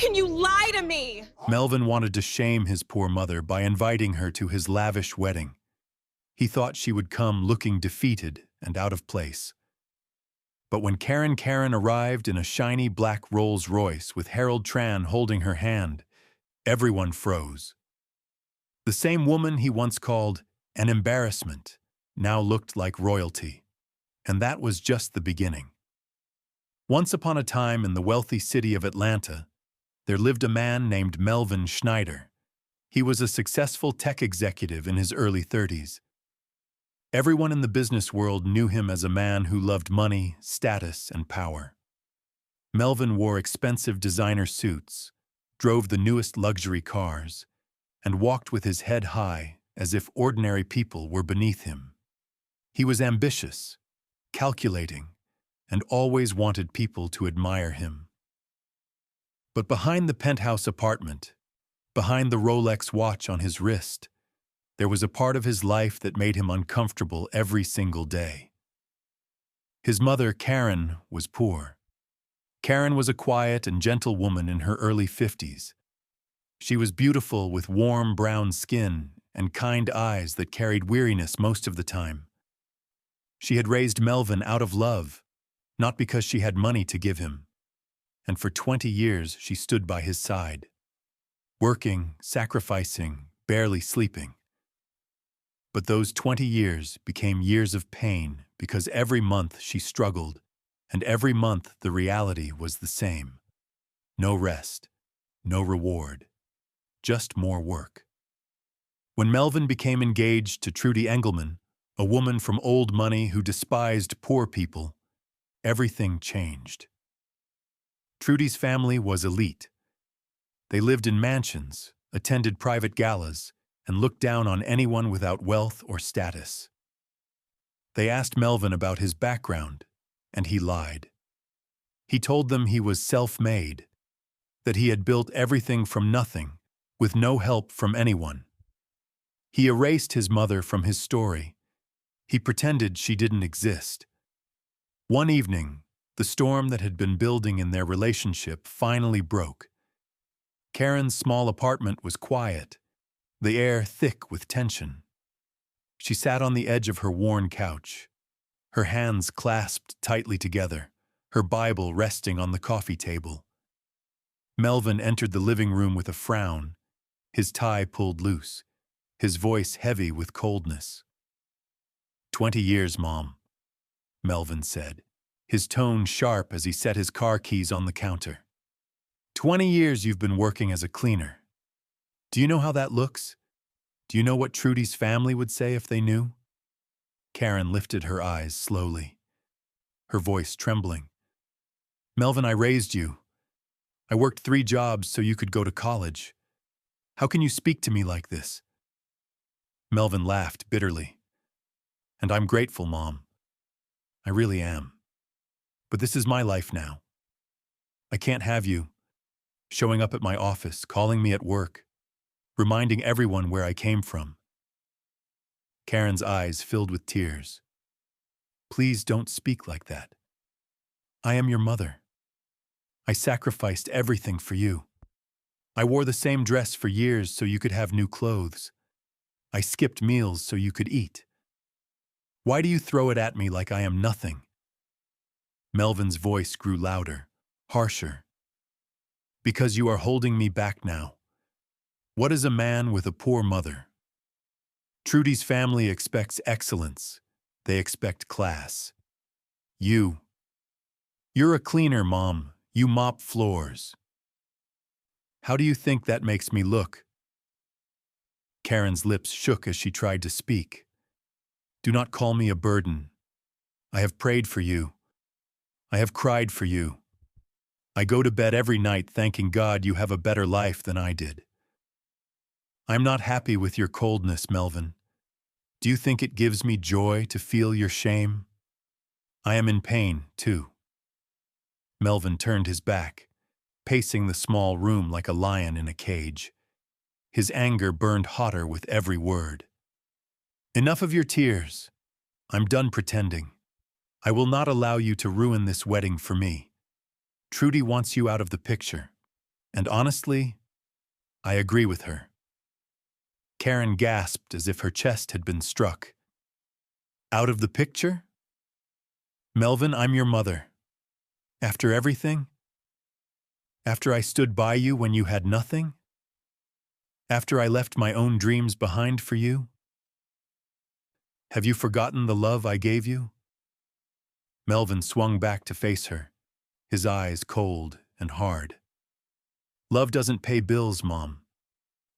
can you lie to me? Melvin wanted to shame his poor mother by inviting her to his lavish wedding. He thought she would come looking defeated and out of place. But when Karen arrived in a shiny black Rolls-Royce with Harold Tran holding her hand, everyone froze. The same woman he once called an embarrassment now looked like royalty. And that was just the beginning. Once upon a time in the wealthy city of Atlanta, there lived a man named Melvin Schneider. He was a successful tech executive in his early 30s. Everyone in the business world knew him as a man who loved money, status, and power. Melvin wore expensive designer suits, drove the newest luxury cars, and walked with his head high as if ordinary people were beneath him. He was ambitious, calculating, and always wanted people to admire him. But behind the penthouse apartment, behind the Rolex watch on his wrist, there was a part of his life that made him uncomfortable every single day. His mother, Karen, was poor. Karen was a quiet and gentle woman in her early 50s. She was beautiful with warm brown skin and kind eyes that carried weariness most of the time. She had raised Melvin out of love, not because she had money to give him. And for 20 years she stood by his side, working, sacrificing, barely sleeping. But those 20 years became years of pain because every month she struggled, and every month the reality was the same. No rest, no reward, just more work. When Melvin became engaged to Trudy Engelman, a woman from old money who despised poor people, everything changed. Trudy's family was elite. They lived in mansions, attended private galas, and looked down on anyone without wealth or status. They asked Melvin about his background, and he lied. He told them he was self-made, that he had built everything from nothing, with no help from anyone. He erased his mother from his story. He pretended she didn't exist. One evening, the storm that had been building in their relationship finally broke. Karen's small apartment was quiet, the air thick with tension. She sat on the edge of her worn couch, her hands clasped tightly together, her Bible resting on the coffee table. Melvin entered the living room with a frown, his tie pulled loose, his voice heavy with coldness. 20 years, Mom, Melvin said, his tone sharp as he set his car keys on the counter. 20 years you've been working as a cleaner. Do you know how that looks? Do you know what Trudy's family would say if they knew? Karen lifted her eyes slowly, her voice trembling. Melvin, I raised you. I worked 3 jobs so you could go to college. How can you speak to me like this? Melvin laughed bitterly. And I'm grateful, Mom. I really am. But this is my life now. I can't have you showing up at my office, calling me at work, reminding everyone where I came from. Karen's eyes filled with tears. Please don't speak like that. I am your mother. I sacrificed everything for you. I wore the same dress for years so you could have new clothes. I skipped meals so you could eat. Why do you throw it at me like I am nothing? Melvin's voice grew louder, harsher. Because you are holding me back now. What is a man with a poor mother? Trudy's family expects excellence. They expect class. You're a cleaner, Mom. You mop floors. How do you think that makes me look? Karen's lips shook as she tried to speak. Do not call me a burden. I have prayed for you. I have cried for you. I go to bed every night thanking God you have a better life than I did. I'm not happy with your coldness, Melvin. Do you think it gives me joy to feel your shame? I am in pain, too. Melvin turned his back, pacing the small room like a lion in a cage. His anger burned hotter with every word. Enough of your tears. I'm done pretending. I will not allow you to ruin this wedding for me. Trudy wants you out of the picture, And honestly, I agree with her. Karen gasped as if her chest had been struck. Out of the picture? Melvin, I'm your mother. After everything? After I stood by you when you had nothing? After I left my own dreams behind for you? Have you forgotten the love I gave you? Melvin swung back to face her, his eyes cold and hard. Love doesn't pay bills, Mom.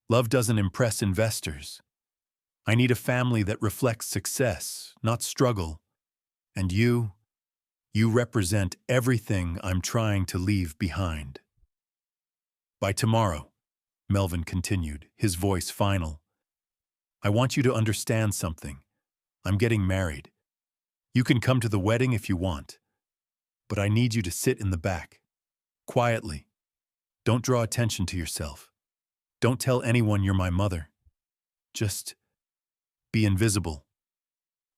Love doesn't impress investors. I need a family that reflects success, not struggle. And you represent everything I'm trying to leave behind. By tomorrow, Melvin continued, his voice final, I want you to understand something. I'm getting married. You can come to the wedding if you want, but I need you to sit in the back, quietly. Don't draw attention to yourself. Don't tell anyone you're my mother. Just be invisible.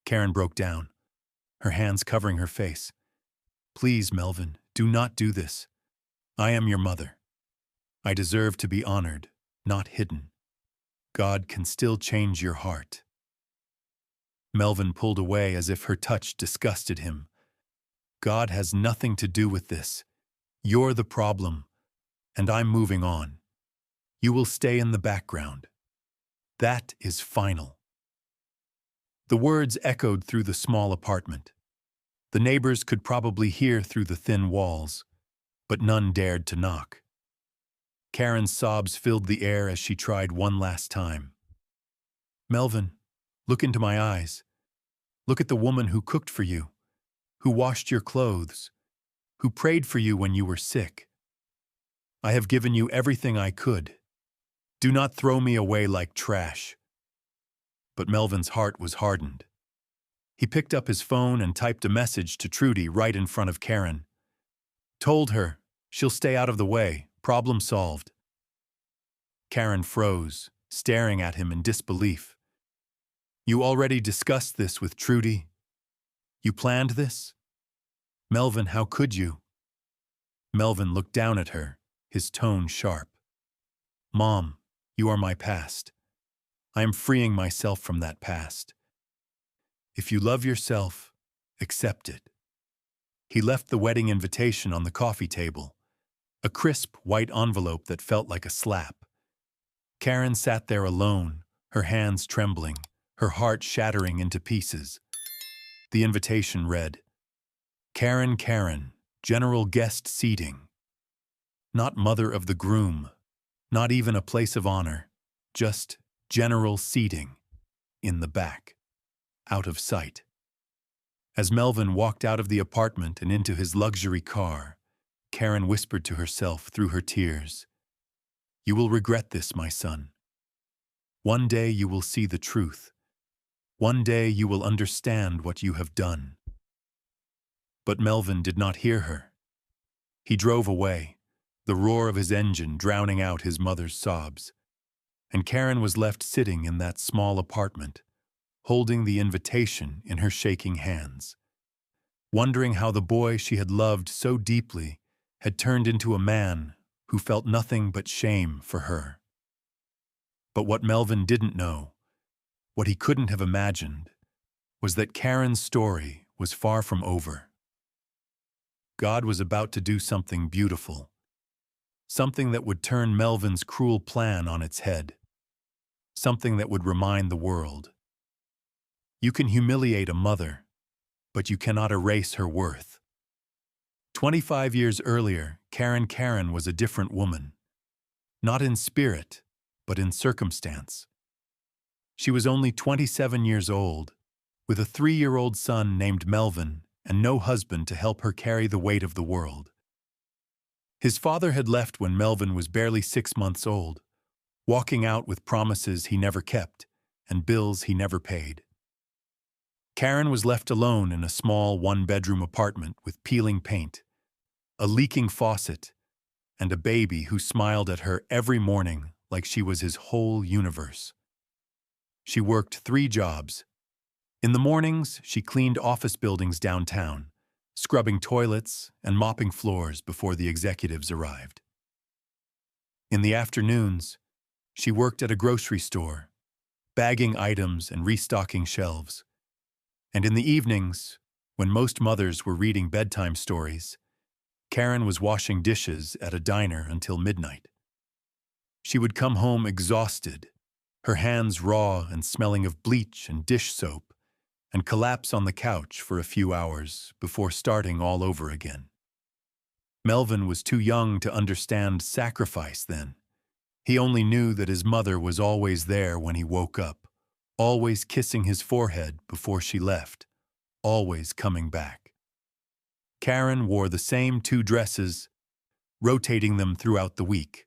Karen broke down, her hands covering her face. Please, Melvin, do not do this. I am your mother. I deserve to be honored, not hidden. God can still change your heart. Melvin pulled away as if her touch disgusted him. God has nothing to do with this. You're the problem, and I'm moving on. You will stay in the background. That is final. The words echoed through the small apartment. The neighbors could probably hear through the thin walls, but none dared to knock. Karen's sobs filled the air as she tried one last time. Melvin, look into my eyes. Look at the woman who cooked for you, who washed your clothes, who prayed for you when you were sick. I have given you everything I could. Do not throw me away like trash. But Melvin's heart was hardened. He picked up his phone and typed a message to Trudy right in front of Karen. Told her, she'll stay out of the way, problem solved. Karen froze, staring at him in disbelief. You already discussed this with Trudy? You planned this? Melvin, how could you? Melvin looked down at her, his tone sharp. Mom, you are my past. I am freeing myself from that past. If you love yourself, accept it. He left the wedding invitation on the coffee table, a crisp white envelope that felt like a slap. Karen sat there alone, her hands trembling, her heart shattering into pieces. The invitation read, Karen, general guest seating. Not mother of the groom, not even a place of honor, just general seating, in the back, out of sight. As Melvin walked out of the apartment and into his luxury car, Karen whispered to herself through her tears, You will regret this, my son. One day you will see the truth. One day you will understand what you have done. But Melvin did not hear her. He drove away, the roar of his engine drowning out his mother's sobs. And Karen was left sitting in that small apartment, holding the invitation in her shaking hands, wondering how the boy she had loved so deeply had turned into a man who felt nothing but shame for her. But what Melvin didn't know, what he couldn't have imagined, was that Karen's story was far from over. God was about to do something beautiful, something that would turn Melvin's cruel plan on its head, something that would remind the world. You can humiliate a mother, but you cannot erase her worth. 25 years earlier, Karen was a different woman, not in spirit, but in circumstance. She was only 27 years old, with a 3-year-old son named Melvin and no husband to help her carry the weight of the world. His father had left when Melvin was barely 6 months old, walking out with promises he never kept and bills he never paid. Karen was left alone in a small one-bedroom apartment with peeling paint, a leaking faucet, and a baby who smiled at her every morning like she was his whole universe. She worked 3 jobs. In the mornings, she cleaned office buildings downtown, scrubbing toilets and mopping floors before the executives arrived. In the afternoons, she worked at a grocery store, bagging items and restocking shelves. And in the evenings, when most mothers were reading bedtime stories, Karen was washing dishes at a diner until midnight. She would come home exhausted, her hands raw and smelling of bleach and dish soap, and collapse on the couch for a few hours before starting all over again. Melvin was too young to understand sacrifice then. He only knew that his mother was always there when he woke up, always kissing his forehead before she left, always coming back. Karen wore the same 2 dresses, rotating them throughout the week.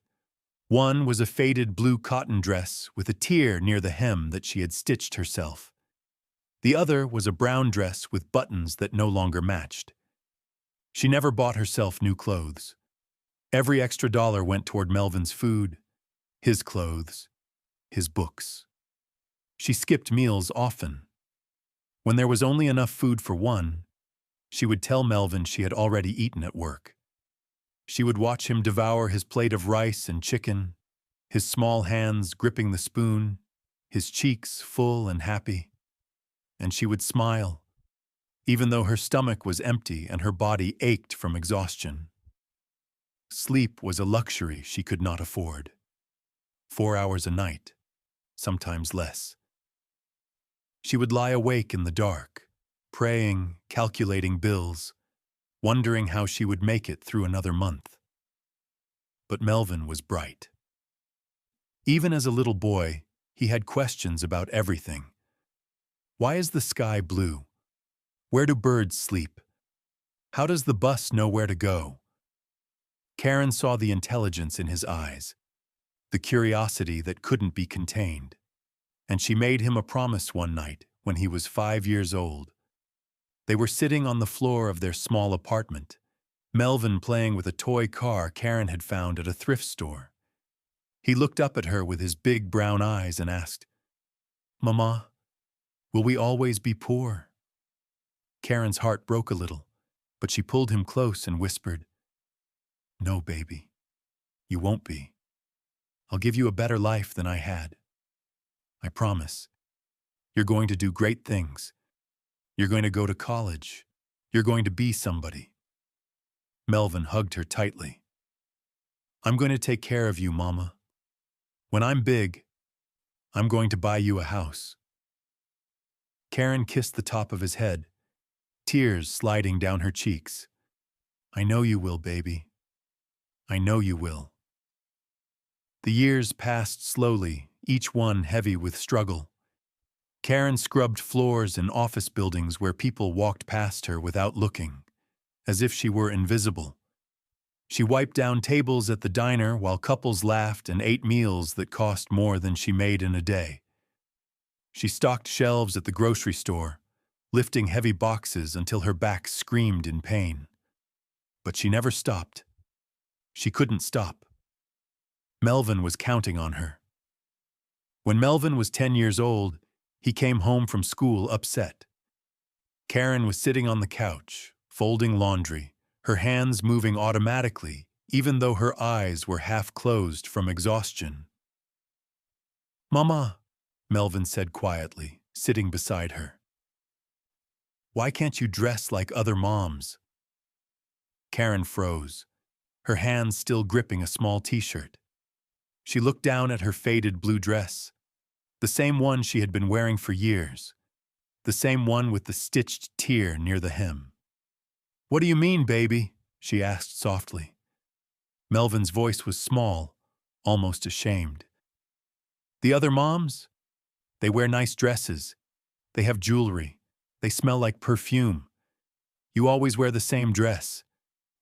One was a faded blue cotton dress with a tear near the hem that she had stitched herself. The other was a brown dress with buttons that no longer matched. She never bought herself new clothes. Every extra dollar went toward Melvin's food, his clothes, his books. She skipped meals often. When there was only enough food for one, she would tell Melvin she had already eaten at work. She would watch him devour his plate of rice and chicken, his small hands gripping the spoon, his cheeks full and happy. And she would smile, even though her stomach was empty and her body ached from exhaustion. Sleep was a luxury she could not afford. 4 hours a night, sometimes less. She would lie awake in the dark, praying, calculating bills, wondering how she would make it through another month. But Melvin was bright. Even as a little boy, he had questions about everything. Why is the sky blue? Where do birds sleep? How does the bus know where to go? Karen saw the intelligence in his eyes, the curiosity that couldn't be contained. And she made him a promise one night when he was 5 years old. They were sitting on the floor of their small apartment, Melvin playing with a toy car Karen had found at a thrift store. He looked up at her with his big brown eyes and asked, "Mama, will we always be poor?" Karen's heart broke a little, but she pulled him close and whispered, "No, baby, you won't be. I'll give you a better life than I had. I promise. You're going to do great things. You're going to go to college. You're going to be somebody." Melvin hugged her tightly. "I'm going to take care of you, Mama. When I'm big, I'm going to buy you a house." Karen kissed the top of his head, tears sliding down her cheeks. "I know you will, baby. I know you will." The years passed slowly, each one heavy with struggle. Karen scrubbed floors in office buildings where people walked past her without looking, as if she were invisible. She wiped down tables at the diner while couples laughed and ate meals that cost more than she made in a day. She stocked shelves at the grocery store, lifting heavy boxes until her back screamed in pain. But she never stopped. She couldn't stop. Melvin was counting on her. When Melvin was 10 years old, he came home from school upset. Karen was sitting on the couch, folding laundry, her hands moving automatically, even though her eyes were half closed from exhaustion. "Mama," Melvin said quietly, sitting beside her. "Why can't you dress like other moms?" Karen froze, her hands still gripping a small t-shirt. She looked down at her faded blue dress, the same one she had been wearing for years, the same one with the stitched tear near the hem. "What do you mean, baby?" she asked softly. Melvin's voice was small, almost ashamed. "The other moms? They wear nice dresses. They have jewelry. They smell like perfume. You always wear the same dress.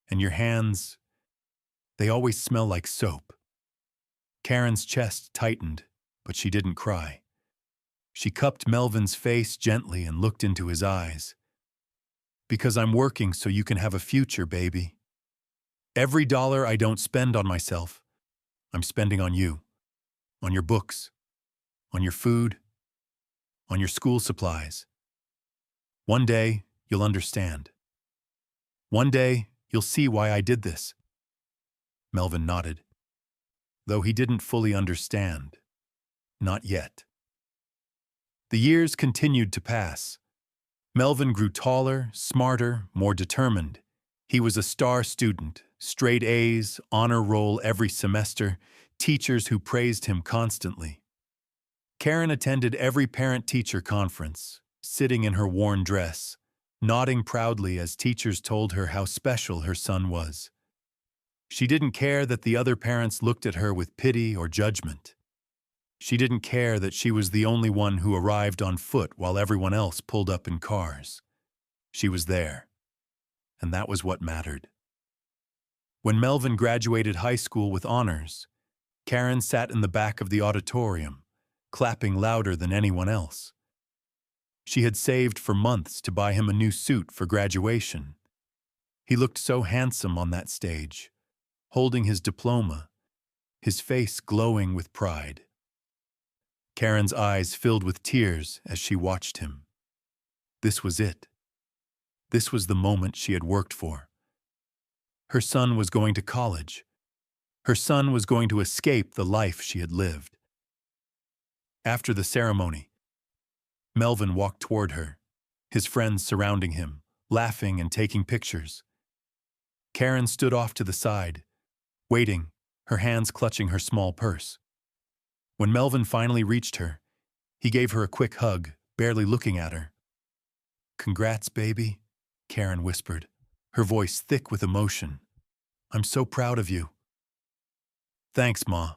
And your hands, they always smell like soap." Karen's chest tightened, but she didn't cry. She cupped Melvin's face gently and looked into his eyes. "Because I'm working so you can have a future, baby. Every dollar I don't spend on myself, I'm spending on you, on your books, on your food, on your school supplies. One day, you'll understand. One day, you'll see why I did this." Melvin nodded. though he didn't fully understand. Not yet. The years continued to pass. Melvin grew taller, smarter, more determined. He was a star student, straight A's, honor roll every semester, teachers who praised him constantly. Karen attended every parent-teacher conference, sitting in her worn dress, nodding proudly as teachers told her how special her son was. She didn't care that the other parents looked at her with pity or judgment. She didn't care that she was the only one who arrived on foot while everyone else pulled up in cars. She was there, and that was what mattered. When Melvin graduated high school with honors, Karen sat in the back of the auditorium, clapping louder than anyone else. She had saved for months to buy him a new suit for graduation. He looked so handsome on that stage, holding his diploma, his face glowing with pride. Karen's eyes filled with tears as she watched him. This was it. This was the moment she had worked for. Her son was going to college. Her son was going to escape the life she had lived. After the ceremony, Melvin walked toward her, his friends surrounding him, laughing and taking pictures. Karen stood off to the side, waiting, her hands clutching her small purse. When Melvin finally reached her, he gave her a quick hug, barely looking at her. "Congrats, baby," Karen whispered, her voice thick with emotion. "I'm so proud of you." "Thanks, Ma,"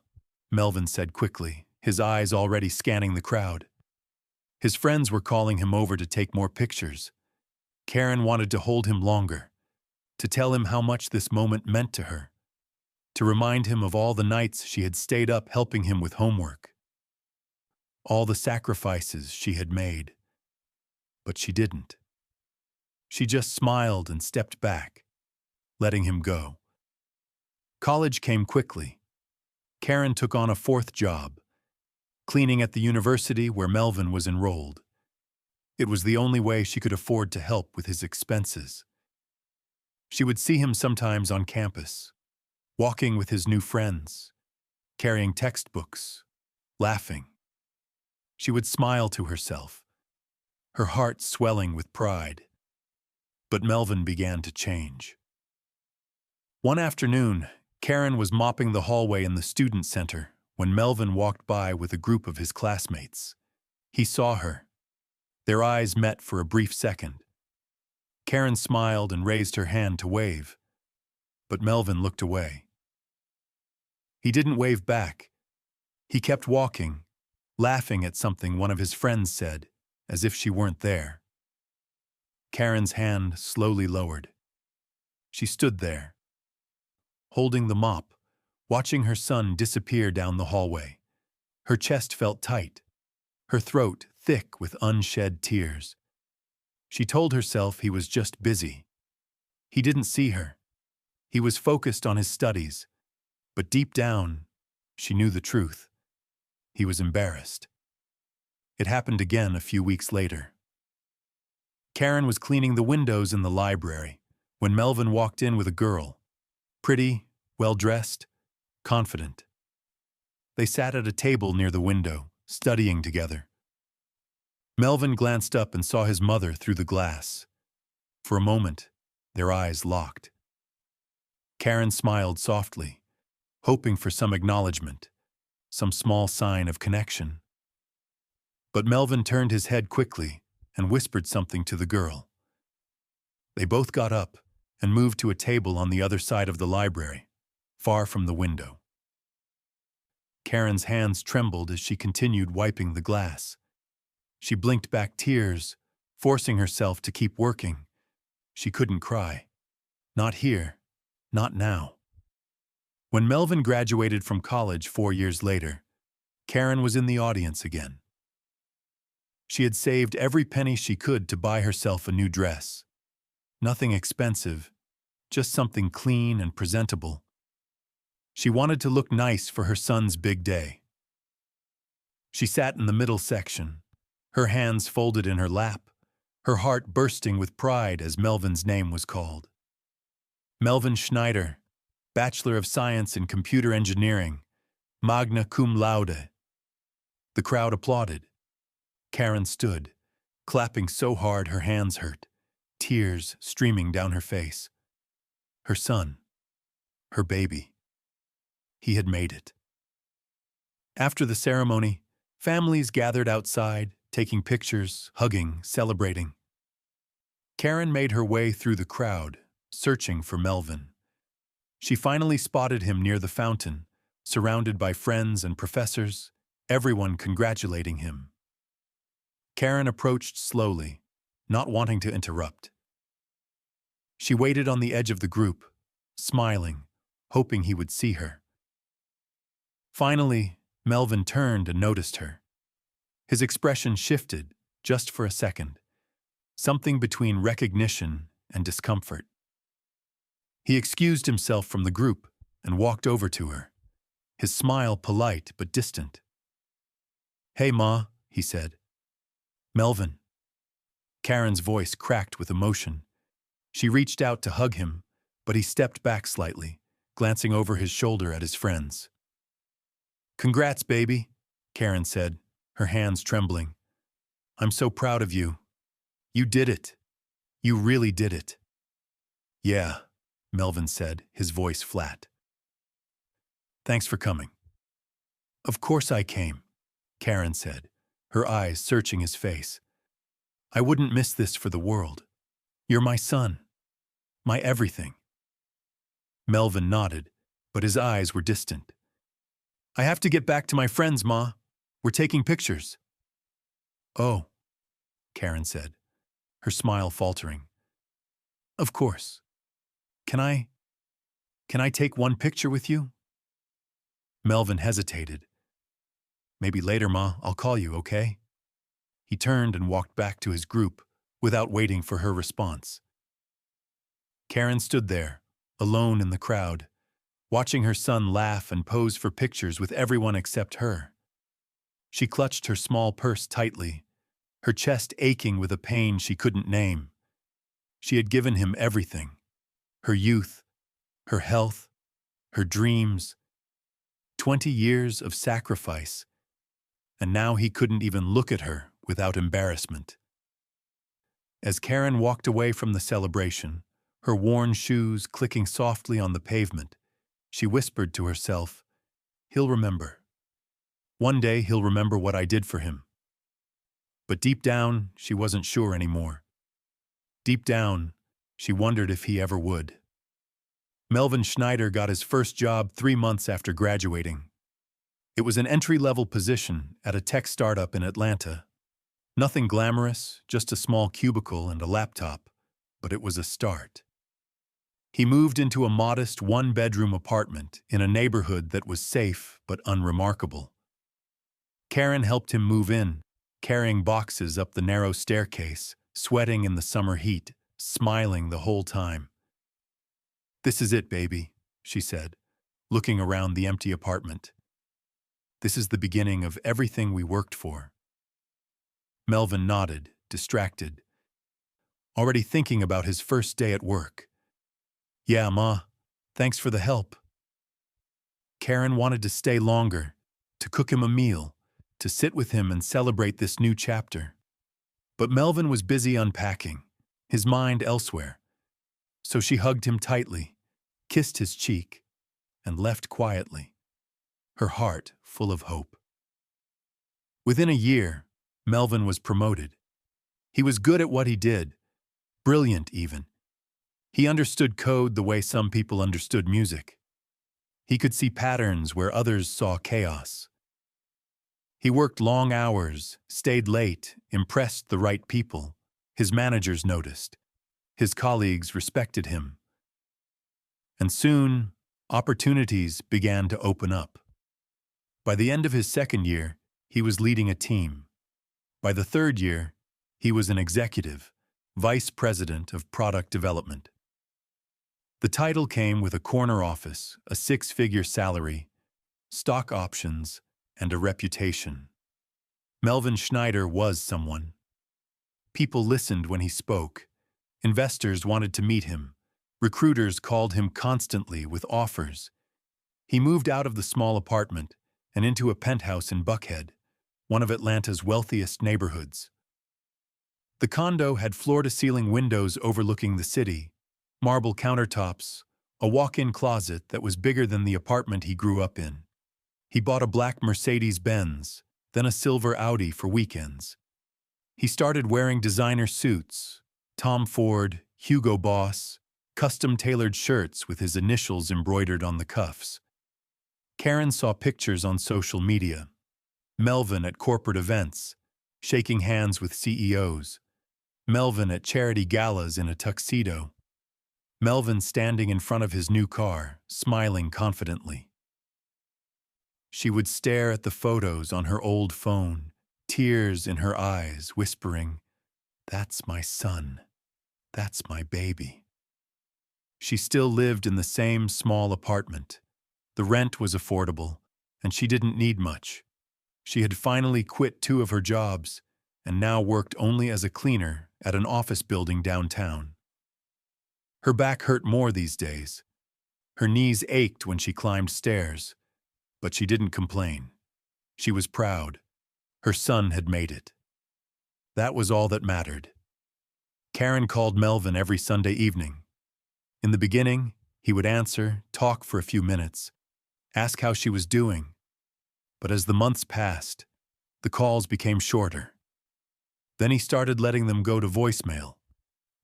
Melvin said quickly, his eyes already scanning the crowd. His friends were calling him over to take more pictures. Karen wanted to hold him longer, to tell him how much this moment meant to her, to remind him of all the nights she had stayed up helping him with homework, all the sacrifices she had made. But she didn't. She just smiled and stepped back, letting him go. College came quickly. Karen took on a fourth job, cleaning at the university where Melvin was enrolled. It was the only way she could afford to help with his expenses. She would see him sometimes on campus, walking with his new friends, carrying textbooks, laughing. She would smile to herself, her heart swelling with pride. But Melvin began to change. One afternoon, Karen was mopping the hallway in the student center when Melvin walked by with a group of his classmates. He saw her. Their eyes met for a brief second. Karen smiled and raised her hand to wave, but Melvin looked away. He didn't wave back. He kept walking, laughing at something one of his friends said, as if she weren't there. Karen's hand slowly lowered. She stood there, holding the mop, watching her son disappear down the hallway. Her chest felt tight, her throat thick with unshed tears. She told herself he was just busy. He didn't see her. He was focused on his studies, but deep down, she knew the truth. He was embarrassed. It happened again a few weeks later. Karen was cleaning the windows in the library when Melvin walked in with a girl, pretty, well-dressed, confident. They sat at a table near the window, studying together. Melvin glanced up and saw his mother through the glass. For a moment, their eyes locked. Karen smiled softly, hoping for some acknowledgement, some small sign of connection. But Melvin turned his head quickly and whispered something to the girl. They both got up and moved to a table on the other side of the library, far from the window. Karen's hands trembled as she continued wiping the glass. She blinked back tears, forcing herself to keep working. She couldn't cry. Not here. Not now. When Melvin graduated from college 4 years later, Karen was in the audience again. She had saved every penny she could to buy herself a new dress. Nothing expensive, just something clean and presentable. She wanted to look nice for her son's big day. She sat in the middle section, her hands folded in her lap, her heart bursting with pride as Melvin's name was called. Melvin Schneider, Bachelor of Science in Computer Engineering, magna cum laude. The crowd applauded. Karen stood, clapping so hard her hands hurt, tears streaming down her face. Her son, her baby. He had made it. After the ceremony, families gathered outside, taking pictures, hugging, celebrating. Karen made her way through the crowd, searching for Melvin. She finally spotted him near the fountain, surrounded by friends and professors, everyone congratulating him. Karen approached slowly, not wanting to interrupt. She waited on the edge of the group, smiling, hoping he would see her. Finally, Melvin turned and noticed her. His expression shifted, just for a second, something between recognition and discomfort. He excused himself from the group and walked over to her, his smile polite but distant. "Hey, Ma," he said. "Melvin." Karen's voice cracked with emotion. She reached out to hug him, but he stepped back slightly, glancing over his shoulder at his friends. "Congrats, baby," Karen said, her hands trembling. "I'm so proud of you. You did it. You really did it." "Yeah," Melvin said, his voice flat. "Thanks for coming." "Of course I came," Karen said, her eyes searching his face. "I wouldn't miss this for the world. You're my son. My everything." Melvin nodded, but his eyes were distant. "I have to get back to my friends, Ma. We're taking pictures." "Oh," Karen said, her smile faltering. "Of course. Can I take one picture with you?" Melvin hesitated. "Maybe later, Ma. I'll call you, okay?" He turned and walked back to his group without waiting for her response. Karen stood there, alone in the crowd, watching her son laugh and pose for pictures with everyone except her. She clutched her small purse tightly, her chest aching with a pain she couldn't name. She had given him everything: her youth, her health, her dreams, 20 years of sacrifice, and now he couldn't even look at her without embarrassment. As Karen walked away from the celebration, her worn shoes clicking softly on the pavement, she whispered to herself, "He'll remember. One day he'll remember what I did for him." But deep down, she wasn't sure anymore. Deep down, she wondered if he ever would. Melvin Schneider got his first job 3 months after graduating. It was an entry-level position at a tech startup in Atlanta. Nothing glamorous, just a small cubicle and a laptop, but it was a start. He moved into a modest one-bedroom apartment in a neighborhood that was safe but unremarkable. Karen helped him move in, carrying boxes up the narrow staircase, sweating in the summer heat, smiling the whole time. "This is it, baby," she said, looking around the empty apartment. "This is the beginning of everything we worked for." Melvin nodded, distracted, already thinking about his first day at work. "Yeah, Ma, thanks for the help." Karen wanted to stay longer, to cook him a meal, to sit with him and celebrate this new chapter. But Melvin was busy unpacking, his mind elsewhere. So she hugged him tightly, kissed his cheek, and left quietly, her heart full of hope. Within a year, Melvin was promoted. He was good at what he did, brilliant even. He understood code the way some people understood music. He could see patterns where others saw chaos. He worked long hours, stayed late, impressed the right people. His managers noticed. His colleagues respected him. And soon, opportunities began to open up. By the end of his second year, he was leading a team. By the third year, he was an executive, vice president of product development. The title came with a corner office, a 6-figure salary, stock options, and a reputation. Melvin Schneider was someone. People listened when he spoke. Investors wanted to meet him. Recruiters called him constantly with offers. He moved out of the small apartment, and into a penthouse in Buckhead, one of Atlanta's wealthiest neighborhoods. The condo had floor-to-ceiling windows overlooking the city, marble countertops, a walk-in closet that was bigger than the apartment he grew up in. He bought a black Mercedes-Benz, then a silver Audi for weekends. He started wearing designer suits, Tom Ford, Hugo Boss, custom-tailored shirts with his initials embroidered on the cuffs. Karen saw pictures on social media. Melvin at corporate events, shaking hands with CEOs. Melvin at charity galas in a tuxedo. Melvin standing in front of his new car, smiling confidently. She would stare at the photos on her old phone, tears in her eyes, whispering, "That's my son. That's my baby." She still lived in the same small apartment. The rent was affordable, and she didn't need much. She had finally quit 2 of her jobs and now worked only as a cleaner at an office building downtown. Her back hurt more these days. Her knees ached when she climbed stairs, but she didn't complain. She was proud. Her son had made it. That was all that mattered. Karen called Melvin every Sunday evening. In the beginning, he would answer, talk for a few minutes, ask how she was doing. But as the months passed, the calls became shorter. Then he started letting them go to voicemail.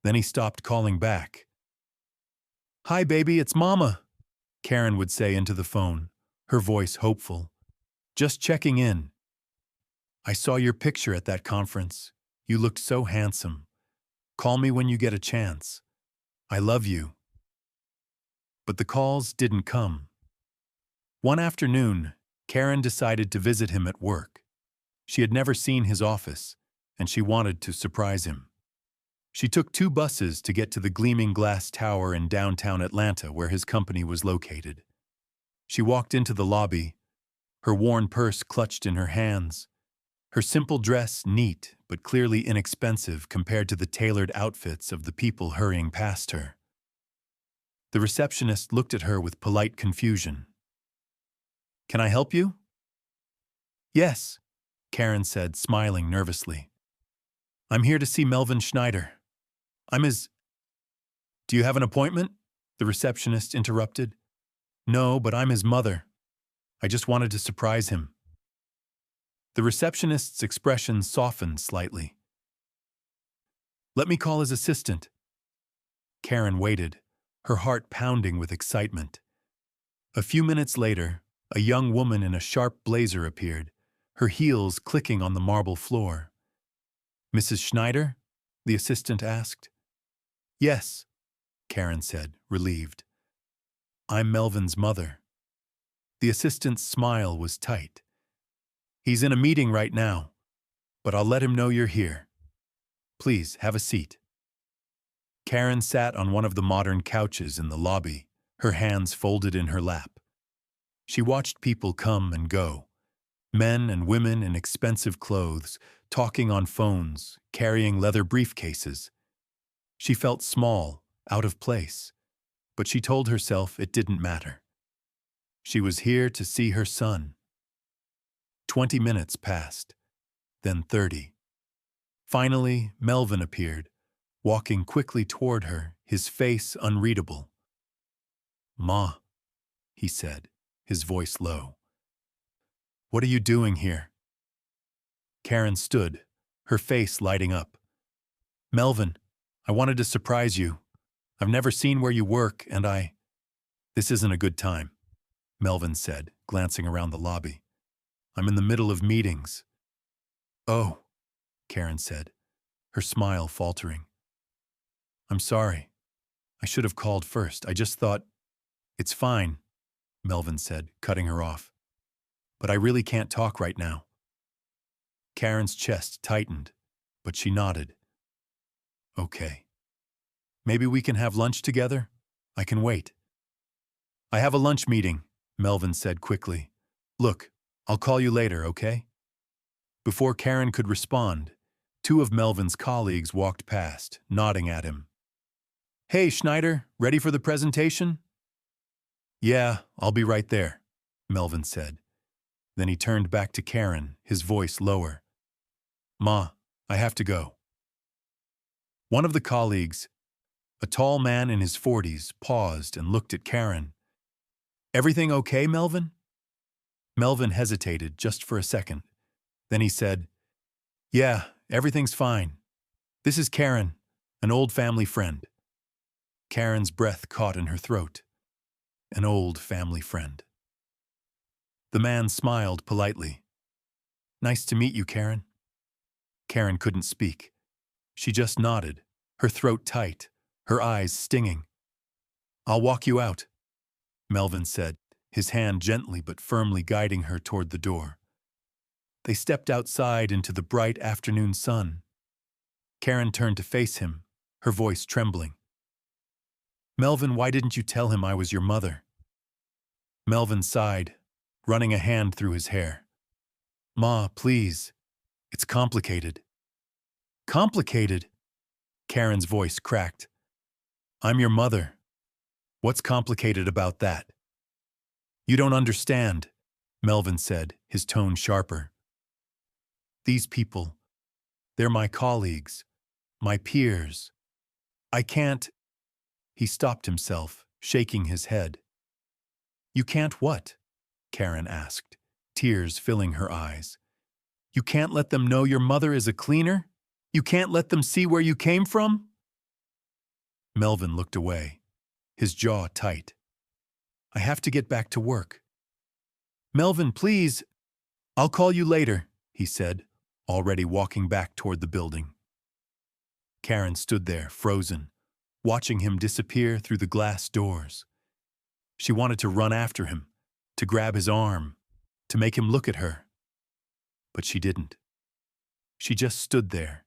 Then he stopped calling back. "Hi, baby, it's Mama," Karen would say into the phone, her voice hopeful. "Just checking in. I saw your picture at that conference. You looked so handsome. Call me when you get a chance. I love you." But the calls didn't come. One afternoon, Karen decided to visit him at work. She had never seen his office, and she wanted to surprise him. She took 2 buses to get to the gleaming glass tower in downtown Atlanta where his company was located. She walked into the lobby, her worn purse clutched in her hands, her simple dress neat but clearly inexpensive compared to the tailored outfits of the people hurrying past her. The receptionist looked at her with polite confusion. "Can I help you?" "Yes," Karen said, smiling nervously. "I'm here to see Melvin Schneider. I'm his—" "Do you have an appointment?" the receptionist interrupted. "No, but I'm his mother. I just wanted to surprise him." The receptionist's expression softened slightly. "Let me call his assistant." Karen waited, her heart pounding with excitement. A few minutes later, a young woman in a sharp blazer appeared, her heels clicking on the marble floor. "Mrs. Schneider?" the assistant asked. "Yes," Karen said, relieved. "I'm Melvin's mother." The assistant's smile was tight. "He's in a meeting right now, but I'll let him know you're here. Please, have a seat." Karen sat on one of the modern couches in the lobby, her hands folded in her lap. She watched people come and go, men and women in expensive clothes, talking on phones, carrying leather briefcases. She felt small, out of place, but she told herself it didn't matter. She was here to see her son. 20 minutes passed, then 30. Finally, Melvin appeared, walking quickly toward her, his face unreadable. "Ma," he said, his voice low. "What are you doing here?" Karen stood, her face lighting up. "Melvin, I wanted to surprise you. I've never seen where you work, and This isn't a good time," Melvin said, glancing around the lobby. "I'm in the middle of meetings." "Oh," Karen said, her smile faltering. "I'm sorry. I should have called first. I just thought—" "It's fine," Melvin said, cutting her off. "But I really can't talk right now." Karen's chest tightened, but she nodded. "Okay. Maybe we can have lunch together? I can wait." "I have a lunch meeting," Melvin said quickly. "Look, I'll call you later, okay?" Before Karen could respond, 2 of Melvin's colleagues walked past, nodding at him. "Hey, Schneider, ready for the presentation?" "Yeah, I'll be right there," Melvin said. Then he turned back to Karen, his voice lower. "Ma, I have to go." One of the colleagues, a tall man in his 40s, paused and looked at Karen. "Everything okay, Melvin?" Melvin hesitated just for a second. Then he said, "Yeah, everything's fine. This is Karen, an old family friend." Karen's breath caught in her throat. An old family friend. The man smiled politely. "Nice to meet you, Karen." Karen couldn't speak. She just nodded, her throat tight, her eyes stinging. "I'll walk you out," Melvin said, his hand gently but firmly guiding her toward the door. They stepped outside into the bright afternoon sun. Karen turned to face him, her voice trembling. "Melvin, why didn't you tell him I was your mother?" Melvin sighed, running a hand through his hair. "Ma, please. It's complicated." "Complicated?" Karen's voice cracked. "I'm your mother. What's complicated about that?" "You don't understand," Melvin said, his tone sharper. "These people, they're my colleagues, my peers. I can't—" He stopped himself, shaking his head. "You can't what?" Karen asked, tears filling her eyes. "You can't let them know your mother is a cleaner? You can't let them see where you came from?" Melvin looked away, his jaw tight. "I have to get back to work." "Melvin, please." "I'll call you later," he said, already walking back toward the building. Karen stood there, frozen, watching him disappear through the glass doors. She wanted to run after him, to grab his arm, to make him look at her. But she didn't. She just stood there,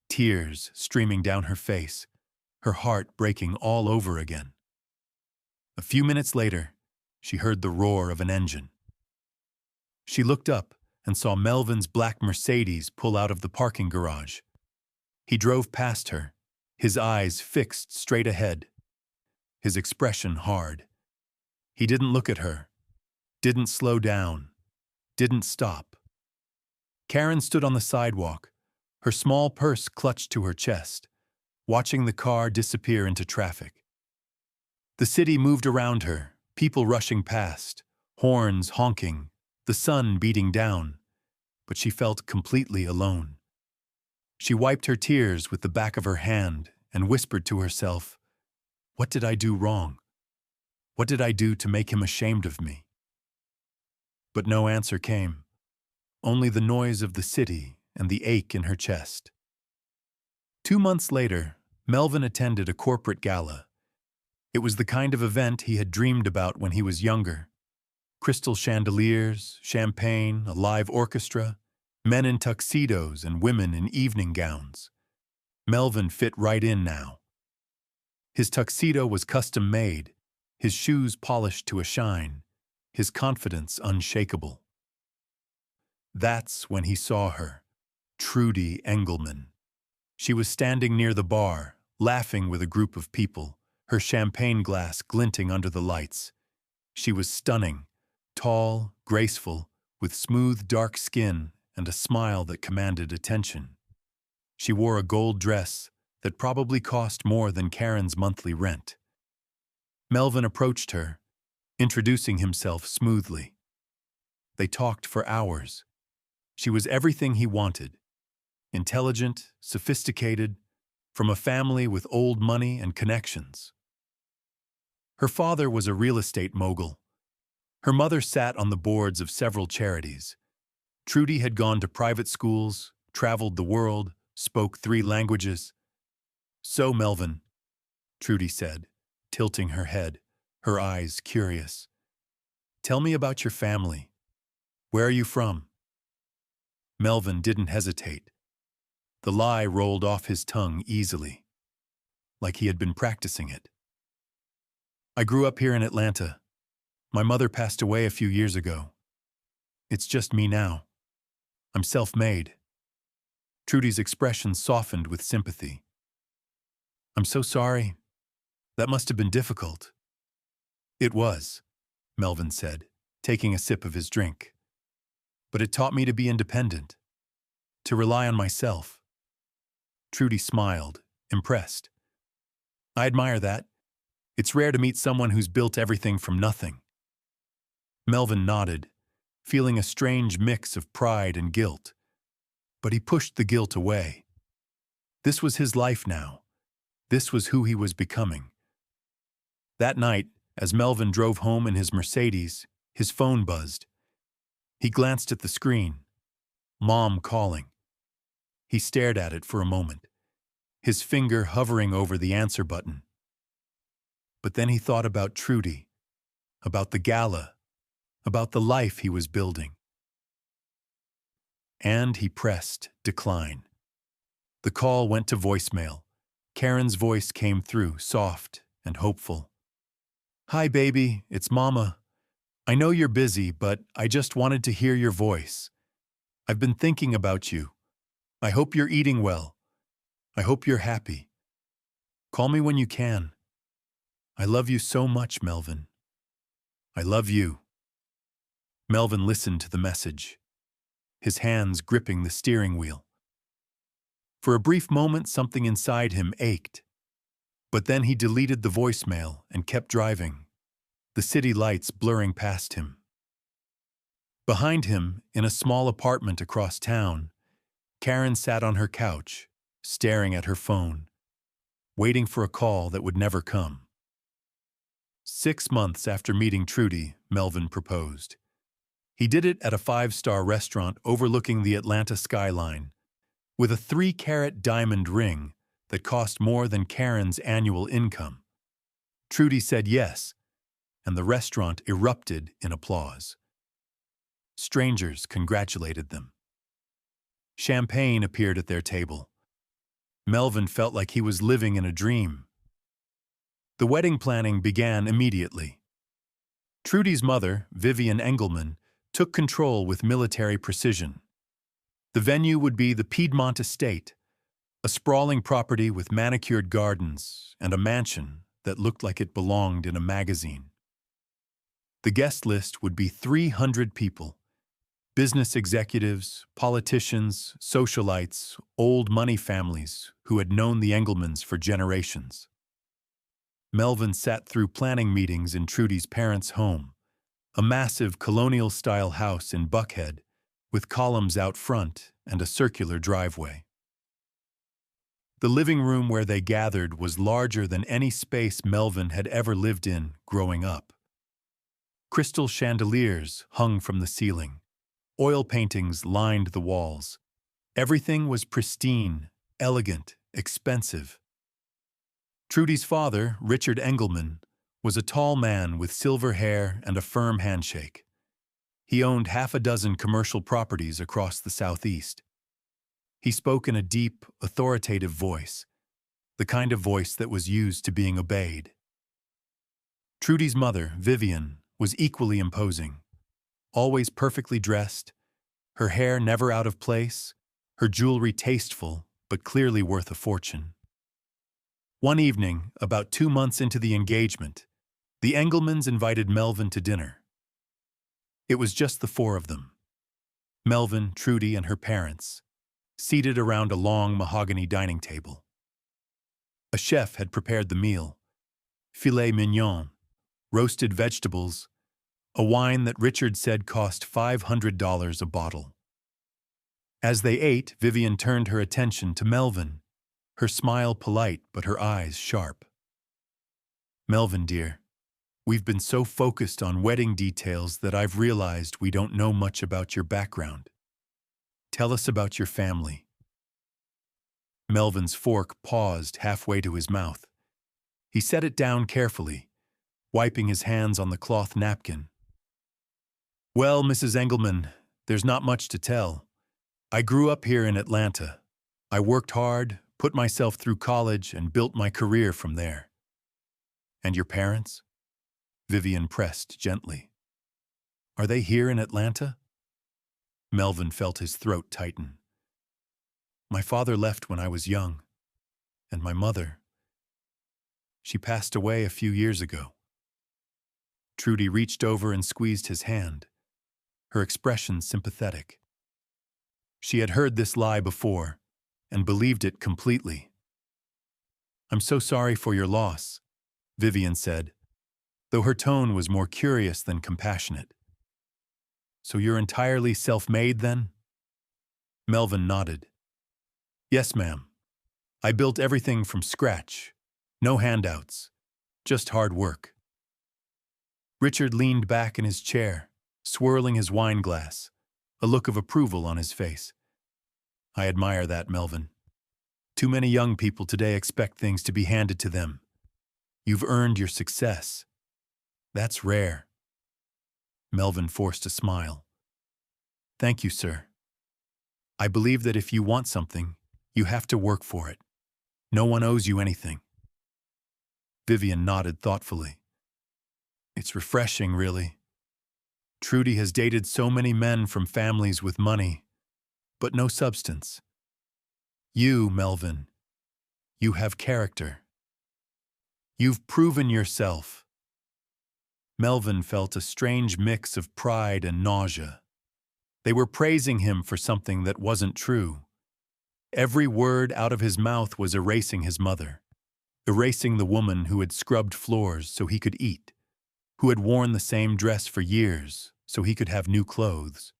tears streaming down her face, her heart breaking all over again. A few minutes later, she heard the roar of an engine. She looked up and saw Melvin's black Mercedes pull out of the parking garage. He drove past her, his eyes fixed straight ahead, his expression hard. He didn't look at her, didn't slow down, didn't stop. Karen stood on the sidewalk, her small purse clutched to her chest, watching the car disappear into traffic. The city moved around her, people rushing past, horns honking, the sun beating down, but she felt completely alone. She wiped her tears with the back of her hand and whispered to herself, "What did I do wrong? What did I do to make him ashamed of me?" But no answer came, only the noise of the city and the ache in her chest. 2 months later, Melvin attended a corporate gala. It was the kind of event he had dreamed about when he was younger. Crystal chandeliers, champagne, a live orchestra, men in tuxedos and women in evening gowns. Melvin fit right in now. His tuxedo was custom-made, his shoes polished to a shine, his confidence unshakable. That's when he saw her, Trudy Engelman. She was standing near the bar, laughing with a group of people, her champagne glass glinting under the lights. She was stunning, tall, graceful, with smooth, dark skin and a smile that commanded attention. She wore a gold dress that probably cost more than Karen's monthly rent. Melvin approached her, introducing himself smoothly. They talked for hours. She was everything he wanted. Intelligent, sophisticated, from a family with old money and connections. Her father was a real estate mogul. Her mother sat on the boards of several charities. Trudy had gone to private schools, traveled the world, spoke 3 languages. "So, Melvin," Trudy said, tilting her head, her eyes curious. "Tell me about your family. Where are you from?" Melvin didn't hesitate. The lie rolled off his tongue easily, like he had been practicing it. "I grew up here in Atlanta. My mother passed away a few years ago. It's just me now. I'm self-made." Trudy's expression softened with sympathy. "I'm so sorry. That must have been difficult." "It was," Melvin said, taking a sip of his drink. but it taught me to be independent, to rely on myself." Trudy smiled, impressed. "I admire that. It's rare to meet someone who's built everything from nothing." Melvin nodded, feeling a strange mix of pride and guilt. But he pushed the guilt away. This was his life now. This was who he was becoming. That night, as Melvin drove home in his Mercedes, his phone buzzed. He glanced at the screen. Mom calling. He stared at it for a moment, his finger hovering over the answer button. But then he thought about Trudy, about the gala, about the life he was building. And he pressed decline. The call went to voicemail. Karen's voice came through, soft and hopeful. "Hi, baby, it's Mama. I know you're busy, but I just wanted to hear your voice. I've been thinking about you. I hope you're eating well. I hope you're happy. Call me when you can. I love you so much, Melvin. I love you." Melvin listened to the message, his hands gripping the steering wheel. For a brief moment, something inside him ached. But then he deleted the voicemail and kept driving, the city lights blurring past him. Behind him, in a small apartment across town, Karen sat on her couch, staring at her phone, waiting for a call that would never come. 6 months after meeting Trudy, Melvin proposed. He did it at a 5-star restaurant overlooking the Atlanta skyline, with a 3-carat diamond ring that cost more than Karen's annual income. Trudy said yes, and the restaurant erupted in applause. Strangers congratulated them. Champagne appeared at their table. Melvin felt like he was living in a dream. The wedding planning began immediately. Trudy's mother, Vivian Engelman, took control with military precision. The venue would be the Piedmont Estate, a sprawling property with manicured gardens and a mansion that looked like it belonged in a magazine. The guest list would be 300 people: business executives, politicians, socialites, old money families who had known the Engelmans for generations. Melvin sat through planning meetings in Trudy's parents' home, a massive colonial-style house in Buckhead with columns out front and a circular driveway. The living room where they gathered was larger than any space Melvin had ever lived in growing up. Crystal chandeliers hung from the ceiling. Oil paintings lined the walls. Everything was pristine, elegant, expensive. Trudy's father, Richard Engelman, was a tall man with silver hair and a firm handshake. He owned 6 commercial properties across the Southeast. He spoke in a deep, authoritative voice, the kind of voice that was used to being obeyed. Trudy's mother, Vivian, was equally imposing, always perfectly dressed, her hair never out of place, her jewelry tasteful but clearly worth a fortune. One evening, about 2 months into the engagement, the Engelmans invited Melvin to dinner. It was just the 4 of them: Melvin, Trudy, and her parents, seated around a long mahogany dining table. A chef had prepared the meal: filet mignon, roasted vegetables, a wine that Richard said cost $500 a bottle. As they ate, Vivian turned her attention to Melvin, her smile polite but her eyes sharp. "Melvin, dear, we've been so focused on wedding details that I've realized we don't know much about your background. Tell us about your family." Melvin's fork paused halfway to his mouth. He set it down carefully, wiping his hands on the cloth napkin. "Well, Mrs. Engelman, there's not much to tell. I grew up here in Atlanta. I worked hard, put myself through college, and built my career from there." "And your parents?" Vivian pressed gently. "Are they here in Atlanta?" Melvin felt his throat tighten. "My father left when I was young, and my mother, she passed away a few years ago." Trudy reached over and squeezed his hand. her expression sympathetic. She had heard this lie before and believed it completely. "I'm so sorry for your loss," Vivian said, though her tone was more curious than compassionate. "So you're entirely self-made then?" Melvin nodded. "Yes, ma'am. I built everything from scratch. No handouts. Just hard work." Richard leaned back in his chair, swirling his wine glass, a look of approval on his face. "I admire that, Melvin. Too many young people today expect things to be handed to them. You've earned your success. That's rare." Melvin forced a smile. "Thank you, sir. I believe that if you want something, you have to work for it. No one owes you anything." Vivian nodded thoughtfully. "It's refreshing, really. Trudy has dated so many men from families with money, but no substance. You, Melvin, you have character. You've proven yourself." Melvin felt a strange mix of pride and nausea. They were praising him for something that wasn't true. Every word out of his mouth was erasing his mother, erasing the woman who had scrubbed floors so he could eat, who had worn the same dress for years so he could have new clothes,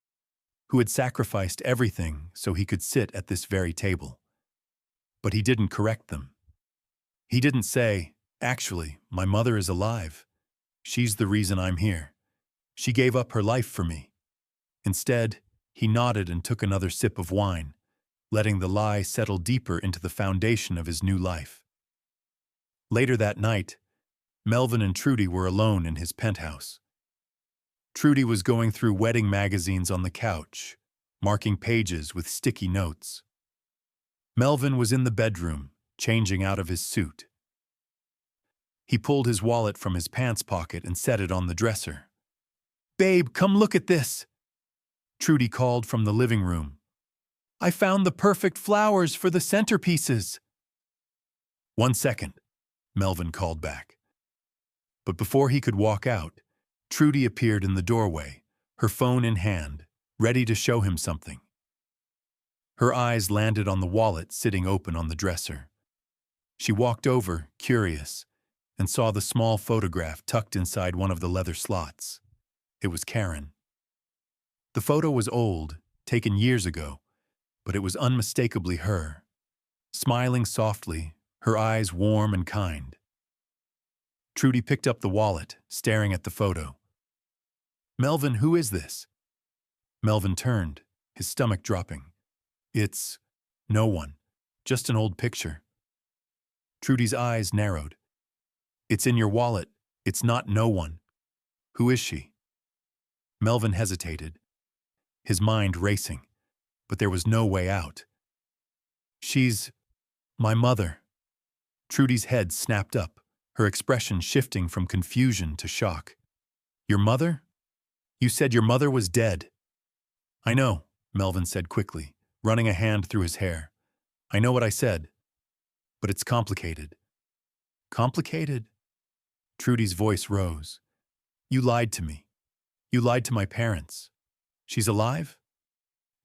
who had sacrificed everything so he could sit at this very table. But he didn't correct them. He didn't say, "Actually, my mother is alive. She's the reason I'm here. She gave up her life for me." Instead, he nodded and took another sip of wine, letting the lie settle deeper into the foundation of his new life. Later that night, Melvin and Trudy were alone in his penthouse. Trudy was going through wedding magazines on the couch, marking pages with sticky notes. Melvin was in the bedroom, changing out of his suit. He pulled his wallet from his pants pocket and set it on the dresser. "Babe, come look at this," Trudy called from the living room. "I found the perfect flowers for the centerpieces." "1 second," Melvin called back. But before he could walk out, Trudy appeared in the doorway, her phone in hand, ready to show him something. Her eyes landed on the wallet sitting open on the dresser. She walked over, curious, and saw the small photograph tucked inside one of the leather slots. It was Karen. The photo was old, taken years ago, but it was unmistakably her, smiling softly, her eyes warm and kind. Trudy picked up the wallet, staring at the photo. "Melvin, who is this?" Melvin turned, his stomach dropping. "It's no one, just an old picture." Trudy's eyes narrowed. "It's in your wallet. It's not no one. Who is she?" Melvin hesitated, his mind racing, but there was no way out. "She's my mother." Trudy's head snapped up, her expression shifting from confusion to shock. "Your mother? You said your mother was dead." "I know," Melvin said quickly, running a hand through his hair. "I know what I said, but it's complicated." "Complicated?" Trudy's voice rose. "You lied to me. You lied to my parents. She's alive?"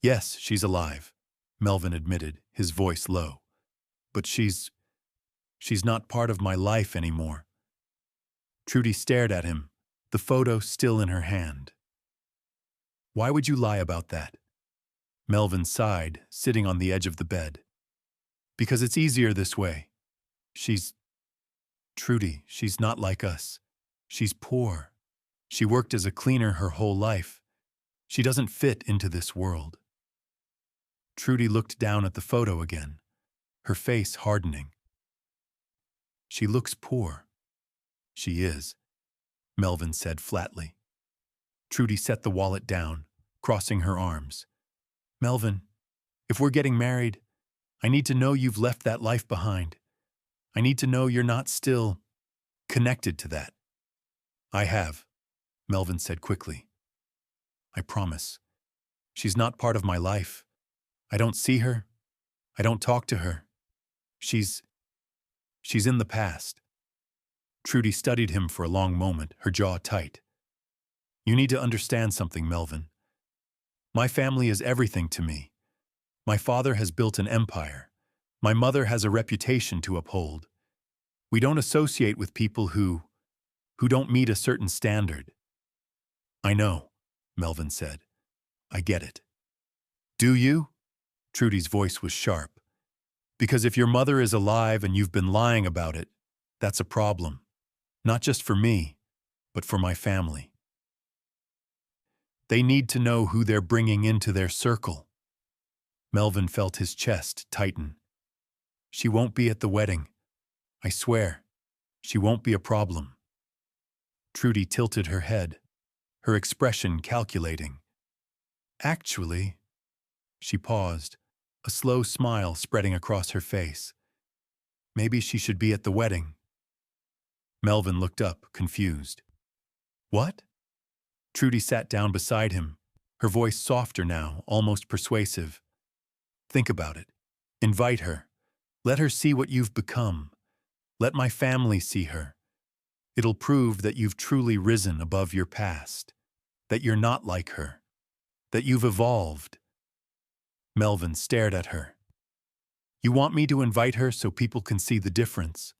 "Yes, she's alive," Melvin admitted, his voice low. "But she's not part of my life anymore." Trudy stared at him, the photo still in her hand. "Why would you lie about that?" Melvin sighed, sitting on the edge of the bed. "Because it's easier this way. Trudy, she's not like us. She's poor. She worked as a cleaner her whole life. She doesn't fit into this world." Trudy looked down at the photo again, her face hardening. "She looks poor." "She is," Melvin said flatly. Trudy set the wallet down, crossing her arms. "Melvin, if we're getting married, I need to know you've left that life behind. I need to know you're not still connected to that." "I have," Melvin said quickly. "I promise. She's not part of my life. I don't see her. I don't talk to her. She's in the past." Trudy studied him for a long moment, her jaw tight. "You need to understand something, Melvin. My family is everything to me. My father has built an empire. My mother has a reputation to uphold. We don't associate with people who don't meet a certain standard. I know, Melvin said. I get it. Do you? Trudy's voice was sharp. Because if your mother is alive and you've been lying about it, that's a problem. Not just for me, but for my family. They need to know who they're bringing into their circle. Melvin felt his chest tighten. She won't be at the wedding. I swear. She won't be a problem. Trudy tilted her head, her expression calculating. Actually, she paused, a slow smile spreading across her face. Maybe she should be at the wedding. Melvin looked up, confused. What? Trudy sat down beside him, her voice softer now, almost persuasive. Think about it. Invite her. Let her see what you've become. Let my family see her. It'll prove that you've truly risen above your past, that you're not like her, that you've evolved. Melvin stared at her. You want me to invite her so people can see the difference?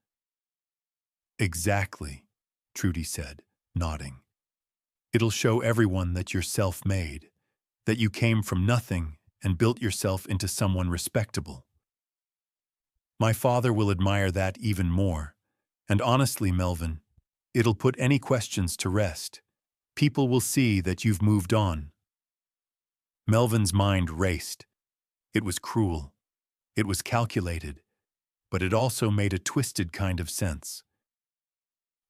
Exactly, Trudy said, nodding. It'll show everyone that you're self-made, that you came from nothing and built yourself into someone respectable. My father will admire that even more, and honestly, Melvin, it'll put any questions to rest. People will see that you've moved on. Melvin's mind raced. It was cruel. It was calculated, but it also made a twisted kind of sense.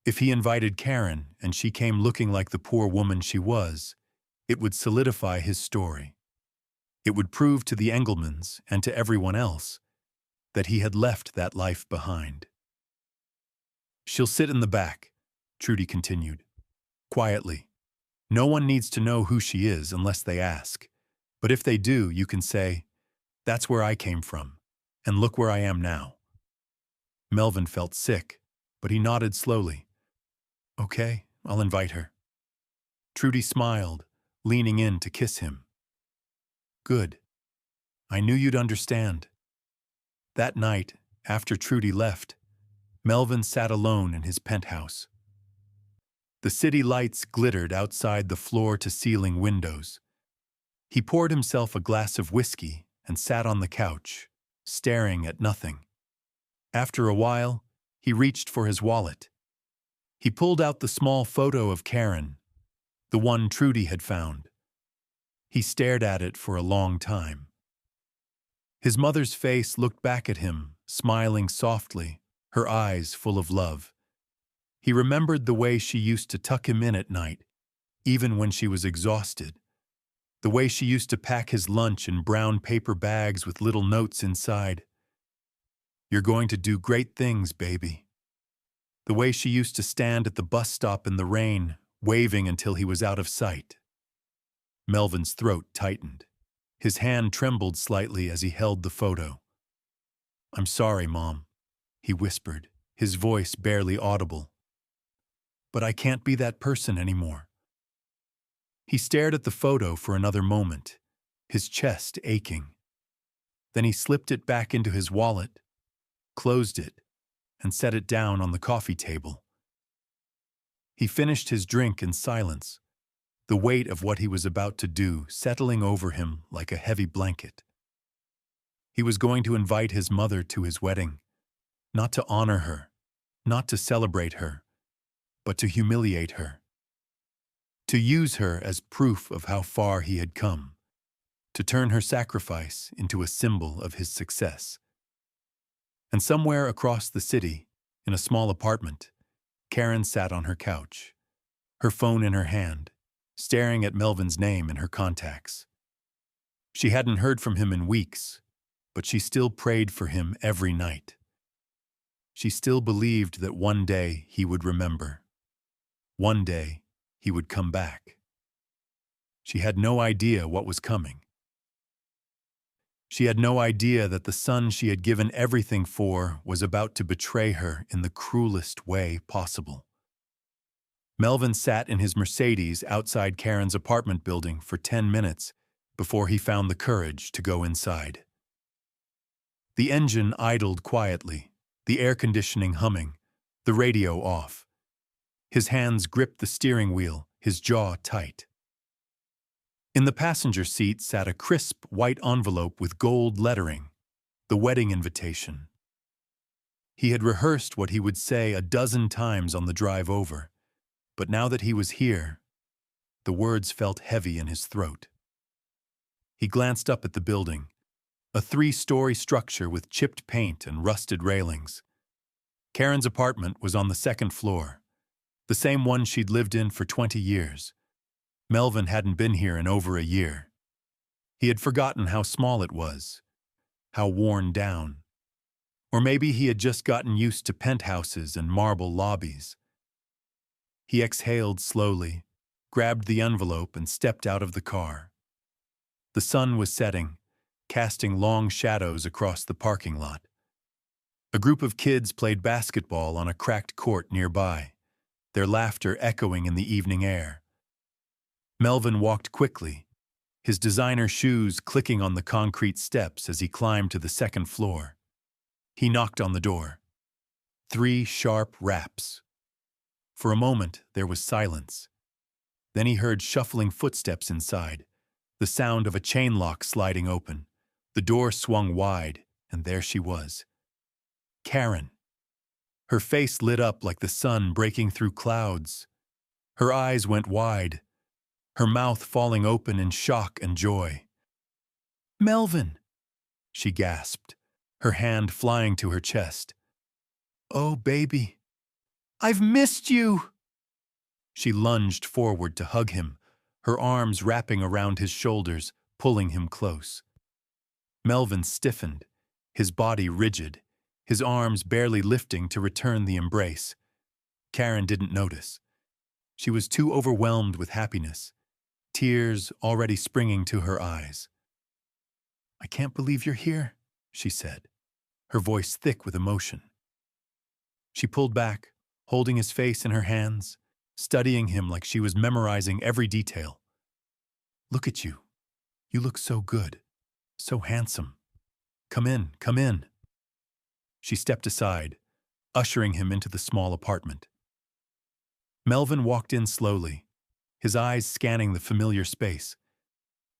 If he invited Karen and she came looking like the poor woman she was, it would solidify his story. It would prove to the Engelmans and to everyone else that he had left that life behind. She'll sit in the back, Trudy continued, quietly. No one needs to know who she is unless they ask. But if they do, you can say, that's where I came from, and look where I am now. Melvin felt sick, but he nodded slowly. Okay, I'll invite her. Trudy smiled, leaning in to kiss him. Good. I knew you'd understand. That night, after Trudy left, Melvin sat alone in his penthouse. The city lights glittered outside the floor-to-ceiling windows. He poured himself a glass of whiskey and sat on the couch, staring at nothing. After a while, he reached for his wallet. He pulled out the small photo of Karen, the one Trudy had found. He stared at it for a long time. His mother's face looked back at him, smiling softly, her eyes full of love. He remembered the way she used to tuck him in at night, even when she was exhausted. The way she used to pack his lunch in brown paper bags with little notes inside. You're going to do great things, baby. The way she used to stand at the bus stop in the rain, waving until he was out of sight. Melvin's throat tightened. His hand trembled slightly as he held the photo. I'm sorry, Mom, he whispered, his voice barely audible. But I can't be that person anymore. He stared at the photo for another moment, his chest aching. Then he slipped it back into his wallet, closed it, and set it down on the coffee table. He finished his drink in silence, the weight of what he was about to do settling over him like a heavy blanket. He was going to invite his mother to his wedding, not to honor her, not to celebrate her, but to humiliate her. To use her as proof of how far he had come, to turn her sacrifice into a symbol of his success. And somewhere across the city, in a small apartment, Karen sat on her couch, her phone in her hand, staring at Melvin's name in her contacts. She hadn't heard from him in weeks, but she still prayed for him every night. She still believed that one day he would remember. One day he would come back. She had no idea what was coming. She had no idea that the son she had given everything for was about to betray her in the cruelest way possible. Melvin sat in his Mercedes outside Karen's apartment building for 10 minutes before he found the courage to go inside. The engine idled quietly, the air conditioning humming, the radio off. His hands gripped the steering wheel, his jaw tight. In the passenger seat sat a crisp white envelope with gold lettering, the wedding invitation. He had rehearsed what he would say a dozen times on the drive over, but now that he was here, the words felt heavy in his throat. He glanced up at the building, a 3-story structure with chipped paint and rusted railings. Karen's apartment was on the 2nd floor, the same one she'd lived in for 20 years. Melvin hadn't been here in over a year. He had forgotten how small it was, how worn down. Or maybe he had just gotten used to penthouses and marble lobbies. He exhaled slowly, grabbed the envelope, and stepped out of the car. The sun was setting, casting long shadows across the parking lot. A group of kids played basketball on a cracked court nearby, their laughter echoing in the evening air. Melvin walked quickly, his designer shoes clicking on the concrete steps as he climbed to the 2nd floor. He knocked on the door. 3 sharp raps. For a moment, there was silence. Then he heard shuffling footsteps inside, the sound of a chain lock sliding open. The door swung wide, and there she was. Karen. Her face lit up like the sun breaking through clouds. Her eyes went wide, her mouth falling open in shock and joy. "Melvin," she gasped, her hand flying to her chest. "Oh, baby, I've missed you!" She lunged forward to hug him, her arms wrapping around his shoulders, pulling him close. Melvin stiffened, his body rigid, his arms barely lifting to return the embrace. Karen didn't notice. She was too overwhelmed with happiness, tears already springing to her eyes. "I can't believe you're here," she said, her voice thick with emotion. She pulled back, holding his face in her hands, studying him like she was memorizing every detail. "Look at you. You look so good, so handsome. Come in, come in." She stepped aside, ushering him into the small apartment. Melvin walked in slowly, his eyes scanning the familiar space.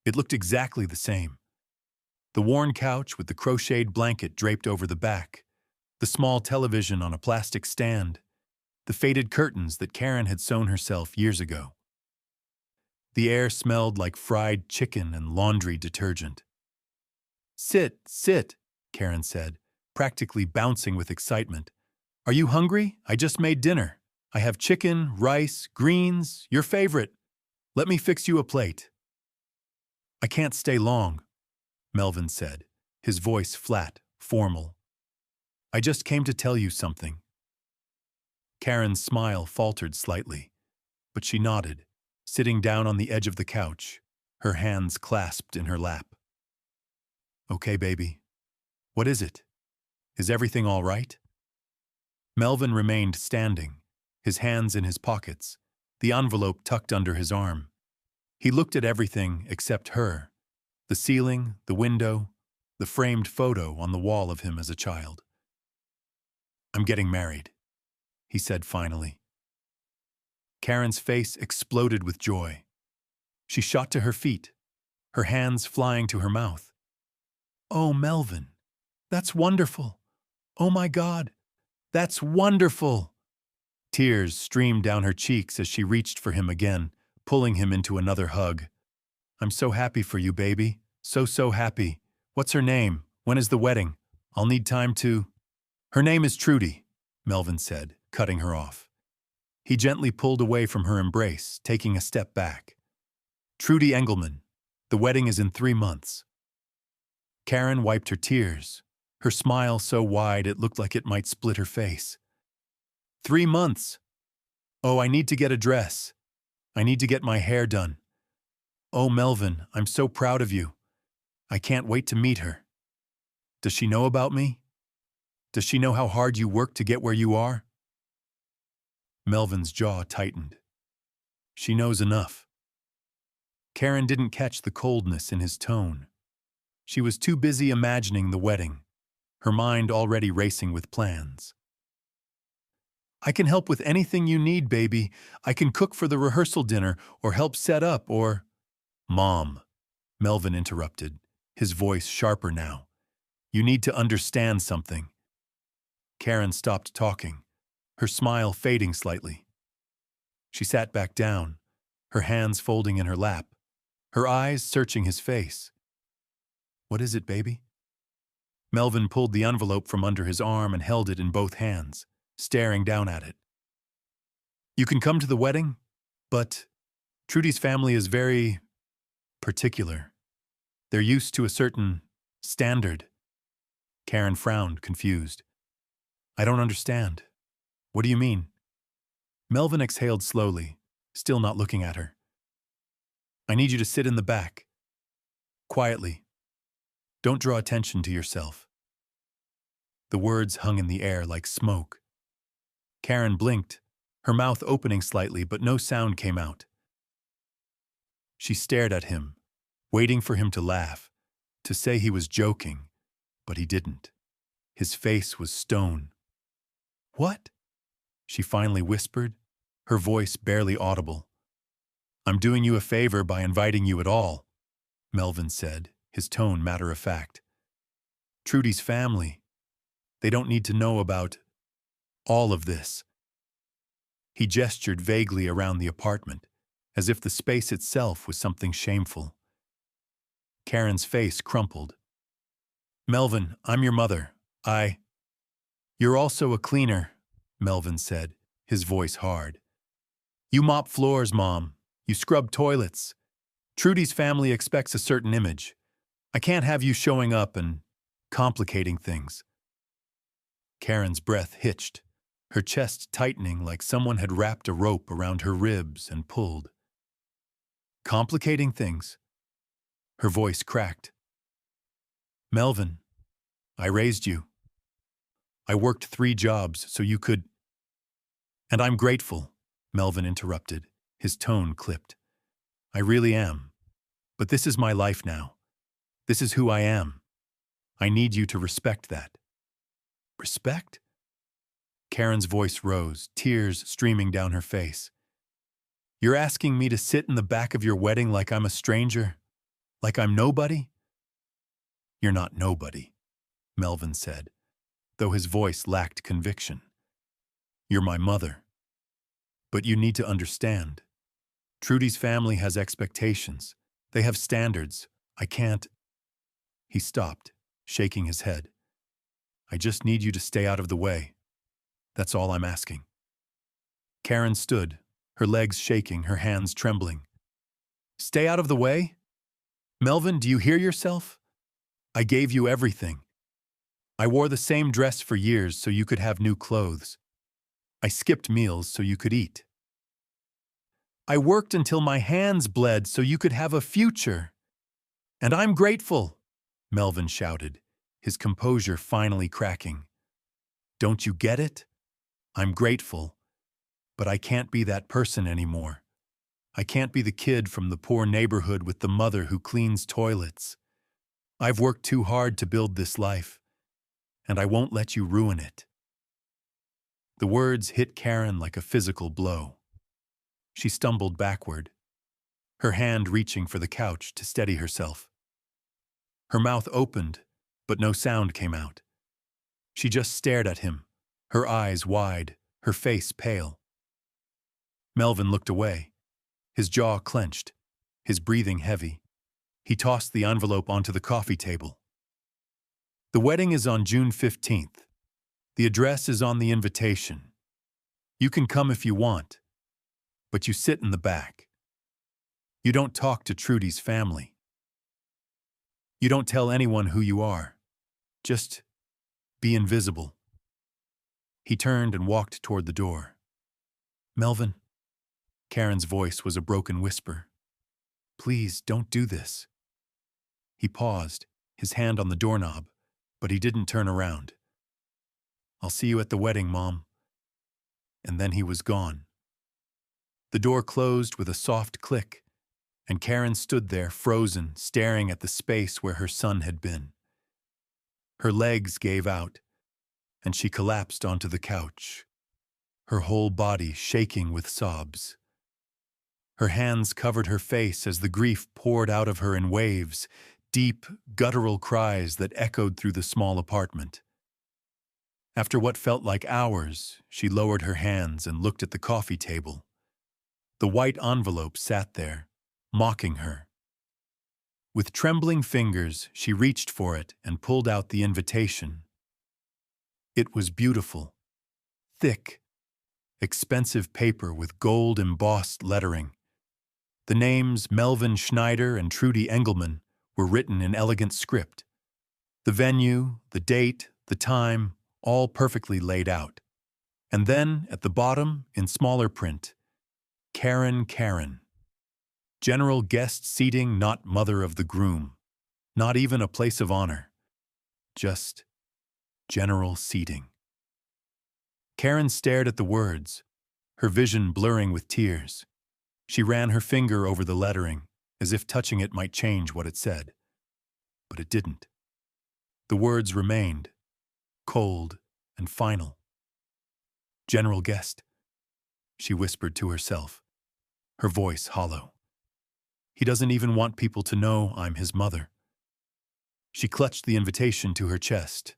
It looked exactly the same. The worn couch with the crocheted blanket draped over the back, the small television on a plastic stand, the faded curtains that Karen had sewn herself years ago. The air smelled like fried chicken and laundry detergent. "Sit, sit," Karen said, practically bouncing with excitement. "Are you hungry? I just made dinner. I have chicken, rice, greens, your favorite. Let me fix you a plate." "I can't stay long," Melvin said, his voice flat, formal. "I just came to tell you something." Karen's smile faltered slightly, but she nodded, sitting down on the edge of the couch, her hands clasped in her lap. "Okay, baby. What is it? Is everything all right?" Melvin remained standing, his hands in his pockets, the envelope tucked under his arm. He looked at everything except her, the ceiling, the window, the framed photo on the wall of him as a child. "I'm getting married," he said finally. Karen's face exploded with joy. She shot to her feet, her hands flying to her mouth. "Oh, Melvin, that's wonderful. Oh my God, that's wonderful!" Tears streamed down her cheeks as she reached for him again, pulling him into another hug. "I'm so happy for you, baby. So happy. What's her name? When is the wedding? I'll need time to—" "Her name is Trudy," Melvin said, cutting her off. He gently pulled away from her embrace, taking a step back. "Trudy Engelman. The wedding is in 3 months." Karen wiped her tears, her smile so wide it looked like it might split her face. 3 months. Oh, I need to get a dress. I need to get my hair done. Oh, Melvin, I'm so proud of you. I can't wait to meet her. Does she know about me? Does she know how hard you worked to get where you are?" Melvin's jaw tightened. "She knows enough." Karen didn't catch the coldness in his tone. She was too busy imagining the wedding, her mind already racing with plans. I can help with anything you need, baby. I can cook for the rehearsal dinner or help set up or… Mom, Melvin interrupted, his voice sharper now. You need to understand something. Karen stopped talking, her smile fading slightly. She sat back down, her hands folding in her lap, her eyes searching his face. What is it, baby? Melvin pulled the envelope from under his arm and held it in both hands, staring down at it. You can come to the wedding, but Trudy's family is very particular. They're used to a certain standard. Karen frowned, confused. I don't understand. What do you mean? Melvin exhaled slowly, still not looking at her. I need you to sit in the back. Quietly. Don't draw attention to yourself. The words hung in the air like smoke. Karen blinked, her mouth opening slightly, but no sound came out. She stared at him, waiting for him to laugh, to say he was joking, but he didn't. His face was stone. What? She finally whispered, her voice barely audible. I'm doing you a favor by inviting you at all, Melvin said, his tone matter-of-fact. Trudy's family. They don't need to know about all of this. He gestured vaguely around the apartment, as if the space itself was something shameful. Karen's face crumpled. Melvin, I'm your mother. You're also a cleaner, Melvin said, his voice hard. You mop floors, Mom. You scrub toilets. Trudy's family expects a certain image. I can't have you showing up and complicating things. Karen's breath hitched, her chest tightening like someone had wrapped a rope around her ribs and pulled. Complicating things? Her voice cracked. Melvin, I raised you. I worked 3 jobs so you could… And I'm grateful, Melvin interrupted, his tone clipped. I really am. But this is my life now. This is who I am. I need you to respect that. Respect? Karen's voice rose, tears streaming down her face. You're asking me to sit in the back of your wedding like I'm a stranger? Like I'm nobody? You're not nobody, Melvin said, though his voice lacked conviction. You're my mother. But you need to understand. Trudy's family has expectations. They have standards. I can't… He stopped, shaking his head. I just need you to stay out of the way. That's all I'm asking. Karen stood, her legs shaking, her hands trembling. Stay out of the way? Melvin, do you hear yourself? I gave you everything. I wore the same dress for years so you could have new clothes. I skipped meals so you could eat. I worked until my hands bled so you could have a future. And I'm grateful, Melvin shouted, his composure finally cracking. Don't you get it? I'm grateful, but I can't be that person anymore. I can't be the kid from the poor neighborhood with the mother who cleans toilets. I've worked too hard to build this life, and I won't let you ruin it. The words hit Karen like a physical blow. She stumbled backward, her hand reaching for the couch to steady herself. Her mouth opened, but no sound came out. She just stared at him, her eyes wide, her face pale. Melvin looked away, his jaw clenched, his breathing heavy. He tossed the envelope onto the coffee table. The wedding is on June 15th. The address is on the invitation. You can come if you want, but you sit in the back. You don't talk to Trudy's family. You don't tell anyone who you are. Just be invisible. He turned and walked toward the door. Melvin, Karen's voice was a broken whisper. Please don't do this. He paused, his hand on the doorknob, but he didn't turn around. I'll see you at the wedding, Mom. And then he was gone. The door closed with a soft click, and Karen stood there, frozen, staring at the space where her son had been. Her legs gave out, and she collapsed onto the couch, her whole body shaking with sobs. Her hands covered her face as the grief poured out of her in waves, deep, guttural cries that echoed through the small apartment. After what felt like hours, she lowered her hands and looked at the coffee table. The white envelope sat there, mocking her. With trembling fingers, she reached for it and pulled out the invitation. It was beautiful, thick, expensive paper with gold-embossed lettering. The names Melvin Schneider and Trudy Engelman were written in elegant script. The venue, the date, the time, all perfectly laid out. And then, at the bottom, in smaller print, Karen. General guest seating, not mother of the groom. Not even a place of honor. Just general seating. Karen stared at the words, her vision blurring with tears. She ran her finger over the lettering, as if touching it might change what it said. But it didn't. The words remained, cold and final. General guest, she whispered to herself, her voice hollow. He doesn't even want people to know I'm his mother. She clutched the invitation to her chest,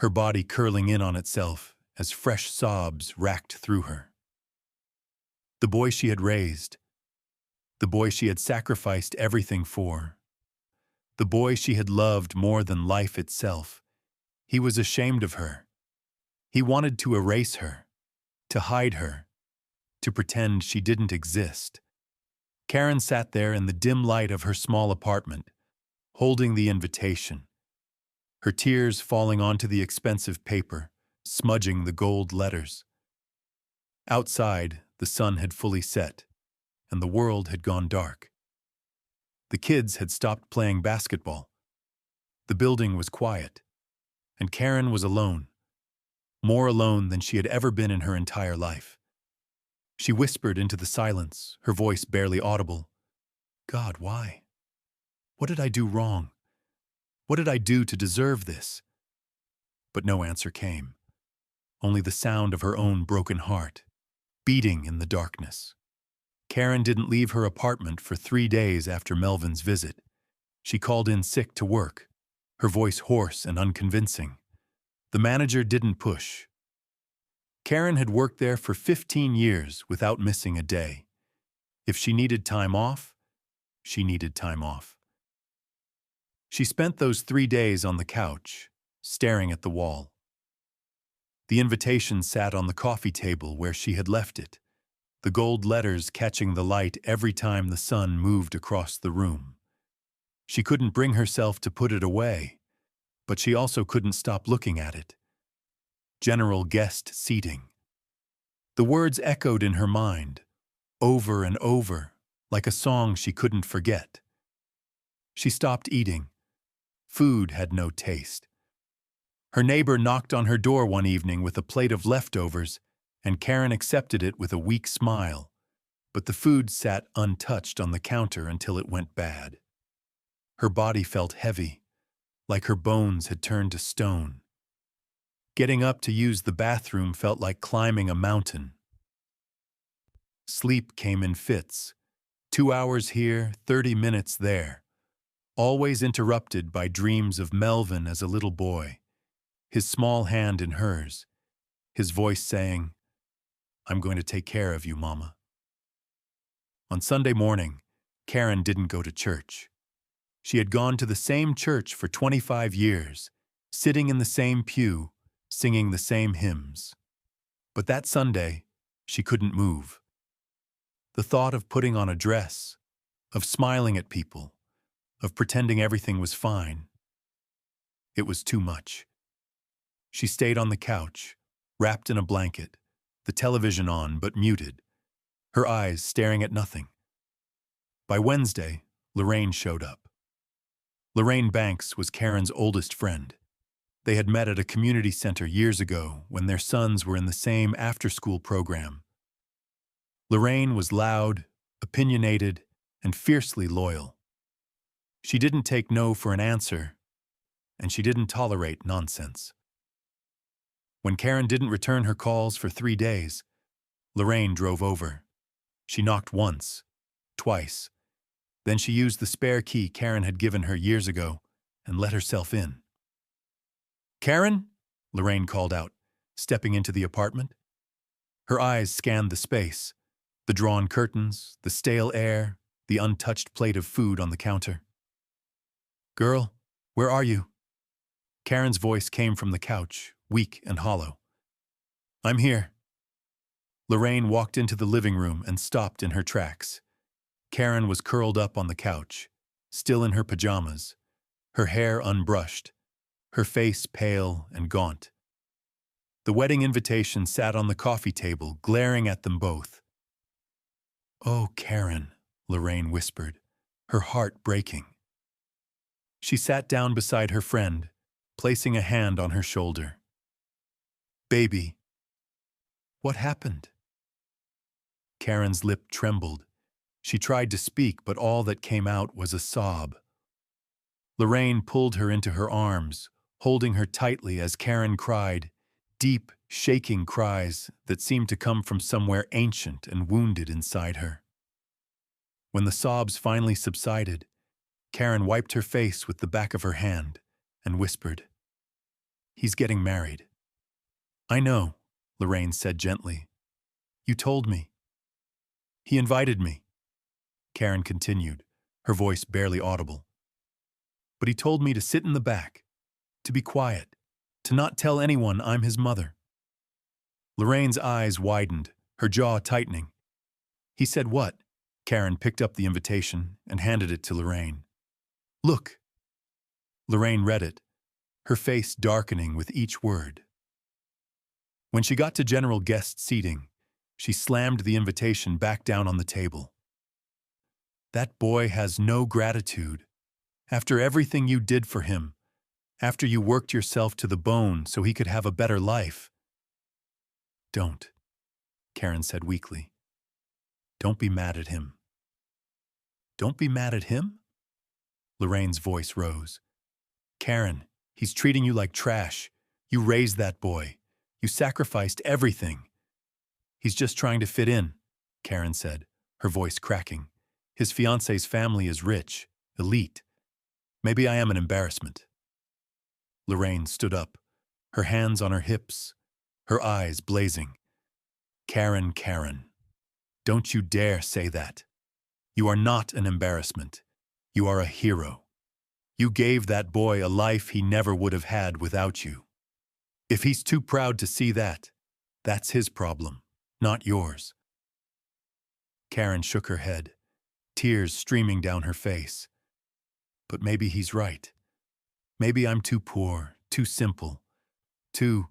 her body curling in on itself as fresh sobs racked through her. The boy she had raised, the boy she had sacrificed everything for, the boy she had loved more than life itself, he was ashamed of her. He wanted to erase her, to hide her, to pretend she didn't exist. Karen sat there in the dim light of her small apartment, holding the invitation, her tears falling onto the expensive paper, smudging the gold letters. Outside, the sun had fully set, and the world had gone dark. The kids had stopped playing basketball. The building was quiet, and Karen was alone, more alone than she had ever been in her entire life. She whispered into the silence, her voice barely audible. God, why? What did I do wrong? What did I do to deserve this? But no answer came, only the sound of her own broken heart, beating in the darkness. Karen didn't leave her apartment for 3 days after Melvin's visit. She called in sick to work, her voice hoarse and unconvincing. The manager didn't push. Karen had worked there for 15 years without missing a day. If she needed time off, she needed time off. She spent those 3 days on the couch, staring at the wall. The invitation sat on the coffee table where she had left it, the gold letters catching the light every time the sun moved across the room. She couldn't bring herself to put it away, but she also couldn't stop looking at it. General guest seating. The words echoed in her mind, over and over, like a song she couldn't forget. She stopped eating. Food had no taste. Her neighbor knocked on her door one evening with a plate of leftovers, and Karen accepted it with a weak smile, but the food sat untouched on the counter until it went bad. Her body felt heavy, like her bones had turned to stone. Getting up to use the bathroom felt like climbing a mountain. Sleep came in fits, 2 hours here, 30 minutes there, always interrupted by dreams of Melvin as a little boy, his small hand in hers, his voice saying, I'm going to take care of you, Mama. On Sunday morning, Karen didn't go to church. She had gone to the same church for 25 years, sitting in the same pew, singing the same hymns. But that Sunday, she couldn't move. The thought of putting on a dress, of smiling at people, of pretending everything was fine, it was too much. She stayed on the couch, wrapped in a blanket, the television on but muted, her eyes staring at nothing. By Wednesday, Lorraine showed up. Lorraine Banks was Karen's oldest friend. They had met at a community center years ago when their sons were in the same after-school program. Lorraine was loud, opinionated, and fiercely loyal. She didn't take no for an answer, and she didn't tolerate nonsense. When Karen didn't return her calls for 3 days, Lorraine drove over. She knocked once, twice. Then she used the spare key Karen had given her years ago and let herself in. "Karen?" Lorraine called out, stepping into the apartment. Her eyes scanned the space, the drawn curtains, the stale air, the untouched plate of food on the counter. "Girl, where are you?" Karen's voice came from the couch, weak and hollow. "I'm here." Lorraine walked into the living room and stopped in her tracks. Karen was curled up on the couch, still in her pajamas, her hair unbrushed, her face pale and gaunt. The wedding invitation sat on the coffee table, glaring at them both. "Oh, Karen," Lorraine whispered, her heart breaking. She sat down beside her friend, placing a hand on her shoulder. "Baby, what happened?" Karen's lip trembled. She tried to speak, but all that came out was a sob. Lorraine pulled her into her arms, holding her tightly as Karen cried, deep, shaking cries that seemed to come from somewhere ancient and wounded inside her. When the sobs finally subsided, Karen wiped her face with the back of her hand and whispered, "He's getting married." "I know," Lorraine said gently. "You told me." "He invited me," Karen continued, her voice barely audible. "But he told me to sit in the back, to be quiet, to not tell anyone I'm his mother." Lorraine's eyes widened, her jaw tightening. "He said what?" Karen picked up the invitation and handed it to Lorraine. "Look." Lorraine read it, her face darkening with each word. When she got to general guest seating, she slammed the invitation back down on the table. "That boy has no gratitude. After everything you did for him, after you worked yourself to the bone so he could have a better life." "Don't," Karen said weakly. "Don't be mad at him." "Don't be mad at him?" Lorraine's voice rose. "Karen, he's treating you like trash. You raised that boy. You sacrificed everything." "He's just trying to fit in," Karen said, her voice cracking. "His fiancé's family is rich, elite. Maybe I am an embarrassment." Lorraine stood up, her hands on her hips, her eyes blazing. "Karen, Karen, don't you dare say that. You are not an embarrassment. You are a hero. You gave that boy a life he never would have had without you. If he's too proud to see that, that's his problem, not yours." Karen shook her head, tears streaming down her face. "But maybe he's right. Maybe I'm too poor, too simple, too—"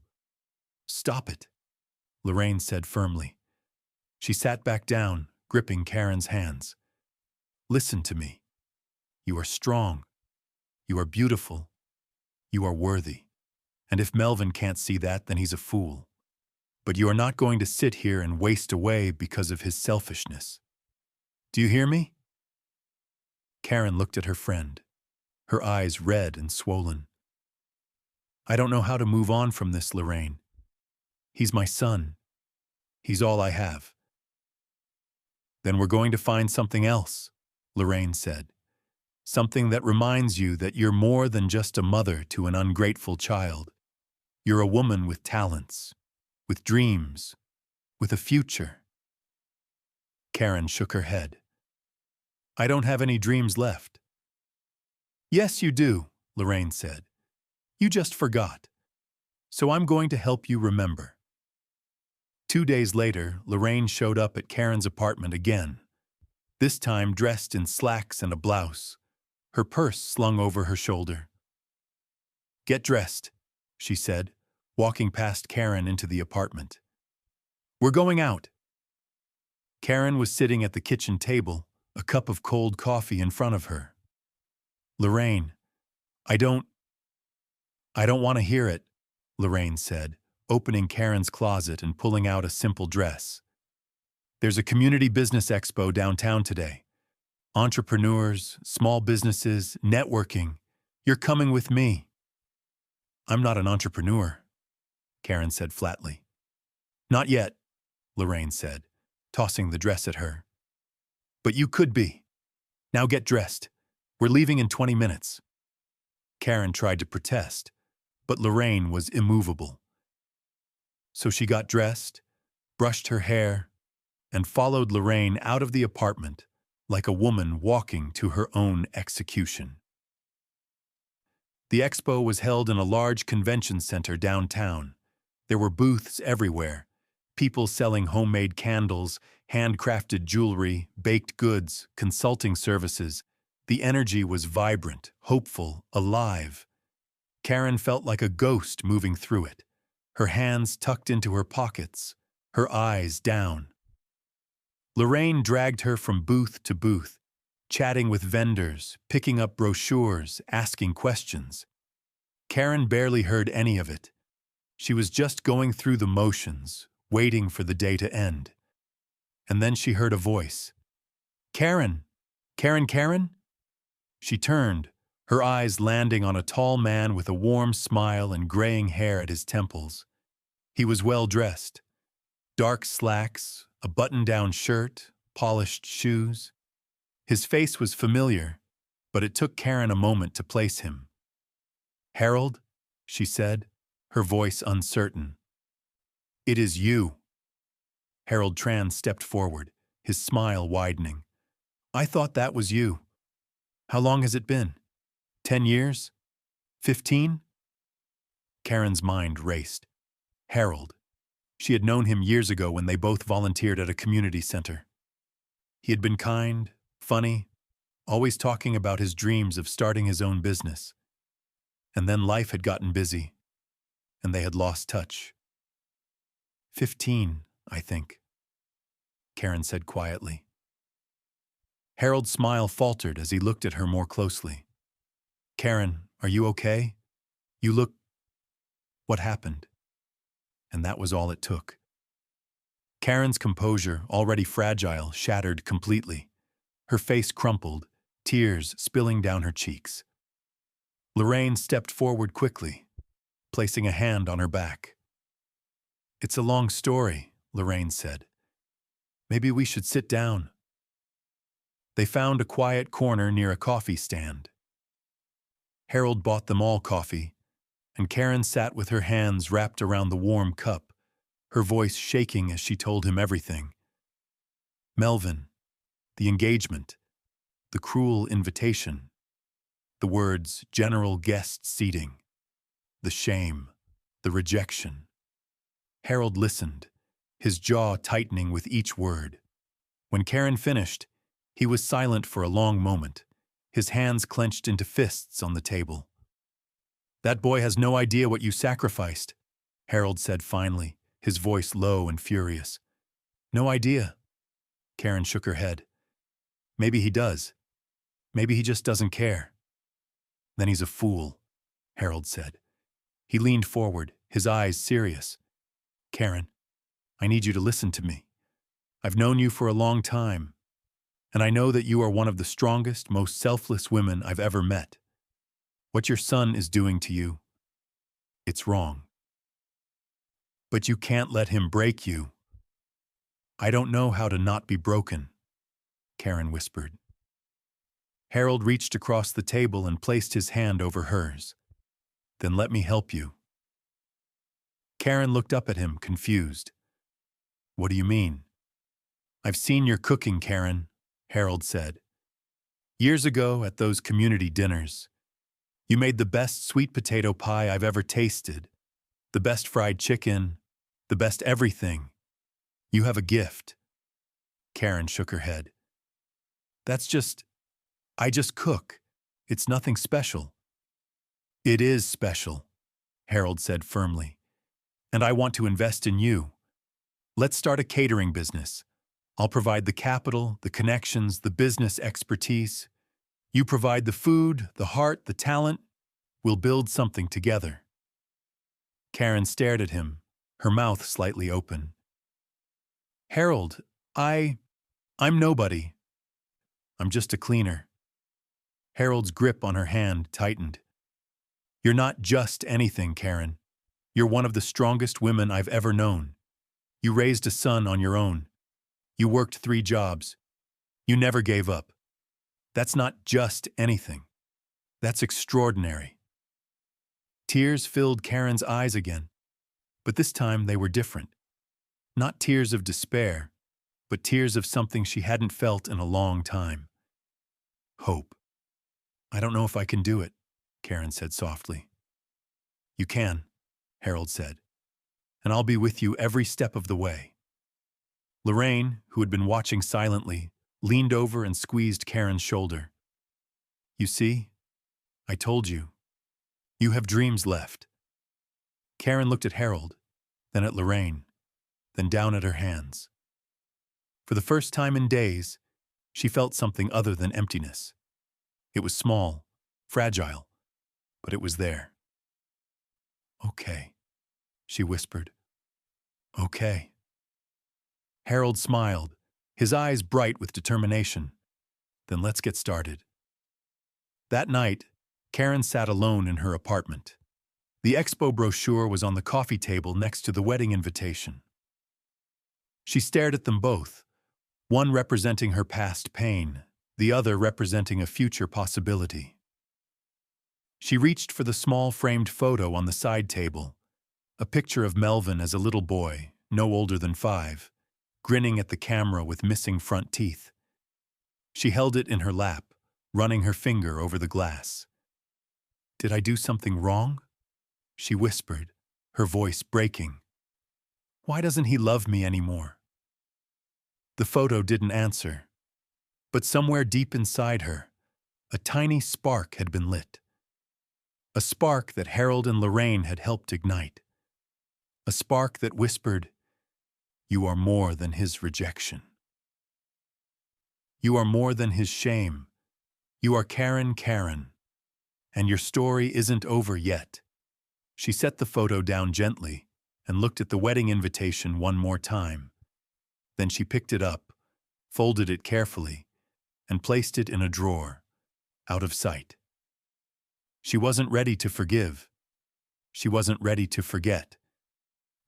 "Stop it," Lorraine said firmly. She sat back down, gripping Karen's hands. "Listen to me. You are strong. You are beautiful. You are worthy. And if Melvin can't see that, then he's a fool. But you are not going to sit here and waste away because of his selfishness. Do you hear me?" Karen looked at her friend, her eyes red and swollen. "I don't know how to move on from this, Lorraine. He's my son. He's all I have." "Then we're going to find something else," Lorraine said. "Something that reminds you that you're more than just a mother to an ungrateful child. You're a woman with talents, with dreams, with a future." Karen shook her head. "I don't have any dreams left." "Yes, you do," Lorraine said. "You just forgot. So I'm going to help you remember." 2 days later, Lorraine showed up at Karen's apartment again, this time dressed in slacks and a blouse, her purse slung over her shoulder. "Get dressed," she said, walking past Karen into the apartment. "We're going out." Karen was sitting at the kitchen table, a cup of cold coffee in front of her. "Lorraine, I don't want to hear it," Lorraine said, opening Karen's closet and pulling out a simple dress. "There's a community business expo downtown today. Entrepreneurs, small businesses, networking. You're coming with me. I'm not an entrepreneur, Karen said flatly. Not yet, Lorraine said, tossing the dress at her. But you could be. Now get dressed. We're leaving in 20 minutes. Karen tried to protest, but Lorraine was immovable. So she got dressed, brushed her hair, and followed Lorraine out of the apartment like a woman walking to her own execution. The expo was held in a large convention center downtown. There were booths everywhere, people selling homemade candles, handcrafted jewelry, baked goods, consulting services. The energy was vibrant, hopeful, alive. Karen felt like a ghost moving through it, her hands tucked into her pockets, her eyes down. Lorraine dragged her from booth to booth, chatting with vendors, picking up brochures, asking questions. Karen barely heard any of it. She was just going through the motions, waiting for the day to end. And then she heard a voice. Karen! Karen, Karen? She turned, her eyes landing on a tall man with a warm smile and graying hair at his temples. He was well dressed. Dark slacks, a button-down shirt, polished shoes. His face was familiar, but it took Karen a moment to place him. Harold, she said, her voice uncertain. It is you. Harold Tran stepped forward, his smile widening. I thought that was you. How long has it been? 10 years? 15? Karen's mind raced. Harold. She had known him years ago when they both volunteered at a community center. He had been kind, funny, always talking about his dreams of starting his own business. And then life had gotten busy, and they had lost touch. 15, I think, Karen said quietly. Harold's smile faltered as he looked at her more closely. Karen, are you okay? You look... What happened? And that was all it took. Karen's composure, already fragile, shattered completely. Her face crumpled, tears spilling down her cheeks. Lorraine stepped forward quickly, placing a hand on her back. It's a long story, Lorraine said. Maybe we should sit down. They found a quiet corner near a coffee stand. Harold bought them all coffee, and Karen sat with her hands wrapped around the warm cup, her voice shaking as she told him everything. Melvin, the engagement, the cruel invitation, the words general guest seating, the shame, the rejection. Harold listened, his jaw tightening with each word. When Karen finished, he was silent for a long moment, his hands clenched into fists on the table. That boy has no idea what you sacrificed, Harold said finally, his voice low and furious. No idea. Karen shook her head. Maybe he does. Maybe he just doesn't care. Then he's a fool, Harold said. He leaned forward, his eyes serious. Karen, I need you to listen to me. I've known you for a long time, and I know that you are one of the strongest, most selfless women I've ever met. What your son is doing to you, it's wrong. But you can't let him break you. I don't know how to not be broken, Karen whispered. Harold reached across the table and placed his hand over hers. Then let me help you. Karen looked up at him, confused. What do you mean? I've seen your cooking, Karen, Harold said. Years ago at those community dinners, you made the best sweet potato pie I've ever tasted, the best fried chicken, the best everything. You have a gift. Karen shook her head. I just cook. It's nothing special. It is special, Harold said firmly. And I want to invest in you. Let's start a catering business. I'll provide the capital, the connections, the business expertise. You provide the food, the heart, the talent. We'll build something together. Karen stared at him, her mouth slightly open. Harold, I'm nobody. I'm just a cleaner. Harold's grip on her hand tightened. You're not just anything, Karen. You're one of the strongest women I've ever known. You raised a son on your own. You worked 3 jobs. You never gave up. That's not just anything. That's extraordinary. Tears filled Karen's eyes again, but this time they were different. Not tears of despair, but tears of something she hadn't felt in a long time. Hope. I don't know if I can do it, Karen said softly. You can, Harold said, and I'll be with you every step of the way. Lorraine, who had been watching silently, leaned over and squeezed Karen's shoulder. You see? I told you. You have dreams left. Karen looked at Harold, then at Lorraine, then down at her hands. For the first time in days, she felt something other than emptiness. It was small, fragile, but it was there. Okay, she whispered. Okay. Harold smiled, his eyes bright with determination. Then let's get started. That night, Karen sat alone in her apartment. The expo brochure was on the coffee table next to the wedding invitation. She stared at them both, one representing her past pain, the other representing a future possibility. She reached for the small framed photo on the side table, a picture of Melvin as a little boy, no older than 5, grinning at the camera with missing front teeth. She held it in her lap, running her finger over the glass. Did I do something wrong? She whispered, her voice breaking. Why doesn't he love me anymore? The photo didn't answer, but somewhere deep inside her, a tiny spark had been lit. A spark that Harold and Lorraine had helped ignite. A spark that whispered, you are more than his rejection. You are more than his shame. You are Karen. And your story isn't over yet. She set the photo down gently and looked at the wedding invitation one more time. Then she picked it up, folded it carefully, and placed it in a drawer, out of sight. She wasn't ready to forgive. She wasn't ready to forget.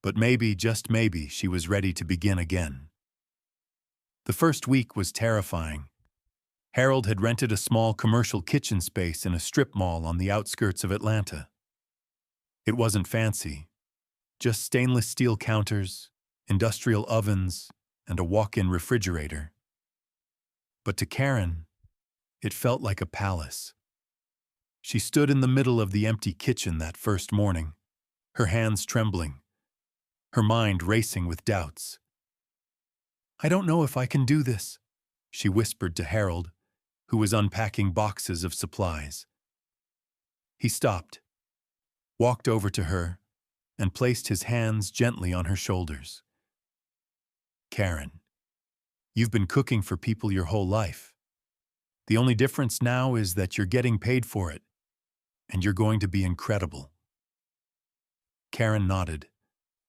But maybe, just maybe, she was ready to begin again. The first week was terrifying. Harold had rented a small commercial kitchen space in a strip mall on the outskirts of Atlanta. It wasn't fancy, just stainless steel counters, industrial ovens, and a walk-in refrigerator. But to Karen, it felt like a palace. She stood in the middle of the empty kitchen that first morning, her hands trembling, her mind racing with doubts. I don't know if I can do this, she whispered to Harold, who was unpacking boxes of supplies. He stopped, walked over to her, and placed his hands gently on her shoulders. Karen, you've been cooking for people your whole life. The only difference now is that you're getting paid for it, and you're going to be incredible. Karen nodded,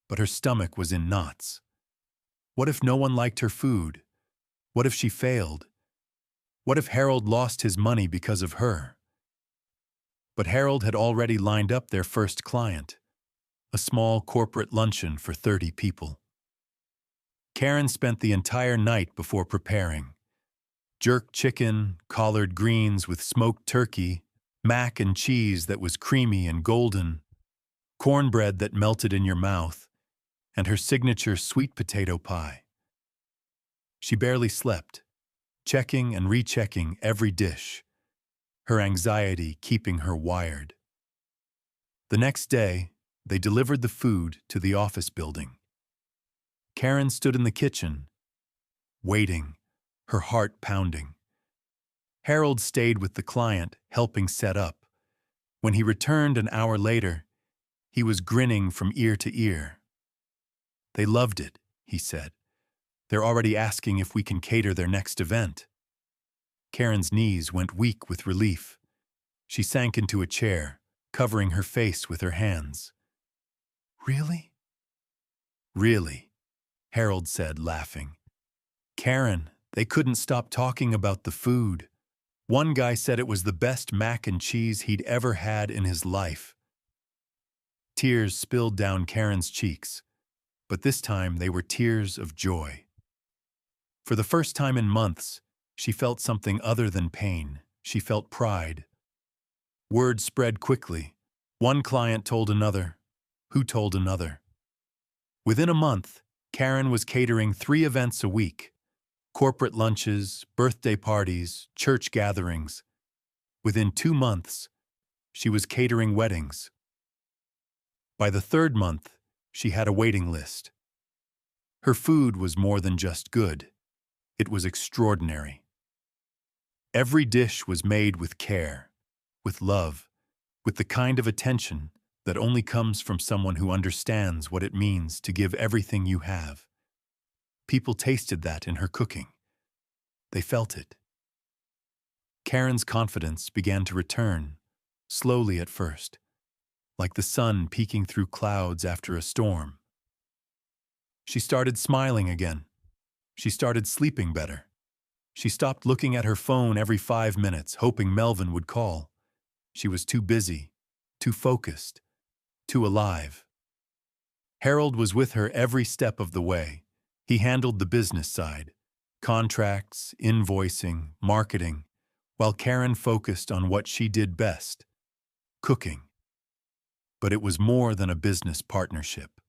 but her stomach was in knots. What if no one liked her food? What if she failed? What if Harold lost his money because of her? But Harold had already lined up their first client, a small corporate luncheon for 30 people. Karen spent the entire night before preparing. Jerk chicken, collard greens with smoked turkey, mac and cheese that was creamy and golden, cornbread that melted in your mouth, and her signature sweet potato pie. She barely slept, checking and rechecking every dish, her anxiety keeping her wired. The next day, they delivered the food to the office building. Karen stood in the kitchen, waiting, her heart pounding. Harold stayed with the client, helping set up. When he returned an hour later, he was grinning from ear to ear. They loved it, he said. They're already asking if we can cater their next event. Karen's knees went weak with relief. She sank into a chair, covering her face with her hands. Really? Really, Harold said, laughing. Karen, They couldn't stop talking about the food. One guy said it was the best mac and cheese he'd ever had in his life. Tears spilled down Karen's cheeks, but this time they were tears of joy. For the first time in months, she felt something other than pain. She felt pride. Word spread quickly. One client told another, who told another. Within a month, Karen was catering 3 events a week: corporate lunches, birthday parties, church gatherings. Within 2 months, she was catering weddings. By the 3rd month, she had a waiting list. Her food was more than just good. It was extraordinary. Every dish was made with care, with love, with the kind of attention that only comes from someone who understands what it means to give everything you have. People tasted that in her cooking. They felt it. Karen's confidence began to return, slowly at first, like the sun peeking through clouds after a storm. She started smiling again. She started sleeping better. She stopped looking at her phone every 5 minutes, hoping Melvin would call. She was too busy, too focused, too alive. Harold was with her every step of the way. He handled the business side, contracts, invoicing, marketing, while Karen focused on what she did best, cooking. But it was more than a business partnership.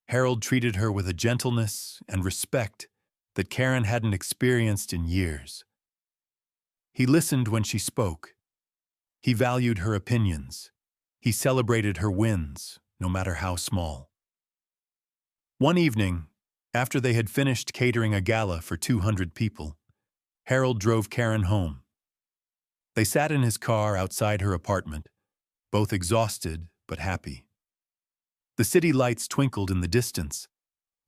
Harold treated her with a gentleness and respect that Karen hadn't experienced in years. He listened when she spoke. He valued her opinions. He celebrated her wins, no matter how small. One evening, after they had finished catering a gala for 200 people, Harold drove Karen home. They sat in his car outside her apartment, both exhausted but happy. The city lights twinkled in the distance,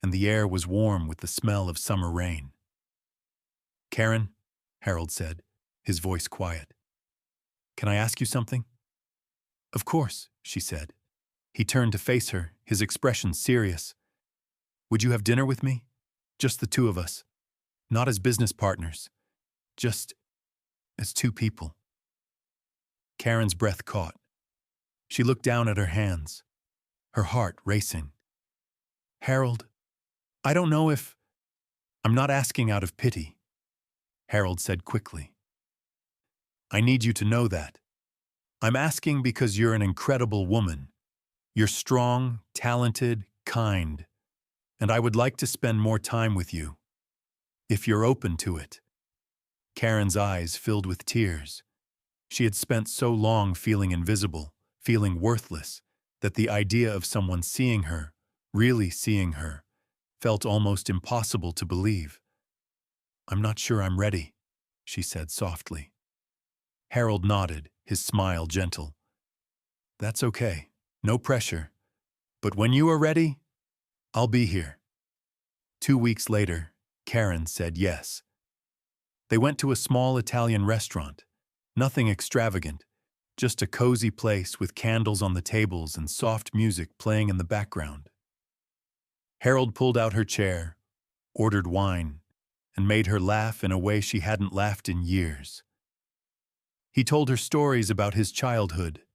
and the air was warm with the smell of summer rain. "Karen," Harold said, his voice quiet, "can I ask you something?" "Of course," she said. He turned to face her, his expression serious. "Would you have dinner with me? Just the 2 of us. Not as business partners. Just as 2 people." Karen's breath caught. She looked down at her hands, her heart racing. "Harold, I don't know if—" "I'm not asking out of pity," Harold said quickly. "I need you to know that. I'm asking because you're an incredible woman. You're strong, talented, kind, and I would like to spend more time with you, if you're open to it." Karen's eyes filled with tears. She had spent so long feeling invisible, feeling worthless, that the idea of someone seeing her, really seeing her, felt almost impossible to believe. "I'm not sure I'm ready," she said softly. Harold nodded, his smile gentle. "That's okay. No pressure. But when you are ready, I'll be here." 2 weeks later, Karen said yes. They went to a small Italian restaurant. Nothing extravagant, just a cozy place with candles on the tables and soft music playing in the background. Harold pulled out her chair, ordered wine, and made her laugh in a way she hadn't laughed in years. He told her stories about his childhood,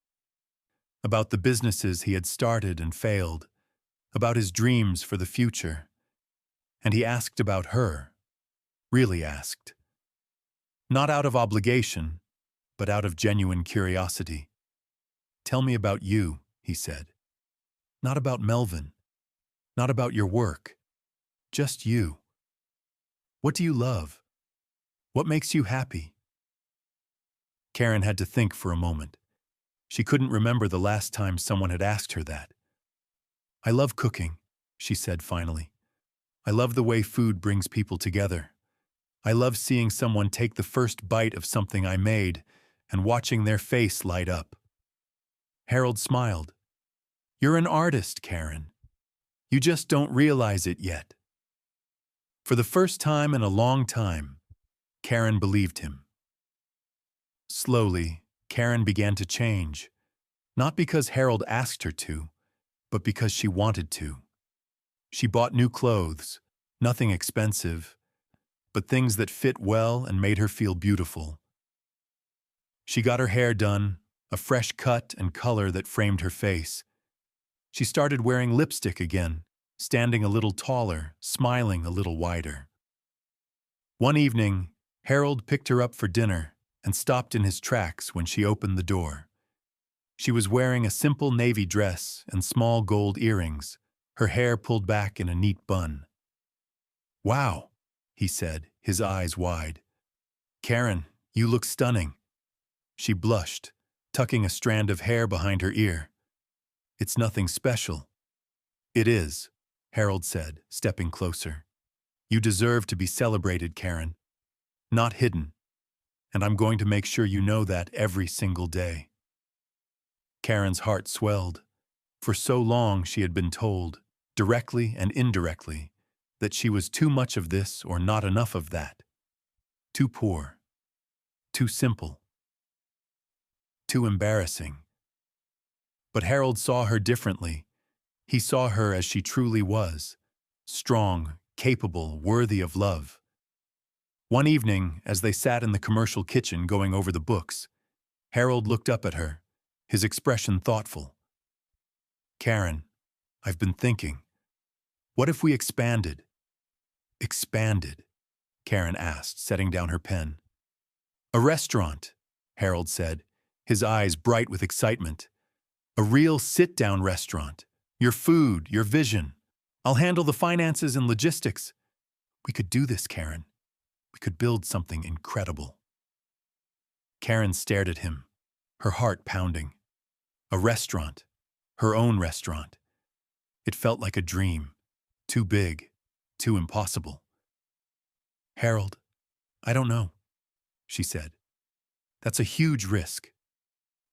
about the businesses he had started and failed, about his dreams for the future. And he asked about her, really asked. Not out of obligation, but out of genuine curiosity. "Tell me about you," he said. "Not about Melvin, not about your work, just you. What do you love? What makes you happy?" Karen had to think for a moment. She couldn't remember the last time someone had asked her that. "I love cooking," she said finally. "I love the way food brings people together. I love seeing someone take the first bite of something I made and watching their face light up." Harold smiled. "You're an artist, Karen. You just don't realize it yet." For the first time in a long time, Karen believed him. Slowly, Karen began to change, not because Harold asked her to, but because she wanted to. She bought new clothes, nothing expensive, but things that fit well and made her feel beautiful. She got her hair done, a fresh cut and color that framed her face. She started wearing lipstick again, standing a little taller, smiling a little wider. One evening, Harold picked her up for dinner and stopped in his tracks when she opened the door. She was wearing a simple navy dress and small gold earrings, her hair pulled back in a neat bun. "Wow," he said, his eyes wide. "Karen, you look stunning." She blushed, tucking a strand of hair behind her ear. "It's nothing special." "It is," Harold said, stepping closer. "You deserve to be celebrated, Karen. Not hidden. And I'm going to make sure you know that every single day." Karen's heart swelled. For so long she had been told, directly and indirectly, that she was too much of this or not enough of that. Too poor. Too simple. Too embarrassing. But Harold saw her differently. He saw her as she truly was, strong, capable, worthy of love. One evening, as they sat in the commercial kitchen going over the books, Harold looked up at her, his expression thoughtful. "Karen, I've been thinking. What if we expanded?" "Expanded?" Karen asked, setting down her pen. "A restaurant," Harold said, his eyes bright with excitement. "A real sit-down restaurant. Your food, your vision. I'll handle the finances and logistics. We could do this, Karen. We could build something incredible." Karen stared at him, her heart pounding. A restaurant, her own restaurant. It felt like a dream, too big, too impossible. "Harold, I don't know," she said. "That's a huge risk."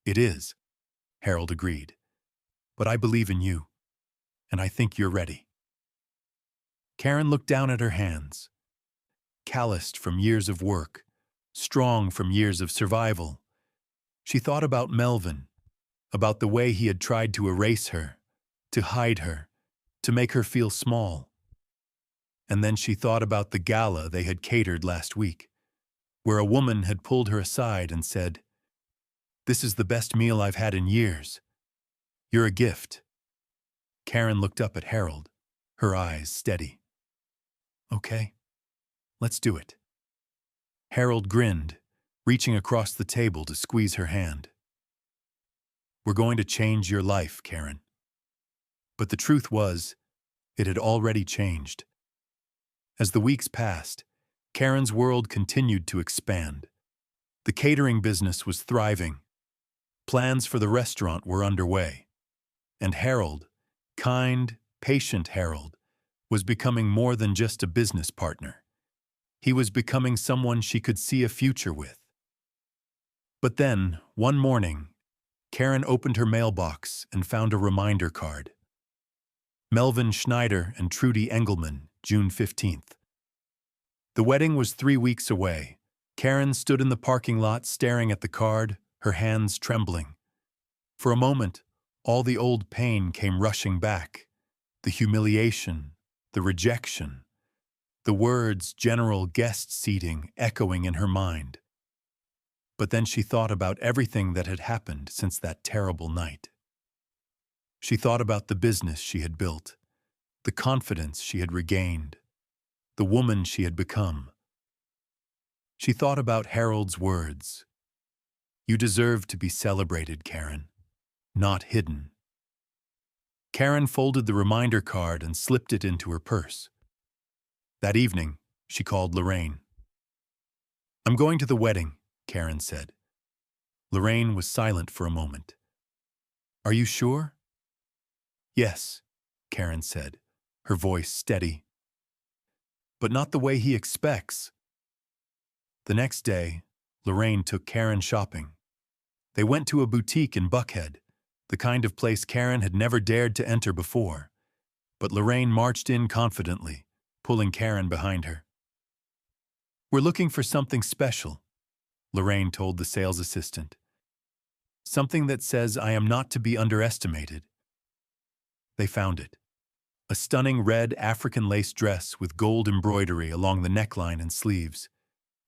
"It is," Harold agreed. "But I believe in you, and I think you're ready." Karen looked down at her hands, calloused from years of work, strong from years of survival. She thought about Melvin, about the way he had tried to erase her, to hide her, to make her feel small. And then she thought about the gala they had catered last week, where a woman had pulled her aside and said, "This is the best meal I've had in years. You're a gift." Karen looked up at Harold, her eyes steady. "Okay, let's do it." Harold grinned, reaching across the table to squeeze her hand. "We're going to change your life, Karen." But the truth was, it had already changed. As the weeks passed, Karen's world continued to expand. The catering business was thriving. Plans for the restaurant were underway. And Harold, kind, patient Harold, was becoming more than just a business partner. He was becoming someone she could see a future with. But then, one morning, Karen opened her mailbox and found a reminder card. Melvin Schneider and Trudy Engelman, June 15th. The wedding was 3 weeks away. Karen stood in the parking lot staring at the card, her hands trembling. For a moment, all the old pain came rushing back. The humiliation, the rejection, the words "general guest seating" echoing in her mind. But then she thought about everything that had happened since that terrible night. She thought about the business she had built, the confidence she had regained, the woman she had become. She thought about Harold's words. "You deserve to be celebrated, Karen, not hidden." Karen folded the reminder card and slipped it into her purse. That evening, she called Lorraine. "I'm going to the wedding," Karen said. Lorraine was silent for a moment. "Are you sure?" "Yes," Karen said, her voice steady. "But not the way he expects." The next day, Lorraine took Karen shopping. They went to a boutique in Buckhead, the kind of place Karen had never dared to enter before. But Lorraine marched in confidently, pulling Karen behind her. "We're looking for something special," Lorraine told the sales assistant. "Something that says I am not to be underestimated." They found it. A stunning red African lace dress with gold embroidery along the neckline and sleeves.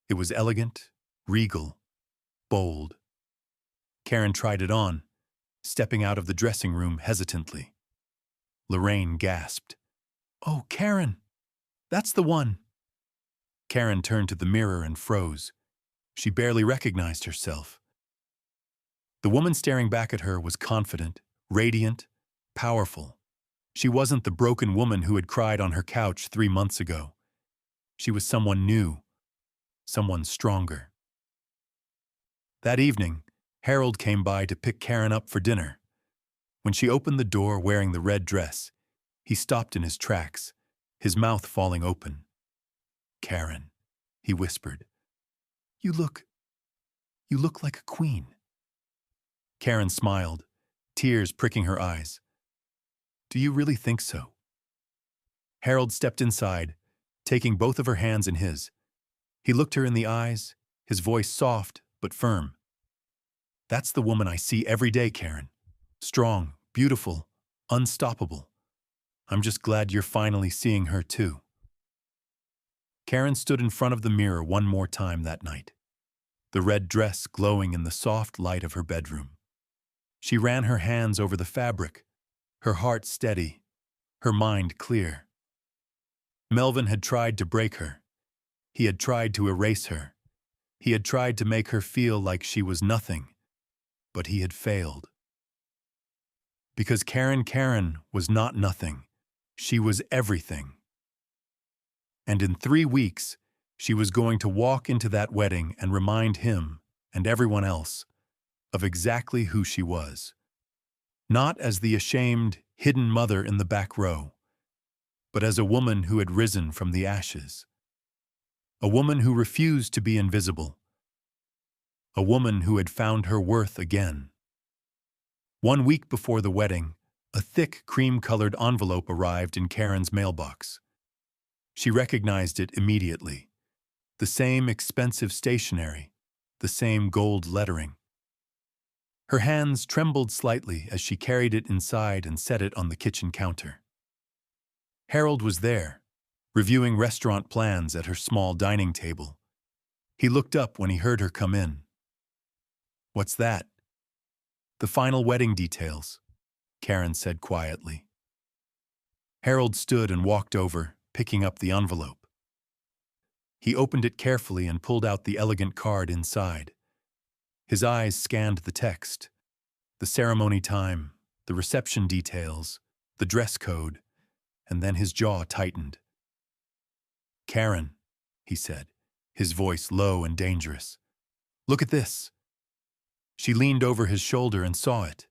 It was elegant, regal, bold. Karen tried it on, stepping out of the dressing room hesitantly. Lorraine gasped. "Oh, Karen! That's the one!" Karen turned to the mirror and froze. She barely recognized herself. The woman staring back at her was confident, radiant, powerful. She wasn't the broken woman who had cried on her couch 3 months ago. She was someone new, someone stronger. That evening, Harold came by to pick Karen up for dinner. When she opened the door wearing the red dress, he stopped in his tracks, his mouth falling open. "Karen," he whispered, You look like a queen." Karen smiled, tears pricking her eyes. "Do you really think so?" Harold stepped inside, taking both of her hands in his. He looked her in the eyes, his voice soft but firm. "That's the woman I see every day, Karen. Strong, beautiful, unstoppable. I'm just glad you're finally seeing her too." Karen stood in front of the mirror one more time that night, the red dress glowing in the soft light of her bedroom. She ran her hands over the fabric, her heart steady, her mind clear. Melvin had tried to break her. He had tried to erase her. He had tried to make her feel like she was nothing, but he had failed. Because Karen was not nothing. She was everything. And in 3 weeks, she was going to walk into that wedding and remind him, and everyone else, of exactly who she was. Not as the ashamed, hidden mother in the back row, but as a woman who had risen from the ashes. A woman who refused to be invisible. A woman who had found her worth again. 1 week before the wedding, a thick cream-colored envelope arrived in Karen's mailbox. She recognized it immediately. The same expensive stationery, the same gold lettering. Her hands trembled slightly as she carried it inside and set it on the kitchen counter. Harold was there, reviewing restaurant plans at her small dining table. He looked up when he heard her come in. "What's that?" "The final wedding details," Karen said quietly. Harold stood and walked over, picking up the envelope. He opened it carefully and pulled out the elegant card inside. His eyes scanned the text, the ceremony time, the reception details, the dress code, and then his jaw tightened. "Karen," he said, his voice low and dangerous. "Look at this." She leaned over his shoulder and saw it.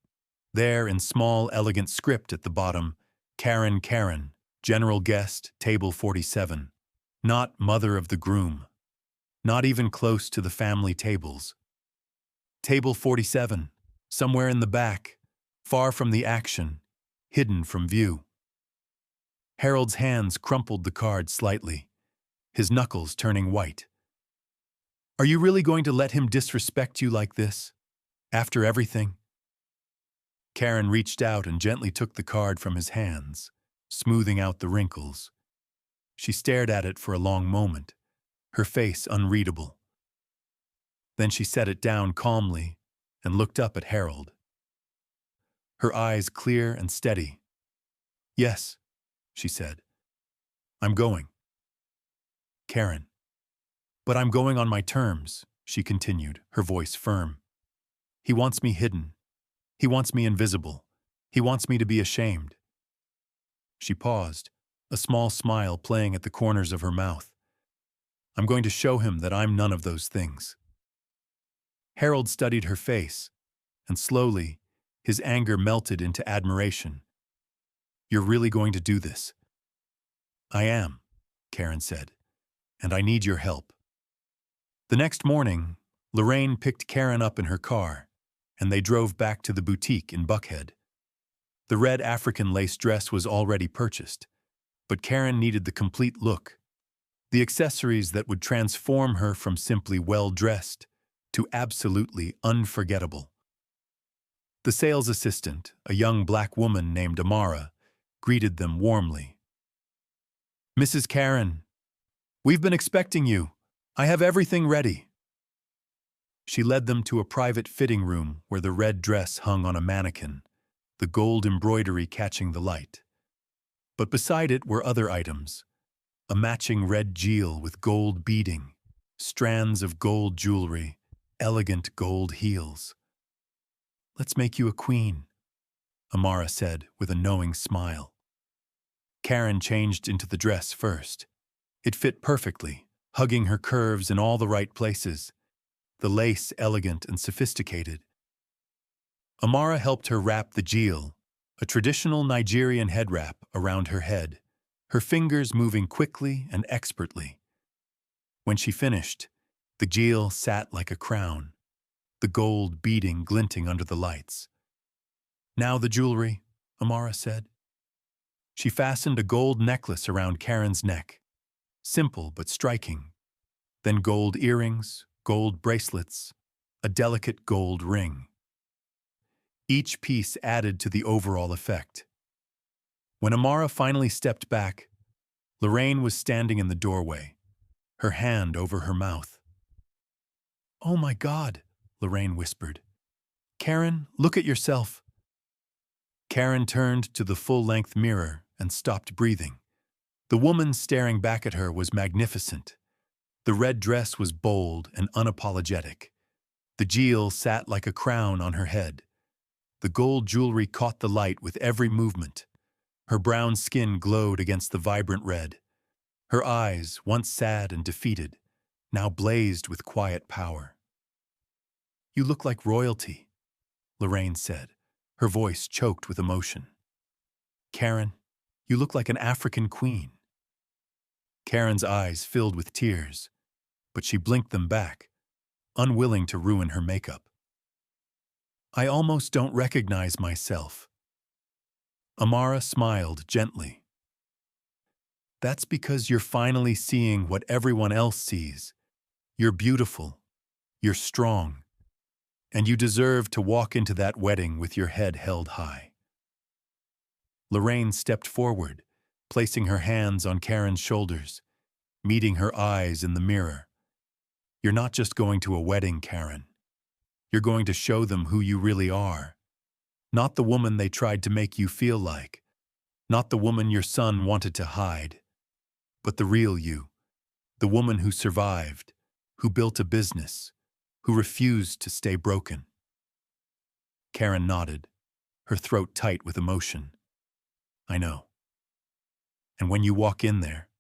There, in small, elegant script at the bottom, Karen, general guest, table 47. Not mother of the groom. Not even close to the family tables. Table 47, somewhere in the back, far from the action, hidden from view. Harold's hands crumpled the card slightly, his knuckles turning white. "Are you really going to let him disrespect you like this? After everything?" Karen reached out and gently took the card from his hands, smoothing out the wrinkles. She stared at it for a long moment, her face unreadable. Then she set it down calmly and looked up at Harold. Her eyes clear and steady. "Yes," she said. "I'm going." "Karen." "But I'm going on my terms," she continued, her voice firm. "He wants me hidden. He wants me invisible. He wants me to be ashamed." She paused, a small smile playing at the corners of her mouth. "I'm going to show him that I'm none of those things." Harold studied her face, and slowly, his anger melted into admiration. "You're really going to do this?" "I am," Karen said, "and I need your help." The next morning, Lorraine picked Karen up in her car, and they drove back to the boutique in Buckhead. The red African lace dress was already purchased, but Karen needed the complete look, the accessories that would transform her from simply well-dressed to absolutely unforgettable. The sales assistant, a young black woman named Amara, greeted them warmly. "Mrs. Karen, we've been expecting you. I have everything ready." She led them to a private fitting room where the red dress hung on a mannequin, the gold embroidery catching the light. But beside it were other items: a matching red jewel with gold beading, strands of gold jewelry, elegant gold heels. "Let's make you a queen," Amara said with a knowing smile. Karen changed into the dress first. It fit perfectly, hugging her curves in all the right places, the lace elegant and sophisticated. Amara helped her wrap the jewel, a traditional Nigerian head wrap, around her head, her fingers moving quickly and expertly. When she finished, the jewel sat like a crown, the gold beading glinting under the lights. "Now the jewelry," Amara said. She fastened a gold necklace around Karen's neck, simple but striking, then gold earrings, gold bracelets, a delicate gold ring. Each piece added to the overall effect. When Amara finally stepped back, Lorraine was standing in the doorway, her hand over her mouth. "Oh my God," Lorraine whispered. "Karen, look at yourself." Karen turned to the full-length mirror and stopped breathing. The woman staring back at her was magnificent. The red dress was bold and unapologetic. The jewel sat like a crown on her head. The gold jewelry caught the light with every movement. Her brown skin glowed against the vibrant red. Her eyes, once sad and defeated, now blazed with quiet power. "You look like royalty," Lorraine said, her voice choked with emotion. "Karen, you look like an African queen." Karen's eyes filled with tears, but she blinked them back, unwilling to ruin her makeup. "I almost don't recognize myself." Amara smiled gently. "That's because you're finally seeing what everyone else sees. You're beautiful, you're strong, and you deserve to walk into that wedding with your head held high." Lorraine stepped forward, placing her hands on Karen's shoulders, meeting her eyes in the mirror. "You're not just going to a wedding, Karen. You're going to show them who you really are. Not the woman they tried to make you feel like. Not the woman your son wanted to hide. But the real you. The woman who survived, who built a business, who refused to stay broken." Karen nodded, her throat tight with emotion. "I know." "And when you walk in there,"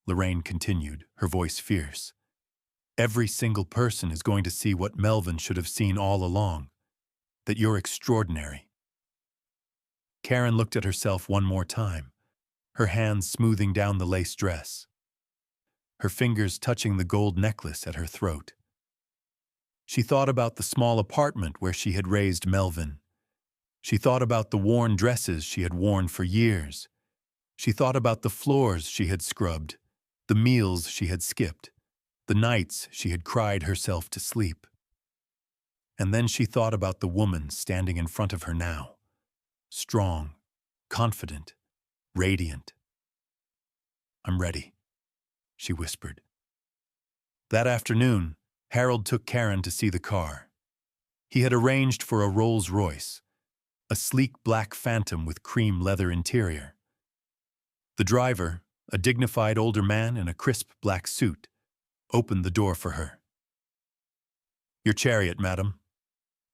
Lorraine continued, her voice fierce, "every single person is going to see what Melvin should have seen all along, that you're extraordinary." Karen looked at herself one more time, her hands smoothing down the lace dress, her fingers touching the gold necklace at her throat. She thought about the small apartment where she had raised Melvin. She thought about the worn dresses she had worn for years. She thought about the floors she had scrubbed, the meals she had skipped, the nights she had cried herself to sleep. And then she thought about the woman standing in front of her now, strong, confident, radiant. "I'm ready," she whispered. That afternoon, Harold took Karen to see the car. He had arranged for a Rolls-Royce, a sleek black Phantom with cream leather interior. The driver, a dignified older man in a crisp black suit, opened the door for her. "Your chariot, madam,"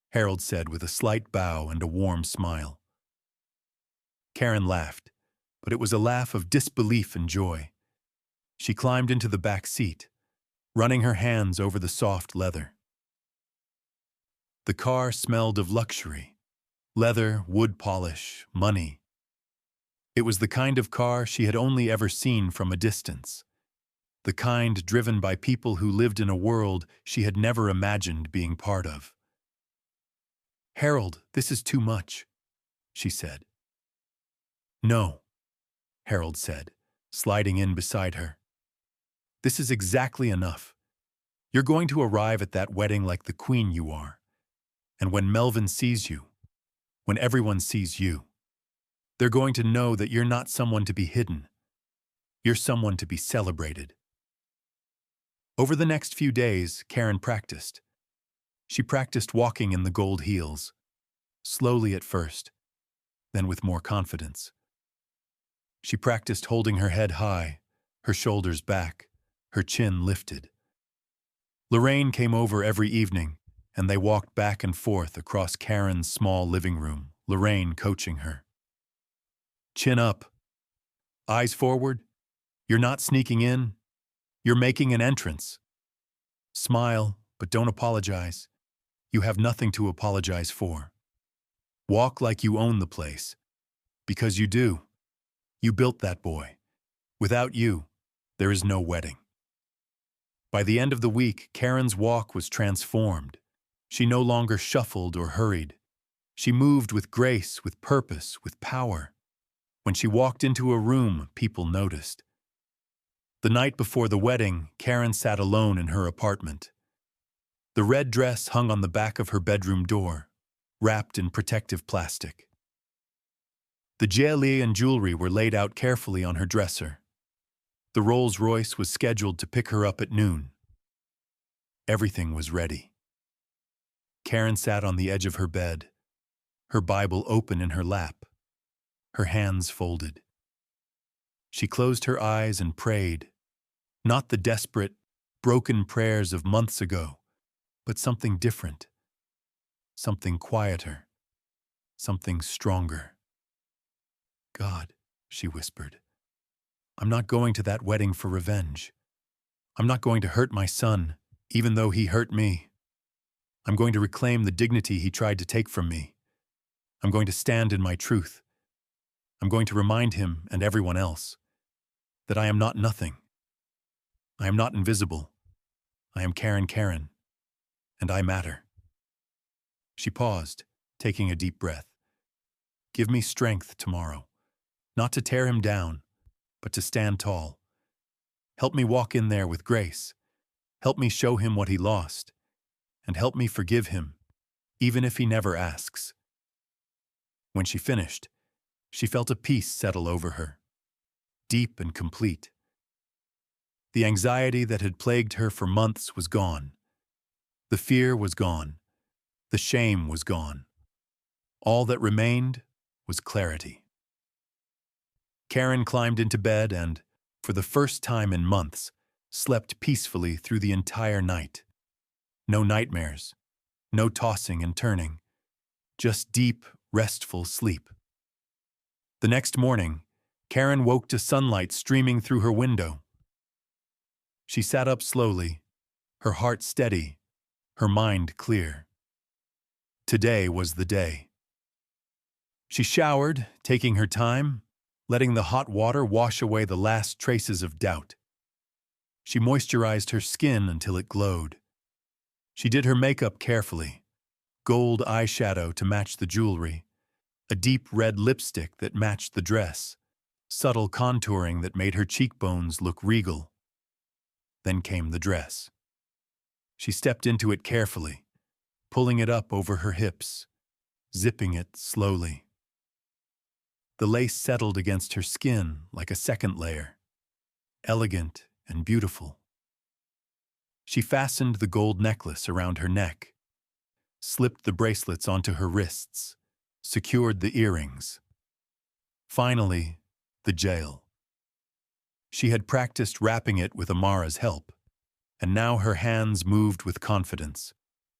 Harold said with a slight bow and a warm smile. Karen laughed, but it was a laugh of disbelief and joy. She climbed into the back seat, running her hands over the soft leather. The car smelled of luxury, leather, wood polish, money. It was the kind of car she had only ever seen from a distance, the kind driven by people who lived in a world she had never imagined being part of. "Harold, this is too much," she said. "No," Harold said, sliding in beside her. "This is exactly enough. You're going to arrive at that wedding like the queen you are. And when Melvin sees you, when everyone sees you, They're going to know that you're not someone to be hidden. You're someone to be celebrated. Over the next few days, Karen practiced. She practiced walking in the gold heels, slowly at first, then with more confidence. She practiced holding her head high, her shoulders back, her chin lifted. Lorraine came over every evening, and they walked back and forth across Karen's small living room, Lorraine coaching her. Chin up. Eyes forward. You're not sneaking in. You're making an entrance. Smile, but don't apologize. You have nothing to apologize for. Walk like you own the place. Because you do. You built that boy. Without you, there is no wedding. By the end of the week, Karen's walk was transformed. She no longer shuffled or hurried. She moved with grace, with purpose, with power. When she walked into a room, people noticed. The night before the wedding, Karen sat alone in her apartment. The red dress hung on the back of her bedroom door, wrapped in protective plastic. The joiellier and jewelry were laid out carefully on her dresser. The Rolls-Royce was scheduled to pick her up at noon. Everything was ready. Karen sat on the edge of her bed, her Bible open in her lap, her hands folded. She closed her eyes and prayed, not the desperate, broken prayers of months ago, but something different, something quieter, something stronger. God, she whispered, I'm not going to that wedding for revenge. I'm not going to hurt my son, even though he hurt me. I'm going to reclaim the dignity he tried to take from me. I'm going to stand in my truth. I'm going to remind him and everyone else that I am not nothing. I am not invisible. I am Karen, and I matter. She paused, taking a deep breath. Give me strength tomorrow, not to tear him down, but to stand tall. Help me walk in there with grace. Help me show him what he lost, and help me forgive him, even if he never asks. When she finished, she felt a peace settle over her, deep and complete. The anxiety that had plagued her for months was gone. The fear was gone. The shame was gone. All that remained was clarity. Karen climbed into bed and, for the first time in months, slept peacefully through the entire night. No nightmares, no tossing and turning, just deep, restful sleep. The next morning, Karen woke to sunlight streaming through her window. She sat up slowly, her heart steady, her mind clear. Today was the day. She showered, taking her time, letting the hot water wash away the last traces of doubt. She moisturized her skin until it glowed. She did her makeup carefully, gold eyeshadow to match the jewelry, a deep red lipstick that matched the dress, subtle contouring that made her cheekbones look regal. Then came the dress. She stepped into it carefully, pulling it up over her hips, zipping it slowly. The lace settled against her skin like a second layer, elegant and beautiful. She fastened the gold necklace around her neck, slipped the bracelets onto her wrists, secured the earrings. Finally, the jail. She had practiced wrapping it with Amara's help, and now her hands moved with confidence,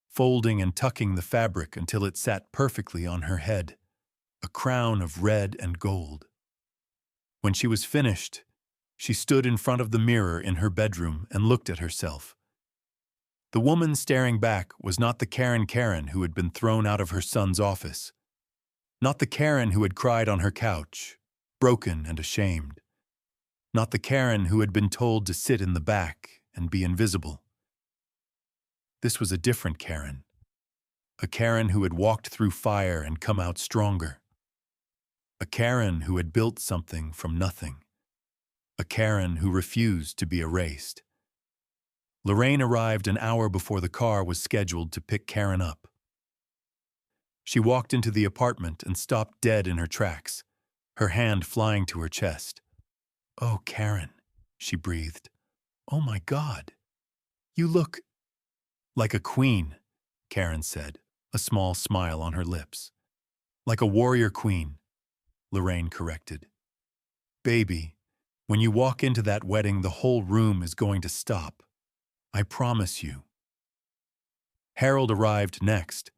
folding and tucking the fabric until it sat perfectly on her head, a crown of red and gold. When she was finished, she stood in front of the mirror in her bedroom and looked at herself. The woman staring back was not the Karen who had been thrown out of her son's office, not the Karen who had cried on her couch, broken and ashamed, not the Karen who had been told to sit in the back and be invisible. This was a different Karen, a Karen who had walked through fire and come out stronger, a Karen who had built something from nothing, a Karen who refused to be erased. Lorraine arrived an hour before the car was scheduled to pick Karen up. She walked into the apartment and stopped dead in her tracks, her hand flying to her chest. "Oh, Karen," she breathed. "Oh my God. You look—" "Like a queen," Karen said, a small smile on her lips. "Like a warrior queen," Lorraine corrected. "Baby, when you walk into that wedding, the whole room is going to stop. I promise you." Harold arrived next,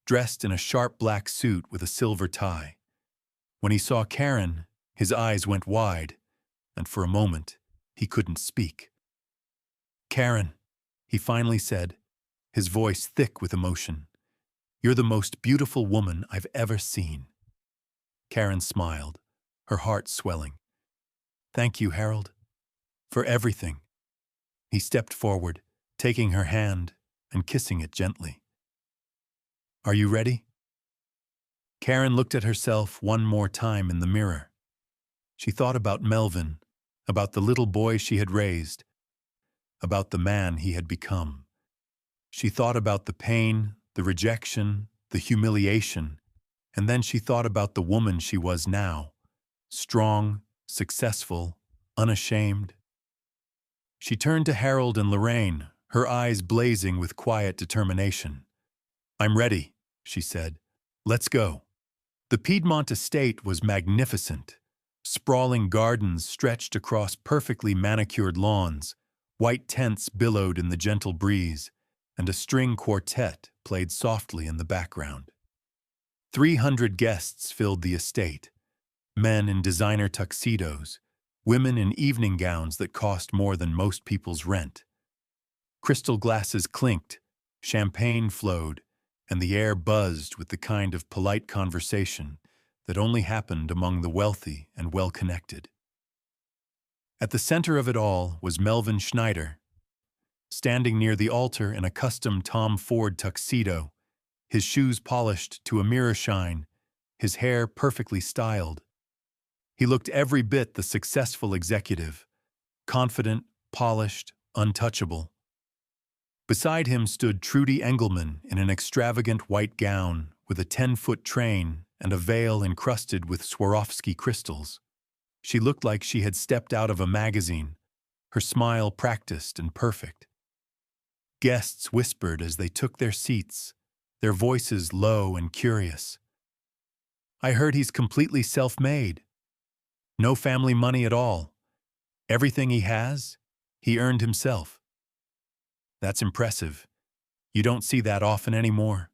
dressed in a sharp black suit with a silver tie. When he saw Karen, his eyes went wide, and for a moment, he couldn't speak. "Karen," he finally said, his voice thick with emotion, "you're the most beautiful woman I've ever seen." Karen smiled, her heart swelling. "Thank you, Harold, for everything." He stepped forward, taking her hand and kissing it gently. "Are you ready?" Karen looked at herself one more time in the mirror. She thought about Melvin, about the little boy she had raised, about the man he had become. She thought about the pain, the rejection, the humiliation, and then she thought about the woman she was now, strong, successful, unashamed. She turned to Harold and Lorraine, her eyes blazing with quiet determination. "I'm ready," she said. "Let's go." The Piedmont estate was magnificent. Sprawling gardens stretched across perfectly manicured lawns, white tents billowed in the gentle breeze, and a string quartet played softly in the background. 300 guests filled the estate, men in designer tuxedos, women in evening gowns that cost more than most people's rent. Crystal glasses clinked, champagne flowed, and the air buzzed with the kind of polite conversation that only happened among the wealthy and well-connected. At the center of it all was Melvin Schneider, standing near the altar in a custom Tom Ford tuxedo, his shoes polished to a mirror shine, his hair perfectly styled. He looked every bit the successful executive, confident, polished, untouchable. Beside him stood Trudy Engelman in an extravagant white gown with a 10-foot train and a veil encrusted with Swarovski crystals. She looked like she had stepped out of a magazine, her smile practiced and perfect. Guests whispered as they took their seats, their voices low and curious. "I heard he's completely self-made. No family money at all. Everything he has, he earned himself." "That's impressive. You don't see that often anymore."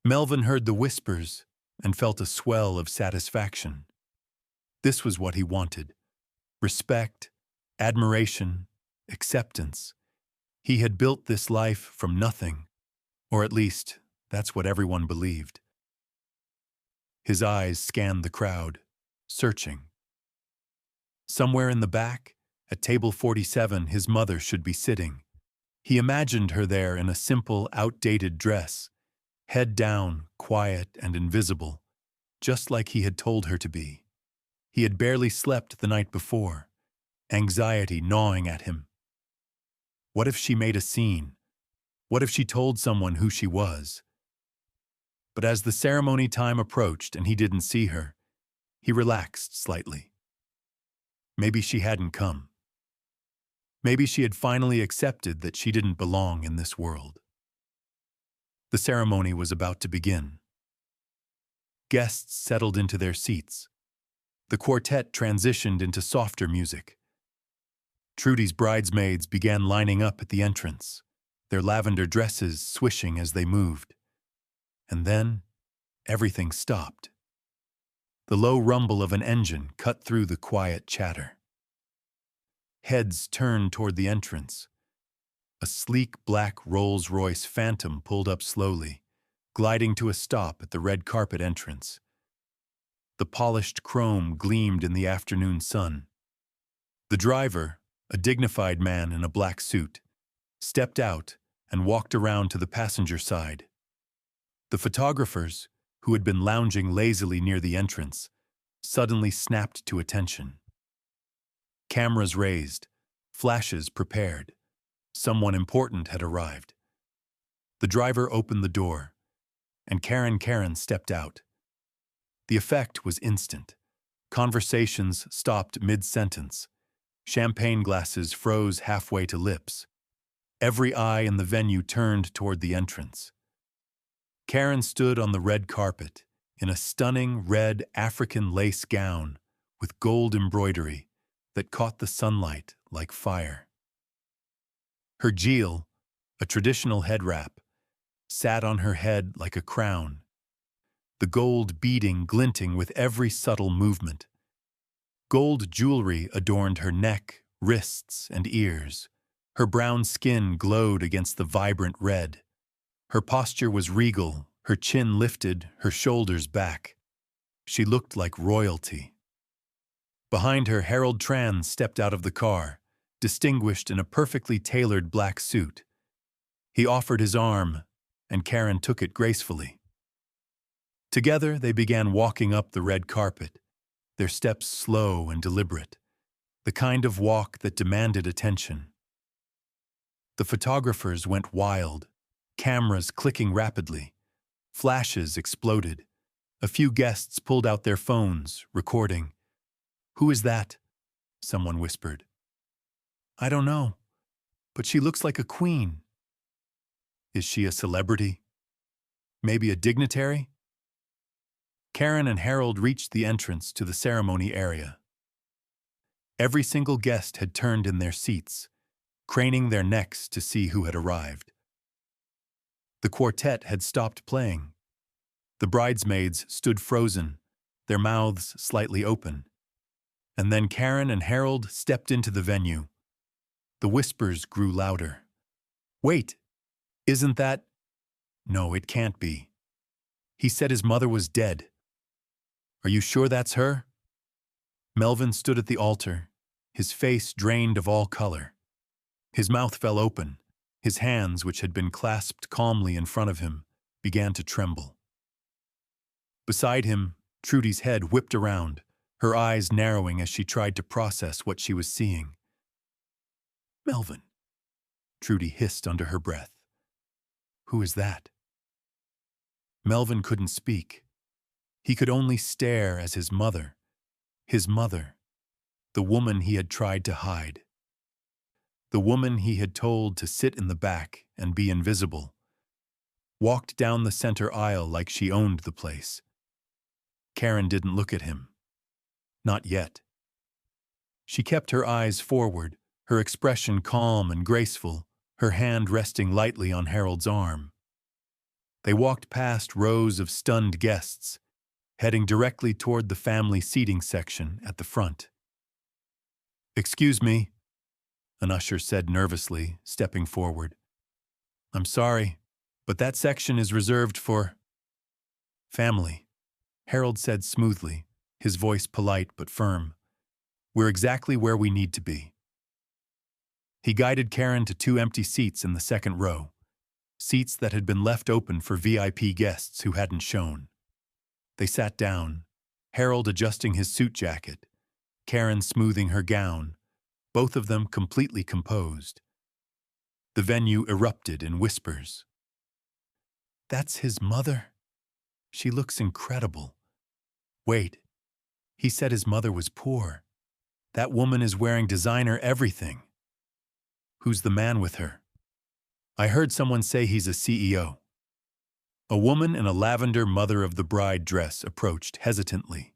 Melvin heard the whispers and felt a swell of satisfaction. This was what he wanted: respect, admiration, acceptance. He had built this life from nothing, or at least that's what everyone believed. His eyes scanned the crowd, searching. Somewhere in the back, at table 47, his mother should be sitting. He imagined her there in a simple, outdated dress, head down, quiet and invisible, just like he had told her to be. He had barely slept the night before, anxiety gnawing at him. What if she made a scene? What if she told someone who she was? But as the ceremony time approached and he didn't see her, he relaxed slightly. Maybe she hadn't come. Maybe she had finally accepted that she didn't belong in this world. The ceremony was about to begin. Guests settled into their seats. The quartet transitioned into softer music. Trudy's bridesmaids began lining up at the entrance, their lavender dresses swishing as they moved. And then, everything stopped. The low rumble of an engine cut through the quiet chatter. Heads turned toward the entrance. A sleek black Rolls-Royce Phantom pulled up slowly, gliding to a stop at the red carpet entrance. The polished chrome gleamed in the afternoon sun. The driver, a dignified man in a black suit, stepped out and walked around to the passenger side. The photographers, who had been lounging lazily near the entrance, suddenly snapped to attention. Cameras raised, flashes prepared. Someone important had arrived. The driver opened the door, and Karen stepped out. The effect was instant. Conversations stopped mid-sentence. Champagne glasses froze halfway to lips. Every eye in the venue turned toward the entrance. Karen stood on the red carpet in a stunning red African lace gown with gold embroidery that caught the sunlight like fire. Her jeel, a traditional head wrap, sat on her head like a crown, the gold beading glinting with every subtle movement. Gold jewelry adorned her neck, wrists, and ears. Her brown skin glowed against the vibrant red. Her posture was regal, her chin lifted, her shoulders back. She looked like royalty. Behind her, Harold Tran stepped out of the car, distinguished in a perfectly tailored black suit. He offered his arm, and Karen took it gracefully. Together, they began walking up the red carpet, their steps slow and deliberate, the kind of walk that demanded attention. The photographers went wild, cameras clicking rapidly. Flashes exploded. A few guests pulled out their phones, recording. "Who is that?" someone whispered. "I don't know, but she looks like a queen." "Is she a celebrity? Maybe a dignitary?" Karen and Harold reached the entrance to the ceremony area. Every single guest had turned in their seats, craning their necks to see who had arrived. The quartet had stopped playing. The bridesmaids stood frozen, their mouths slightly open. And then Karen and Harold stepped into the venue. The whispers grew louder. "Wait, isn't that—" "No, it can't be. He said his mother was dead." "Are you sure that's her?" Melvin stood at the altar, his face drained of all color. His mouth fell open. His hands, which had been clasped calmly in front of him, began to tremble. Beside him, Trudy's head whipped around, her eyes narrowing as she tried to process what she was seeing. "Melvin," Trudy hissed under her breath. "Who is that?" Melvin couldn't speak. He could only stare as his mother, the woman he had tried to hide. The woman he had told to sit in the back and be invisible, walked down the center aisle like she owned the place. Karen didn't look at him. Not yet. She kept her eyes forward, her expression calm and graceful, her hand resting lightly on Harold's arm. They walked past rows of stunned guests, heading directly toward the family seating section at the front. "Excuse me," an usher said nervously, stepping forward. "I'm sorry, but that section is reserved for family," Harold said smoothly, his voice polite but firm. "We're exactly where we need to be." He guided Karen to 2 empty seats in the second row, seats that had been left open for VIP guests who hadn't shown. They sat down, Harold adjusting his suit jacket, Karen smoothing her gown, both of them completely composed. The venue erupted in whispers. "That's his mother? She looks incredible. Wait, he said his mother was poor. That woman is wearing designer everything. Who's the man with her? I heard someone say he's a CEO." A woman in a lavender mother-of-the-bride dress approached hesitantly.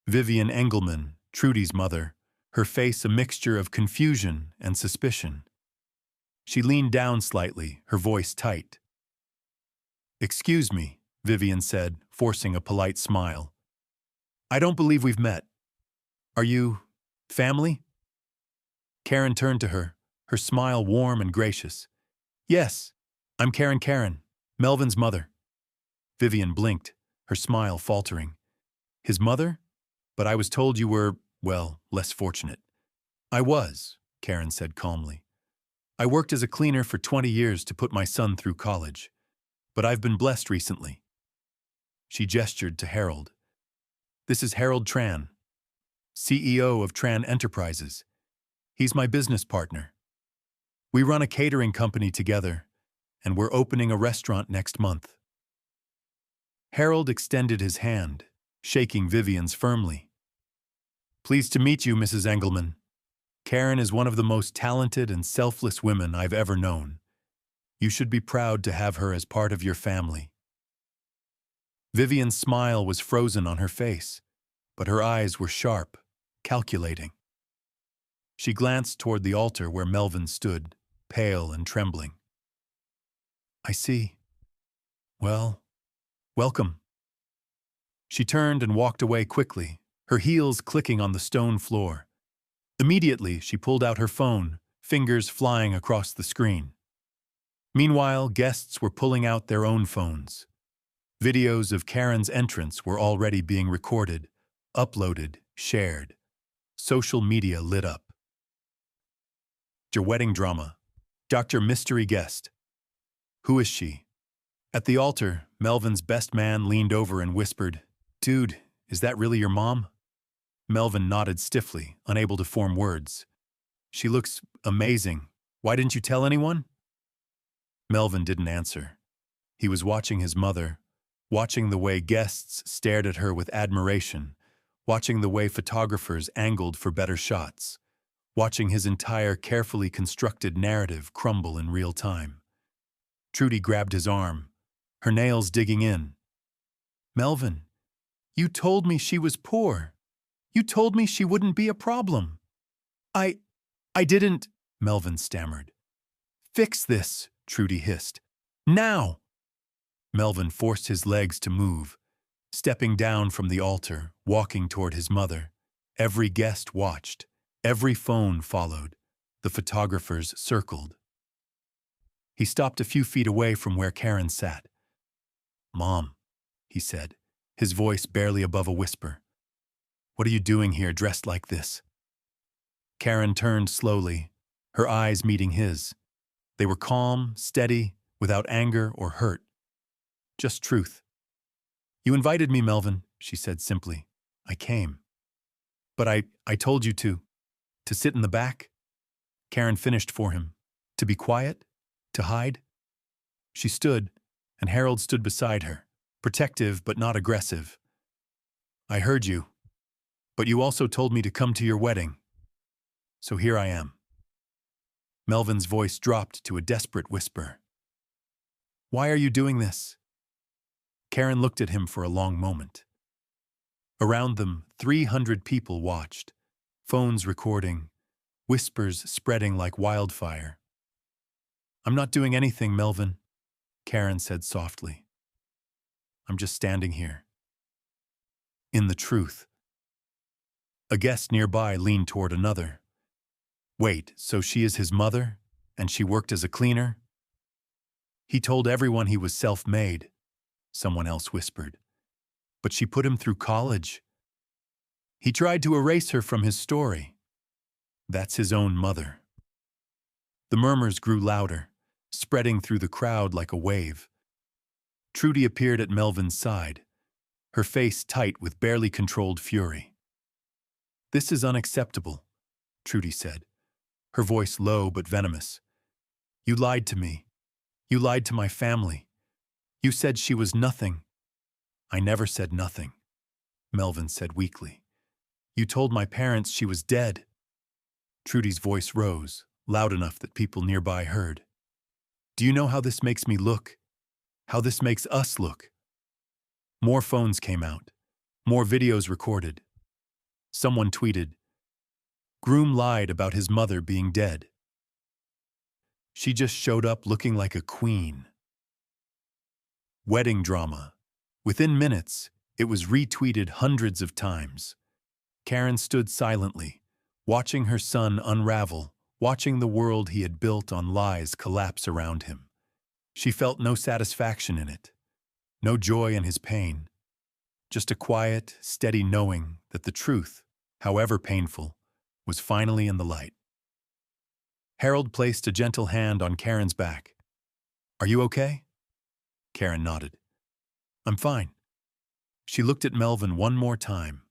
Vivian Engelman, Trudy's mother, her face a mixture of confusion and suspicion. She leaned down slightly, her voice tight. "Excuse me," Vivian said, forcing a polite smile. "I don't believe we've met. Are you family?" Karen turned to her, her smile warm and gracious. "Yes, I'm Karen, Melvin's mother." Vivian blinked, her smile faltering. "His mother? But I was told you were, well, less fortunate." "I was," Karen said calmly. "I worked as a cleaner for 20 years to put my son through college. But I've been blessed recently." She gestured to Harold. "This is Harold Tran, CEO of Tran Enterprises. He's my business partner. We run a catering company together, and we're opening a restaurant next month." Harold extended his hand, shaking Vivian's firmly. Pleased to meet you, Mrs. Engelman. Karen is one of the most talented and selfless women I've ever known. You should be proud to have her as part of your family. Vivian's smile was frozen on her face, but her eyes were sharp, calculating. She glanced toward the altar where Melvin stood, pale and trembling. I see. Well, welcome. She turned and walked away quickly, her heels clicking on the stone floor. Immediately, she pulled out her phone, fingers flying across the screen. Meanwhile, guests were pulling out their own phones. Videos of Karen's entrance were already being recorded, uploaded, shared. Social media lit up. Your wedding drama. Dr. Mystery Guest. Who is she? At the altar, Melvin's best man leaned over and whispered, Dude, is that really your mom? Melvin nodded stiffly, unable to form words. She looks amazing. Why didn't you tell anyone? Melvin didn't answer. He was watching his mother, watching the way guests stared at her with admiration, watching the way photographers angled for better shots, watching his entire carefully constructed narrative crumble in real time. Trudy grabbed his arm, her nails digging in. Melvin, you told me she was poor. You told me she wouldn't be a problem. I didn't, Melvin stammered. Fix this, Trudy hissed. Now! Melvin forced his legs to move, stepping down from the altar, walking toward his mother. Every guest watched. Every phone followed. The photographers circled. He stopped a few feet away from where Karen sat. Mom, he said, his voice barely above a whisper. What are you doing here dressed like this? Karen turned slowly, her eyes meeting his. They were calm, steady, without anger or hurt. Just truth. You invited me, Melvin, she said simply. I came. But I told you to sit in the back. Karen finished for him. To be quiet? To hide? She stood, and Harold stood beside her, protective but not aggressive. I heard you, but you also told me to come to your wedding. So here I am. Melvin's voice dropped to a desperate whisper. Why are you doing this? Karen looked at him for a long moment. Around them, 300 people watched, phones recording, whispers spreading like wildfire. I'm not doing anything, Melvin, Karen said softly. I'm just standing here. In the truth. A guest nearby leaned toward another. Wait, so she is his mother, and she worked as a cleaner? He told everyone he was self-made, someone else whispered. But she put him through college. He tried to erase her from his story. That's his own mother. The murmurs grew louder, spreading through the crowd like a wave. Trudy appeared at Melvin's side, her face tight with barely controlled fury. This is unacceptable, Trudy said, her voice low but venomous. You lied to me. You lied to my family. You said she was nothing. I never said nothing, Melvin said weakly. You told my parents she was dead. Trudy's voice rose, loud enough that people nearby heard. Do you know how this makes me look? How this makes us look? More phones came out. More videos recorded. Someone tweeted, Groom lied about his mother being dead. She just showed up looking like a queen. Wedding drama. Within minutes, it was retweeted hundreds of times. Karen stood silently, watching her son unravel, watching the world he had built on lies collapse around him. She felt no satisfaction in it, no joy in his pain, just a quiet, steady knowing that the truth, however painful, was finally in the light. Harold placed a gentle hand on Karen's back. Are you okay? Karen nodded. I'm fine. She looked at Melvin one more time.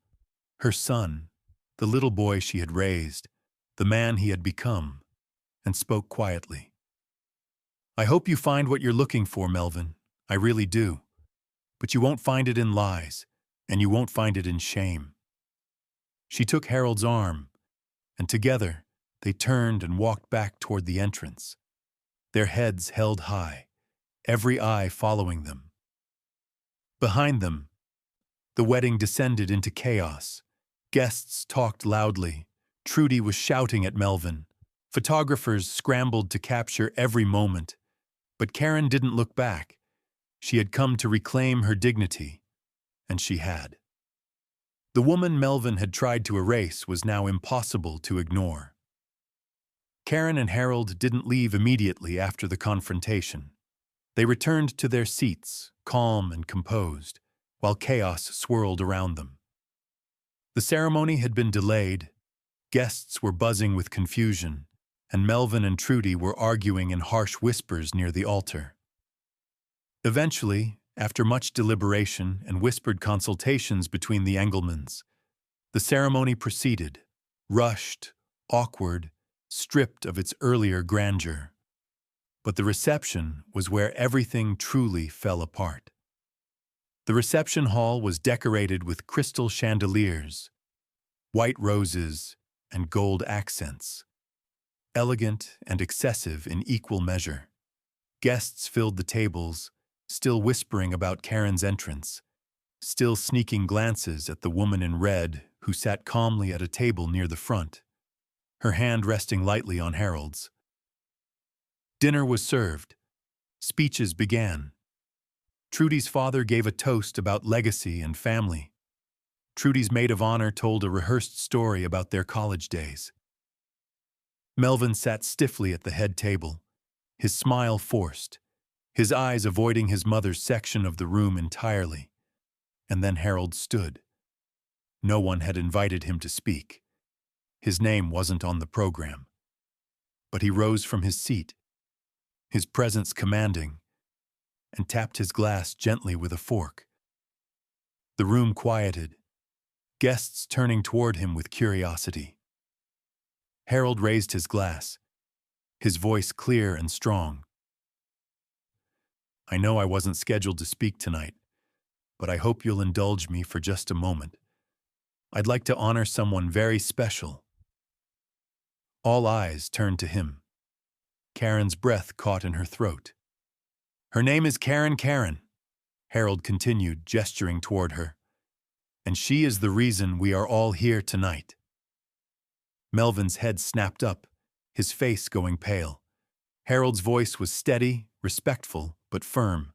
Her son, the little boy she had raised, the man he had become, and spoke quietly. I hope you find what you're looking for, Melvin. I really do. But you won't find it in lies, and you won't find it in shame. She took Harold's arm, and together they turned and walked back toward the entrance, their heads held high, every eye following them. Behind them, the wedding descended into chaos. Guests talked loudly. Trudy was shouting at Melvin. Photographers scrambled to capture every moment. But Karen didn't look back. She had come to reclaim her dignity, and she had. The woman Melvin had tried to erase was now impossible to ignore. Karen and Harold didn't leave immediately after the confrontation. They returned to their seats, calm and composed, while chaos swirled around them. The ceremony had been delayed, guests were buzzing with confusion, and Melvin and Trudy were arguing in harsh whispers near the altar. Eventually, after much deliberation and whispered consultations between the Engelmans, the ceremony proceeded, rushed, awkward, stripped of its earlier grandeur. But the reception was where everything truly fell apart. The reception hall was decorated with crystal chandeliers, white roses, and gold accents, elegant and excessive in equal measure. Guests filled the tables, still whispering about Karen's entrance, still sneaking glances at the woman in red who sat calmly at a table near the front, her hand resting lightly on Harold's. Dinner was served. Speeches began. Trudy's father gave a toast about legacy and family. Trudy's maid of honor told a rehearsed story about their college days. Melvin sat stiffly at the head table, his smile forced, his eyes avoiding his mother's section of the room entirely. And then Harold stood. No one had invited him to speak. His name wasn't on the program. But he rose from his seat, his presence commanding, and tapped his glass gently with a fork. The room quieted, guests turning toward him with curiosity. Harold raised his glass, his voice clear and strong. I know I wasn't scheduled to speak tonight, but I hope you'll indulge me for just a moment. I'd like to honor someone very special. All eyes turned to him. Karen's breath caught in her throat. Her name is Karen, Harold continued, gesturing toward her. And she is the reason we are all here tonight. Melvin's head snapped up, his face going pale. Harold's voice was steady, respectful, but firm.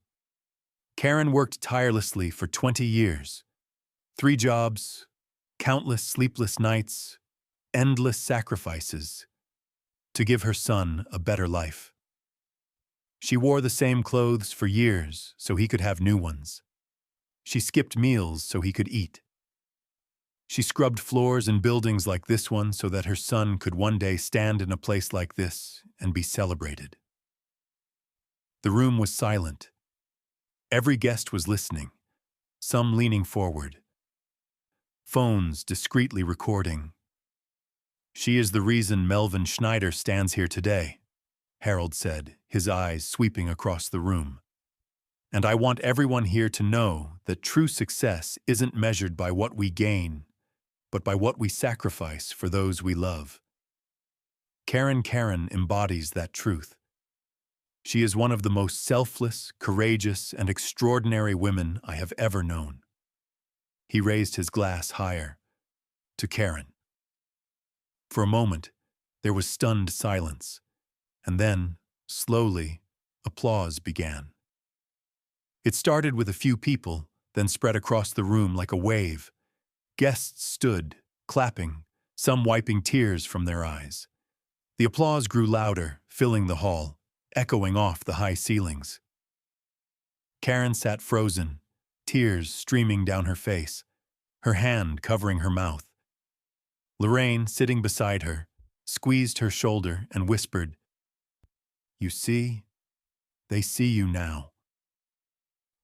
Karen worked tirelessly for 20 years. 3 jobs, countless sleepless nights, endless sacrifices, to give her son a better life. She wore the same clothes for years so he could have new ones. She skipped meals so he could eat. She scrubbed floors in buildings like this one so that her son could one day stand in a place like this and be celebrated. The room was silent. Every guest was listening, some leaning forward, phones discreetly recording. She is the reason Melvin Schneider stands here today, Harold said, his eyes sweeping across the room. And I want everyone here to know that true success isn't measured by what we gain, but by what we sacrifice for those we love. Karen embodies that truth. She is one of the most selfless, courageous, and extraordinary women I have ever known. He raised his glass higher, to Karen. For a moment, there was stunned silence, and then, slowly, applause began. It started with a few people, then spread across the room like a wave. Guests stood, clapping, some wiping tears from their eyes. The applause grew louder, filling the hall, echoing off the high ceilings. Karen sat frozen, tears streaming down her face, her hand covering her mouth. Lorraine, sitting beside her, squeezed her shoulder and whispered, "You see, they see you now."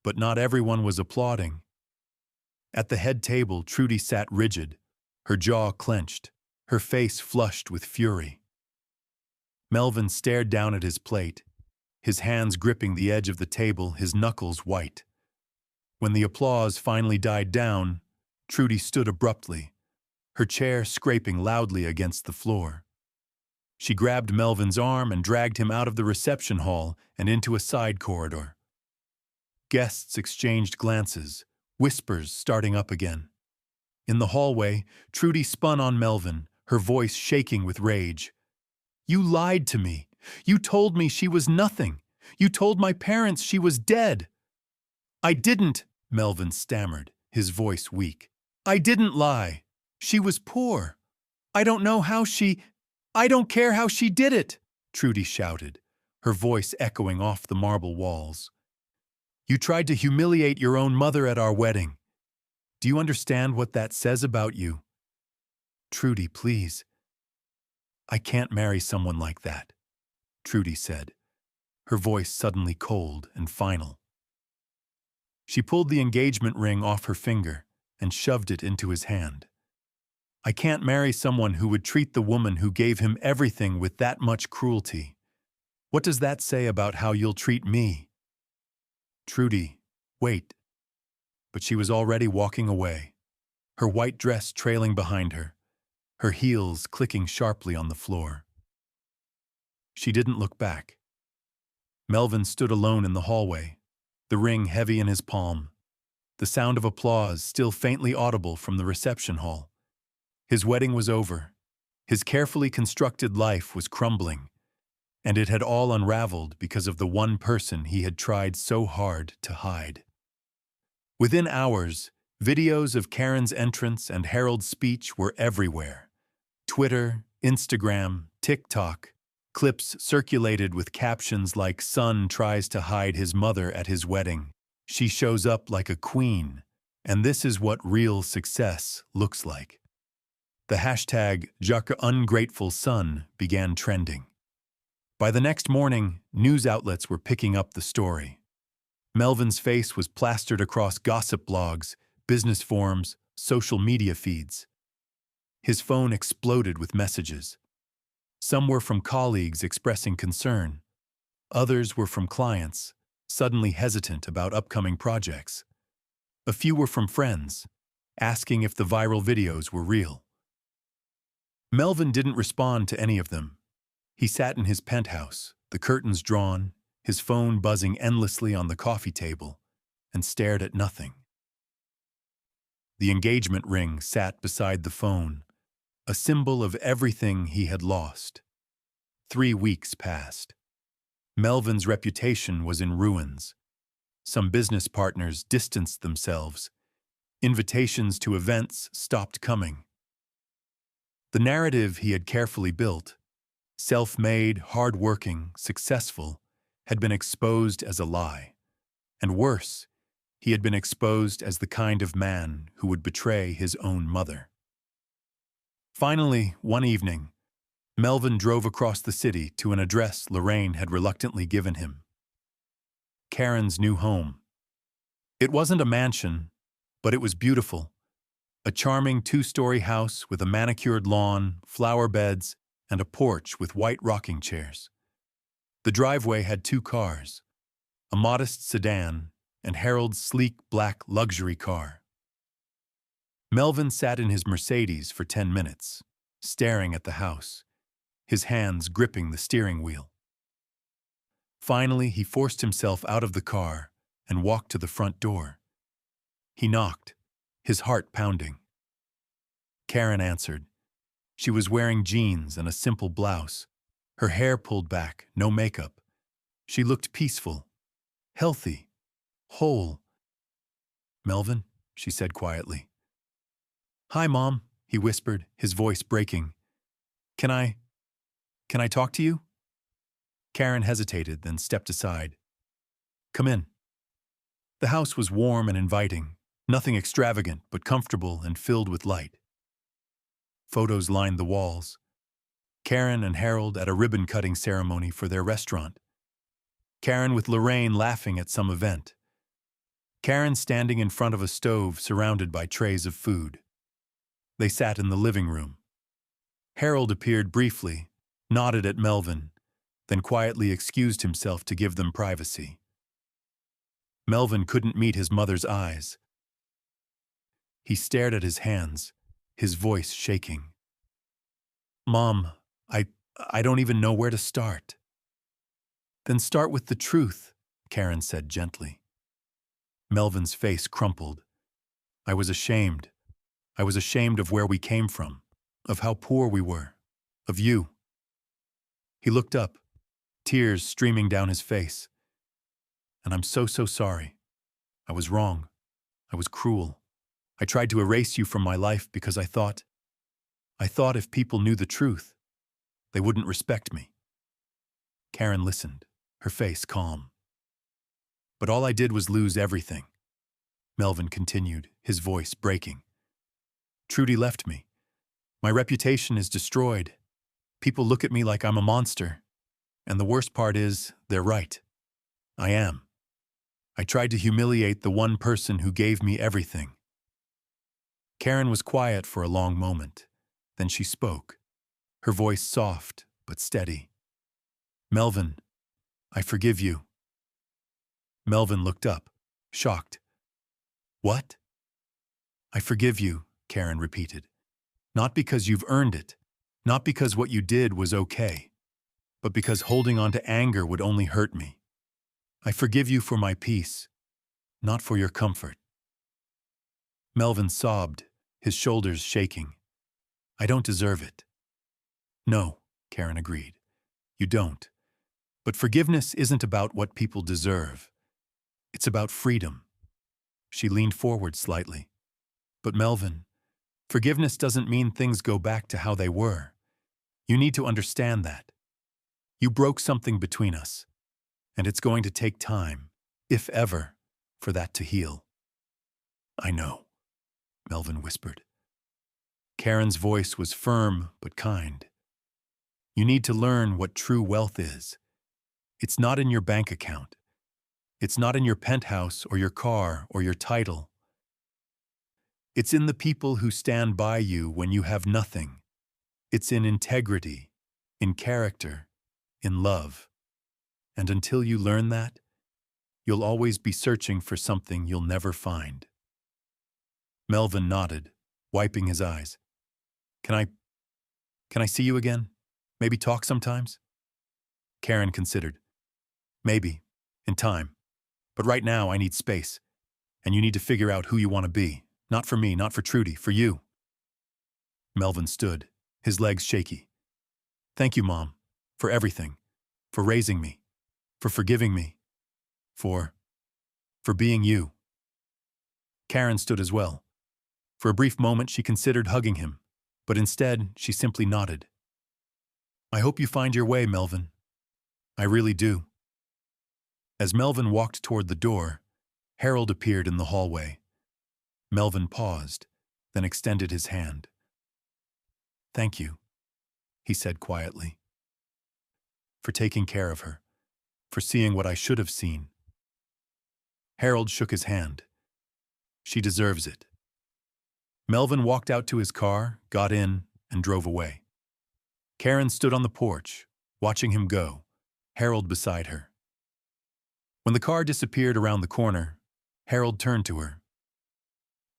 But not everyone was applauding. At the head table, Trudy sat rigid, her jaw clenched, her face flushed with fury. Melvin stared down at his plate, his hands gripping the edge of the table, his knuckles white. When the applause finally died down, Trudy stood abruptly, her chair scraping loudly against the floor. She grabbed Melvin's arm and dragged him out of the reception hall and into a side corridor. Guests exchanged glances, whispers starting up again. In the hallway, Trudy spun on Melvin, her voice shaking with rage. "You lied to me. You told me she was nothing. You told my parents she was dead." "I didn't," Melvin stammered, his voice weak. "I didn't lie. She was poor. I don't care how she did it," Trudy shouted, her voice echoing off the marble walls. "You tried to humiliate your own mother at our wedding. Do you understand what that says about you?" "Trudy, please." "I can't marry someone like that," Trudy said, her voice suddenly cold and final. She pulled the engagement ring off her finger and shoved it into his hand. "I can't marry someone who would treat the woman who gave him everything with that much cruelty. What does that say about how you'll treat me?" "Trudy, wait." But she was already walking away, her white dress trailing behind her, her heels clicking sharply on the floor. She didn't look back. Melvin stood alone in the hallway, the ring heavy in his palm, the sound of applause still faintly audible from the reception hall. His wedding was over. His carefully constructed life was crumbling, and it had all unraveled because of the one person he had tried so hard to hide. Within hours, videos of Karen's entrance and Harold's speech were everywhere. Twitter, Instagram, TikTok, clips circulated with captions like "Son tries to hide his mother at his wedding. She shows up like a queen, and this is what real success looks like." The hashtag #JacquesUngratefulSon began trending. By the next morning, news outlets were picking up the story. Melvin's face was plastered across gossip blogs, business forums, social media feeds. His phone exploded with messages. Some were from colleagues expressing concern. Others were from clients, suddenly hesitant about upcoming projects. A few were from friends, asking if the viral videos were real. Melvin didn't respond to any of them. He sat in his penthouse, the curtains drawn, his phone buzzing endlessly on the coffee table, and stared at nothing. The engagement ring sat beside the phone, a symbol of everything he had lost. 3 weeks passed. Melvin's reputation was in ruins. Some business partners distanced themselves. Invitations to events stopped coming. The narrative he had carefully built, self-made, hard-working, successful, had been exposed as a lie. And worse, he had been exposed as the kind of man who would betray his own mother. Finally, one evening, Melvin drove across the city to an address Lorraine had reluctantly given him. Karen's new home. It wasn't a mansion, but it was beautiful. A charming 2-story house with a manicured lawn, flower beds, and a porch with white rocking chairs. The driveway had 2 cars, a modest sedan and Harold's sleek black luxury car. Melvin sat in his Mercedes for 10 minutes, staring at the house, his hands gripping the steering wheel. Finally, he forced himself out of the car and walked to the front door. He knocked, his heart pounding. Karen answered. She was wearing jeans and a simple blouse, her hair pulled back, no makeup. She looked peaceful, healthy, whole. "Melvin," she said quietly. "Hi, Mom," he whispered, his voice breaking. Can I talk to you?" Karen hesitated, then stepped aside. "Come in." The house was warm and inviting, nothing extravagant, but comfortable and filled with light. Photos lined the walls. Karen and Harold at a ribbon-cutting ceremony for their restaurant. Karen with Lorraine laughing at some event. Karen standing in front of a stove surrounded by trays of food. They sat in the living room. Harold appeared briefly, nodded at Melvin, then quietly excused himself to give them privacy. Melvin couldn't meet his mother's eyes. He stared at his hands, his voice shaking. "Mom, I, I don't even know where to start." "Then start with the truth," Karen said gently. Melvin's face crumpled. I was ashamed. I was ashamed of where we came from, of how poor we were, of you. He looked up, tears streaming down his face. "And I'm so sorry. I was wrong. I was cruel. I tried to erase you from my life because I thought if people knew the truth, they wouldn't respect me." Karen listened, her face calm. "But all I did was lose everything," Melvin continued, his voice breaking. "Trudy left me. My reputation is destroyed. People look at me like I'm a monster. And the worst part is, they're right. I am. I tried to humiliate the one person who gave me everything." Karen was quiet for a long moment. Then she spoke, her voice soft but steady. "Melvin, I forgive you." Melvin looked up, shocked. "What?" "I forgive you," Karen repeated. "Not because you've earned it, not because what you did was okay, but because holding on to anger would only hurt me. I forgive you for my peace, not for your comfort." Melvin sobbed, his shoulders shaking. "I don't deserve it." "No," Karen agreed. "You don't. But forgiveness isn't about what people deserve. It's about freedom." She leaned forward slightly. "But Melvin, forgiveness doesn't mean things go back to how they were. You need to understand that. You broke something between us, and it's going to take time, if ever, for that to heal." "I know," Melvin whispered. Karen's voice was firm but kind. "You need to learn what true wealth is. It's not in your bank account. It's not in your penthouse or your car or your title. It's in the people who stand by you when you have nothing. It's in integrity, in character, in love. And until you learn that, you'll always be searching for something you'll never find." Melvin nodded, wiping his eyes. Can I see you again? Maybe talk sometimes?" Karen considered. "Maybe, in time. But right now I need space. And you need to figure out who you want to be. Not for me, not for Trudy, for you." Melvin stood, his legs shaky. "Thank you, Mom, for everything. For raising me. For forgiving me. For being you." Karen stood as well. For a brief moment she considered hugging him, but instead she simply nodded. "I hope you find your way, Melvin. I really do." As Melvin walked toward the door, Harold appeared in the hallway. Melvin paused, then extended his hand. "Thank you," he said quietly. "For taking care of her, for seeing what I should have seen." Harold shook his hand. "She deserves it." Melvin walked out to his car, got in, and drove away. Karen stood on the porch, watching him go, Harold beside her. When the car disappeared around the corner, Harold turned to her.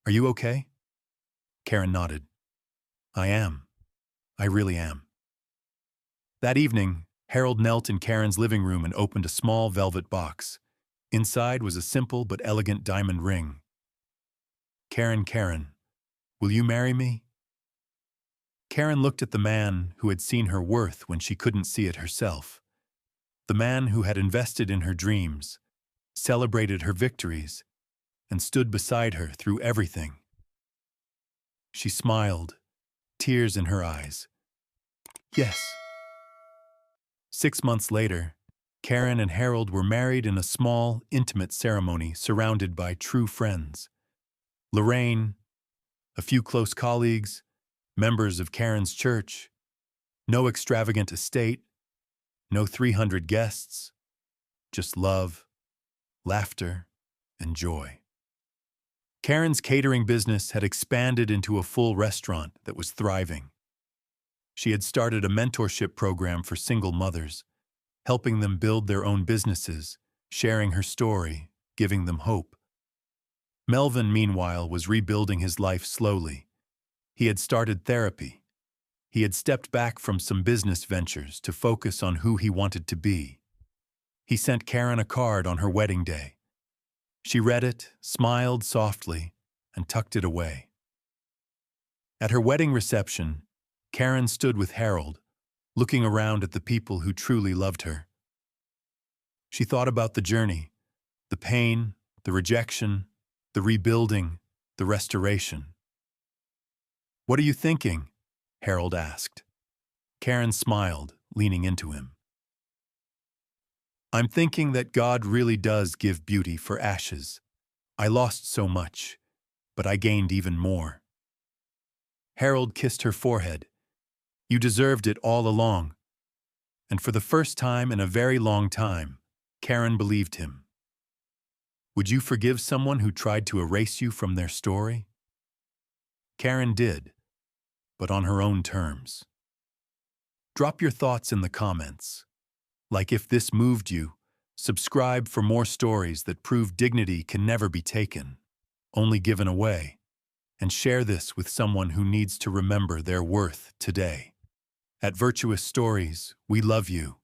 "Are you okay?" Karen nodded. "I am. I really am." That evening, Harold knelt in Karen's living room and opened a small velvet box. Inside was a simple but elegant diamond ring. Karen, will you marry me?" Karen looked at the man who had seen her worth when she couldn't see it herself. The man who had invested in her dreams, celebrated her victories, and stood beside her through everything. She smiled, tears in her eyes. "Yes." 6 months later, Karen and Harold were married in a small, intimate ceremony surrounded by true friends. Lorraine, a few close colleagues, members of Karen's church. No extravagant estate, no 300 guests, just love, laughter, and joy. Karen's catering business had expanded into a full restaurant that was thriving. She had started a mentorship program for single mothers, helping them build their own businesses, sharing her story, giving them hope. Melvin, meanwhile, was rebuilding his life slowly. He had started therapy. He had stepped back from some business ventures to focus on who he wanted to be. He sent Karen a card on her wedding day. She read it, smiled softly, and tucked it away. At her wedding reception, Karen stood with Harold, looking around at the people who truly loved her. She thought about the journey, the pain, the rejection, the rebuilding, the restoration. "What are you thinking?" Harold asked. Karen smiled, leaning into him. "I'm thinking that God really does give beauty for ashes. I lost so much, but I gained even more." Harold kissed her forehead. "You deserved it all along." And for the first time in a very long time, Karen believed him. Would you forgive someone who tried to erase you from their story? Karen did, but on her own terms. Drop your thoughts in the comments. Like if this moved you, subscribe for more stories that prove dignity can never be taken, only given away, and share this with someone who needs to remember their worth today. At Virtuous Stories, we love you.